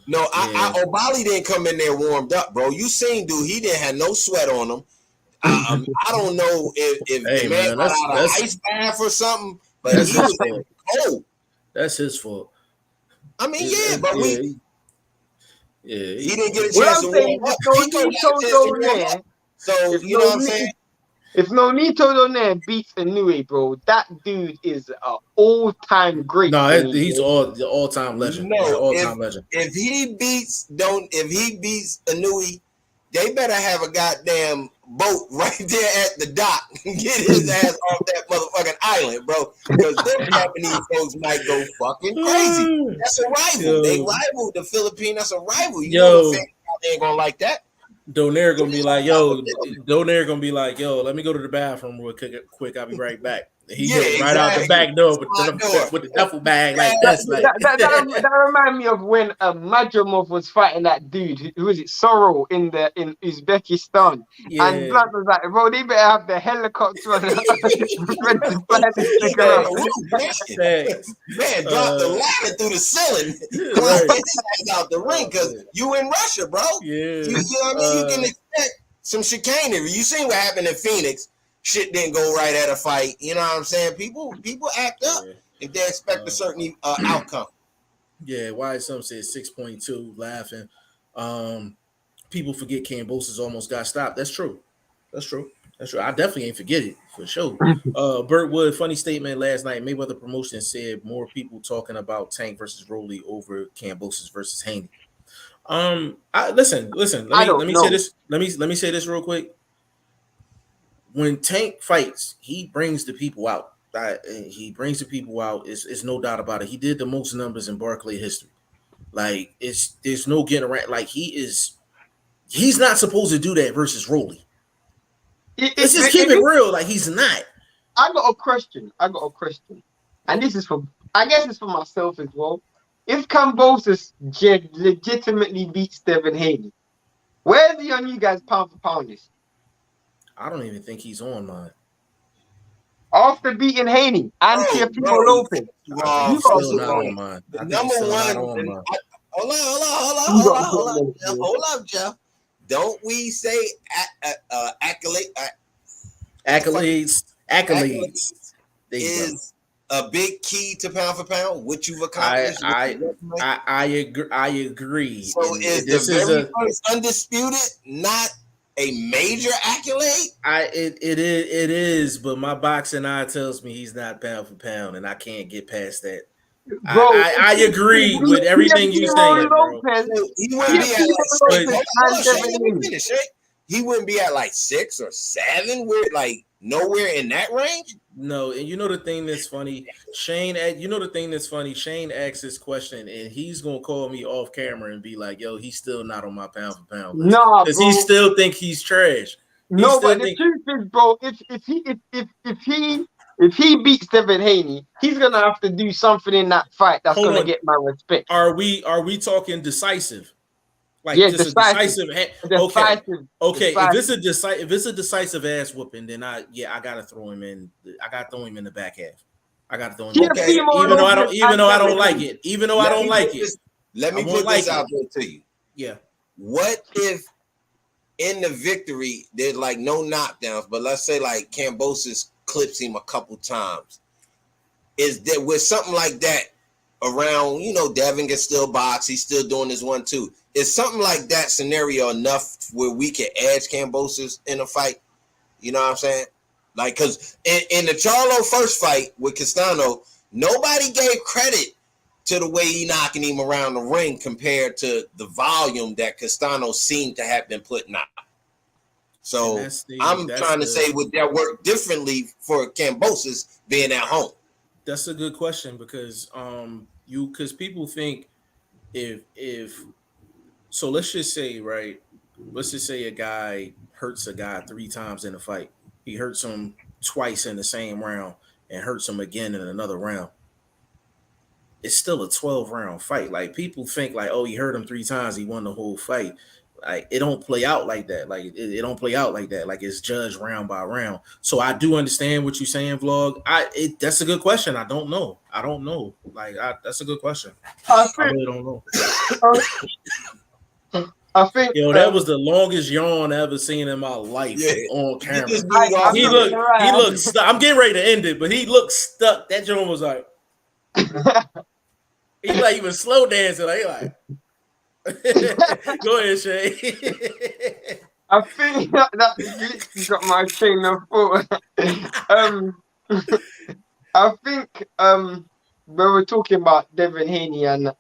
No, Obali didn't come in there warmed up, bro. You seen, dude? He didn't have no sweat on him. I don't know if the man got out of ice bath or something, but he was cold. That's his fault. I mean, but he didn't get a chance to warm up. So you know what I'm saying? If Nonito Donaire beats Inui, bro, that dude is an all-time great. No, he's the all-time legend. No, all-time legend. If he beats Inui, they better have a goddamn boat right there at the dock and get his ass off that motherfucking island, bro. Because them Japanese folks might go fucking crazy. That's a rival. They rival the Philippines. That's a rival. You know the fans out there ain't gonna like that. Donaire gonna be like, Donaire gonna be like, yo, let me go to the bathroom real quick. I'll be right back. He right out the back door with the duffel bag like this. Like. That reminds me of when Madrimov was fighting that dude. Who was it? Sorrow in Uzbekistan. Yeah. And Blood was like, bro, they better have the helicopter on. Man, drop the ladder through the ceiling. Out the ring because you in Russia, bro. Yeah. You know what I mean? You can expect some chicanery. You seen what happened in Phoenix. Shit didn't go right at a fight. You know what I'm saying? People act up if they expect a certain outcome. Yeah, why some said 6.2 laughing. People forget Kambosos almost got stopped. That's true. I definitely ain't forget it for sure. Burt Wood, funny statement last night. Mayweather Promotion said more people talking about Tank versus Rolly over Kambosos versus Haney. Listen. Let me say this. Let me say this real quick. When Tank fights, he brings the people out. It's no doubt about it. He did the most numbers in Barclay history. Like there's no getting around. Like he's not supposed to do that versus Rolly. Let's just keep it real. Like he's not. I got a question. And this is I guess it's for myself as well. If Kambosos legitimately beats Devin Haney, where's he on you guys pound for pound list? I don't even think he's on mine. After beating Haney and people open. Still not on mine. Number one. Hold up, Jeff. Don't we say accolades is a big key to pound for pound, what you've accomplished? I agree. So is the very first undisputed not a major accolade? It is, but my boxing eye tells me he's not pound for pound, and I can't get past that. Bro, I agree with everything you're saying, bro. He wouldn't be at like 6 or 7. We're like nowhere in that range. No, and you know the thing that's funny, Shane. Shane asked this question, and he's gonna call me off camera and be like, "Yo, he's still not on my pound for pound list." No, because he still think he's trash. No, but the truth is, bro, if he beats Devin Haney, he's gonna have to do something in that fight that's gonna get my respect. Are we talking decisive? Like just decisive. Okay. Decisive. If it's a decisive ass whooping, then I gotta throw him in. I gotta throw him in the back half. I gotta throw him. Okay. Even though I don't like it. Let me put this out there to you. Yeah. What if in the victory there's like no knockdowns, but let's say like Kambosos clips him a couple times? Is there with something like that around? You know, Devin can still box. He's still doing his 1-2. Is something like that scenario enough where we can edge Kambosos in a fight? You know what I'm saying? Like, because in the Charlo first fight with Castano, nobody gave credit to the way he knocking him around the ring compared to the volume that Castano seemed to have been putting out. So I'm trying to say, would that work differently for Kambosos being at home? That's a good question because because people think so let's just say a guy hurts a guy 3 times in a fight. He hurts him twice in the same round and hurts him again in another round. It's still a 12-round fight. Like people think like, oh, he hurt him 3 times, he won the whole fight. Like it don't play out like that. Like it don't play out like that. Like it's judged round by round. So I do understand what you're saying, Vlog. That's a good question. I don't know. Like that's a good question. I really don't know. I think that was the longest yawn I ever seen in my life on camera. He looked stuck. I'm getting ready to end it, but he looked stuck. That yawn was like he was slow dancing. Like go ahead, Shay. I think that literally got my chain of thought. I think we were talking about Devin Haney and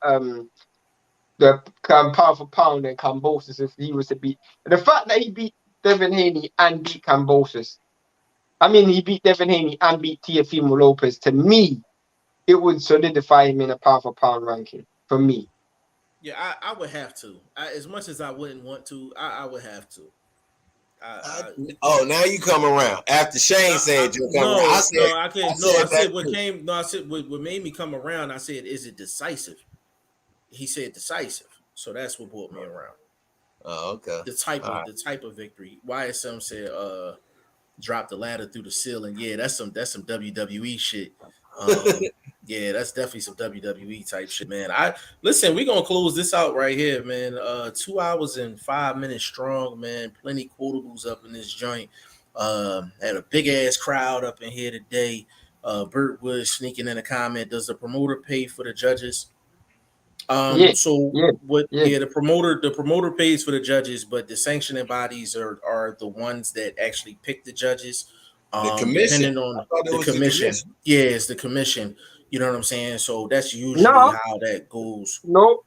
the pound for pound than Kambosos if he was to beat. The fact that he beat Devin Haney and beat Kambosos, I mean, he beat Devin Haney and beat Teofimo Lopez. To me, it would solidify him in a pound for pound ranking for me. Yeah, I would have to. As much as I wouldn't want to, I would have to. Now you come around after Shane said you're coming around. I can't. I said what came. No, I said what made me come around. I said, is it decisive? He said decisive, so that's what brought me around. Oh, okay. The type of victory. YSM said, drop the ladder through the ceiling. Yeah, that's some WWE shit. Yeah, that's definitely some WWE type shit, man. Listen, we're gonna close this out right here, man. 2 hours and 5 minutes strong, man. Plenty quotables up in this joint. Had a big ass crowd up in here today. Bert was sneaking in a comment. Does the promoter pay for the judges? The promoter pays for the judges, but the sanctioning bodies are the ones that actually pick the judges. The commission, depending on the commission. Yeah, it's the commission. You know what I'm saying? So that's usually how that goes. Nope.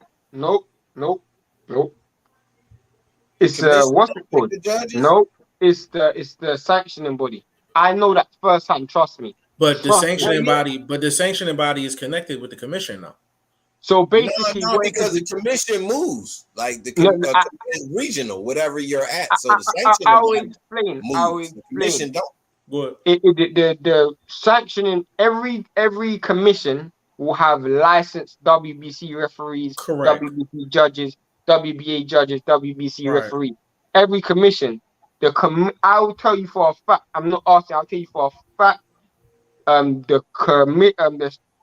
It's what's it called? Nope. It's the sanctioning body. I know that firsthand. Trust me. But the sanctioning body is connected with the commission now. So basically, because the commission moves like the regional, whatever you're at. So the sanctioning body moves. The commission don't. The sanctioning, every commission will have licensed WBC referees, correct, WBC judges, WBA judges, WBC referees. Every commission, I will tell you for a fact. I'm not asking. I'll tell you for a fact.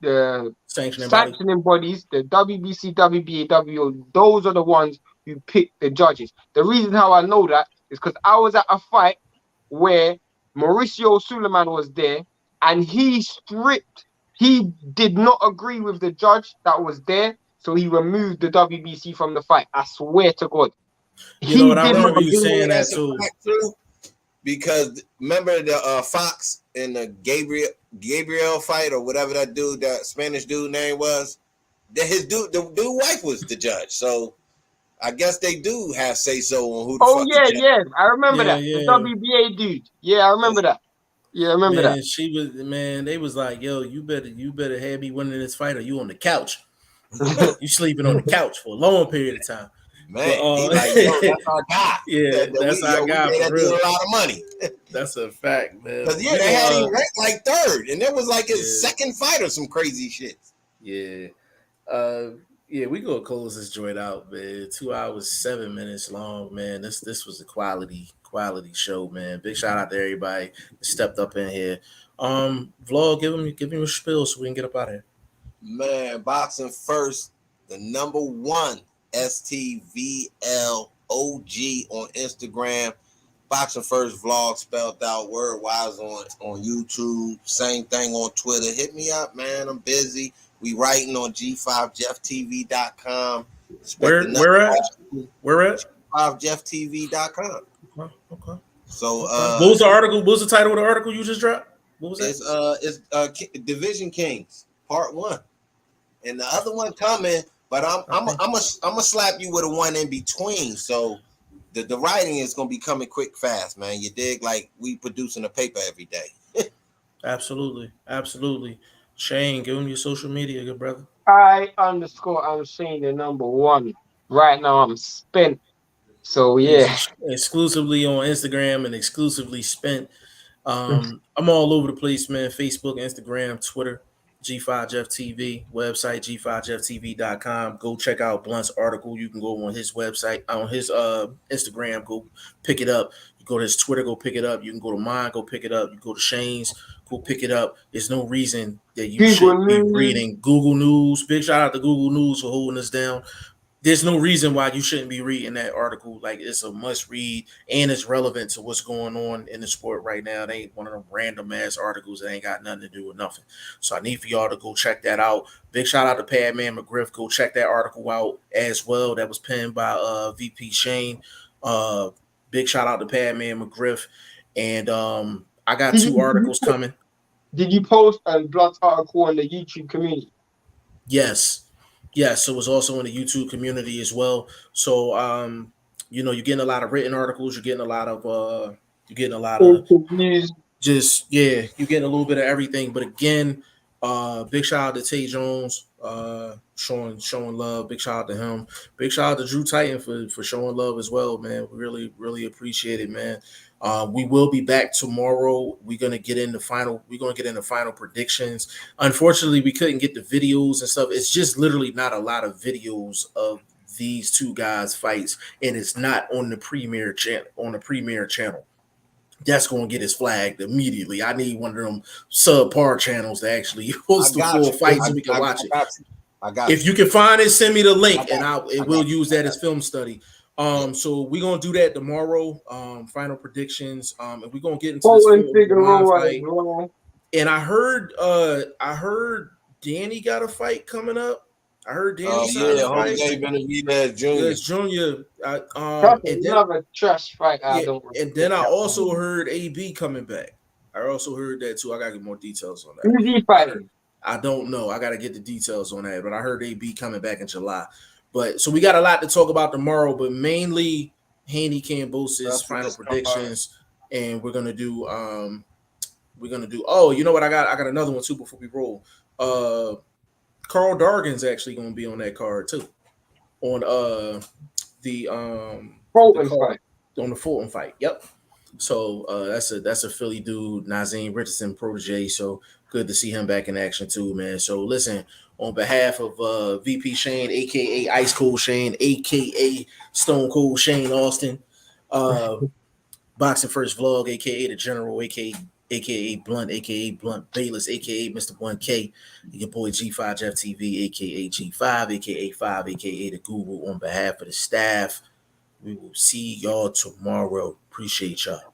The sanctioning bodies, the WBC, WBA, WO, those are the ones who pick the judges. The reason how I know that is because I was at a fight where Mauricio Suleiman was there, and he did not agree with the judge that was there, so he removed the WBC from the fight. I swear to God. I remember you saying that too. Because remember the Fox and the Gabriel fight or whatever that Spanish dude name was? The dude wife was the judge. So I guess they do have say so on who the fuck the judge. Yeah. I remember that. Yeah. The WBA dude. Yeah, I remember that. Yeah, I remember that. They was like, yo, you better have me winning this fight or you on the couch. You sleeping on the couch for a long period of time. Man, that's our guy. Yeah, that's our guy for real. A lot of money. That's a fact, man. Because they had him ranked like third, and that was like his second fight or some crazy shit. Yeah, we gonna close this joint out, man. 2 hours 7 minutes long, man. This was a quality show, man. Big shout out to everybody that stepped up in here. Vlog, give him a spiel so we can get up out of here. Man, Boxing First, the number one STVLOG on Instagram. Boxing First Vlog spelled out word-wise on YouTube. Same thing on Twitter. Hit me up, man. I'm busy. We writing on G5JeffTV.com. Where at? G5JeffTV.com. Okay. So what was the article? What was the title of the article you just dropped? What was that? It's Division Kings Part 1, and the other one coming. But I'm gonna slap you with a one in between. So the writing is gonna be coming quick, fast, man. You dig? Like we producing a paper every day. Absolutely. Shane, give him your social media, good brother. I'm Shane, the number one. Right now I'm spent. So yeah. Exclusively on Instagram and exclusively spent. I'm all over the place, man. Facebook, Instagram, Twitter. G5JeffTV, website G5JeffTV.com. Go check out Blunt's article. You can go on his website, on his Instagram, go pick it up. You go to his Twitter, go pick it up. You can go to mine, go pick it up. You go to Shane's, go pick it up. There's no reason that you shouldn't be reading Google News. Big shout out to Google News for holding us down. There's no reason why you shouldn't be reading that article. Like, it's a must read and it's relevant to what's going on in the sport right now. It ain't one of them random ass articles that ain't got nothing to do with nothing. So I need for y'all to go check that out. Big shout out to Padman McGriff. Go check that article out as well. That was penned by VP Shane. Big shout out to Padman McGriff. And I got two articles coming. Did you post a Blunt article on the YouTube community? Yes. Yes, it was also in the YouTube community as well. So you know, you're getting a lot of written articles, you're getting a lot of Interviews. just yeah, you're getting a little bit of everything. But again, big shout out to Tay Jones, showing love. Big shout out to him. Big shout out to Drew Titan for showing love as well, man. We really appreciate it, man. We will be back tomorrow. We're gonna get into final predictions. Unfortunately, we couldn't get the videos and stuff. It's just literally not a lot of videos of these two guys fights, and it's not on the premier channel. That's going to get us flagged immediately. I need one of them subpar channels to actually host the full fight so we can watch it. I got if you can find it, send me the link, and we'll use that as you. film study. So we're gonna do that tomorrow. Final predictions. And we're gonna get into this full fight. And I heard Danny got a fight coming up. I heard Danny signed a fight. Jose Benavidez Jr. Yes, Junior. And another trash fight. And then I also heard AB coming back. I also heard that too. I gotta get more details on that. Who's he fighting? I don't know. I gotta get the details on that. But I heard AB coming back in July. But so we got a lot to talk about tomorrow, but mainly Haney Kambosos final predictions, and we're gonna do. Oh, you know what? I got another one too before we roll. Carl Dargan's actually gonna be on that card too, on the Fulton fight. On the Fulton fight. Yep. So that's a Philly dude, Nazim Richardson protege. So good to see him back in action too, man. So listen, on behalf of VP Shane, aka Ice Cold Shane, aka Stone Cold Shane Austin, Boxing First Vlog, aka the General, aka Blunt, aka Blunt Bayless, aka Mr. 1K, your boy G5 Jeff TV, aka G5, aka 5, aka the Guru. On behalf of the staff, we will see y'all tomorrow. Appreciate y'all.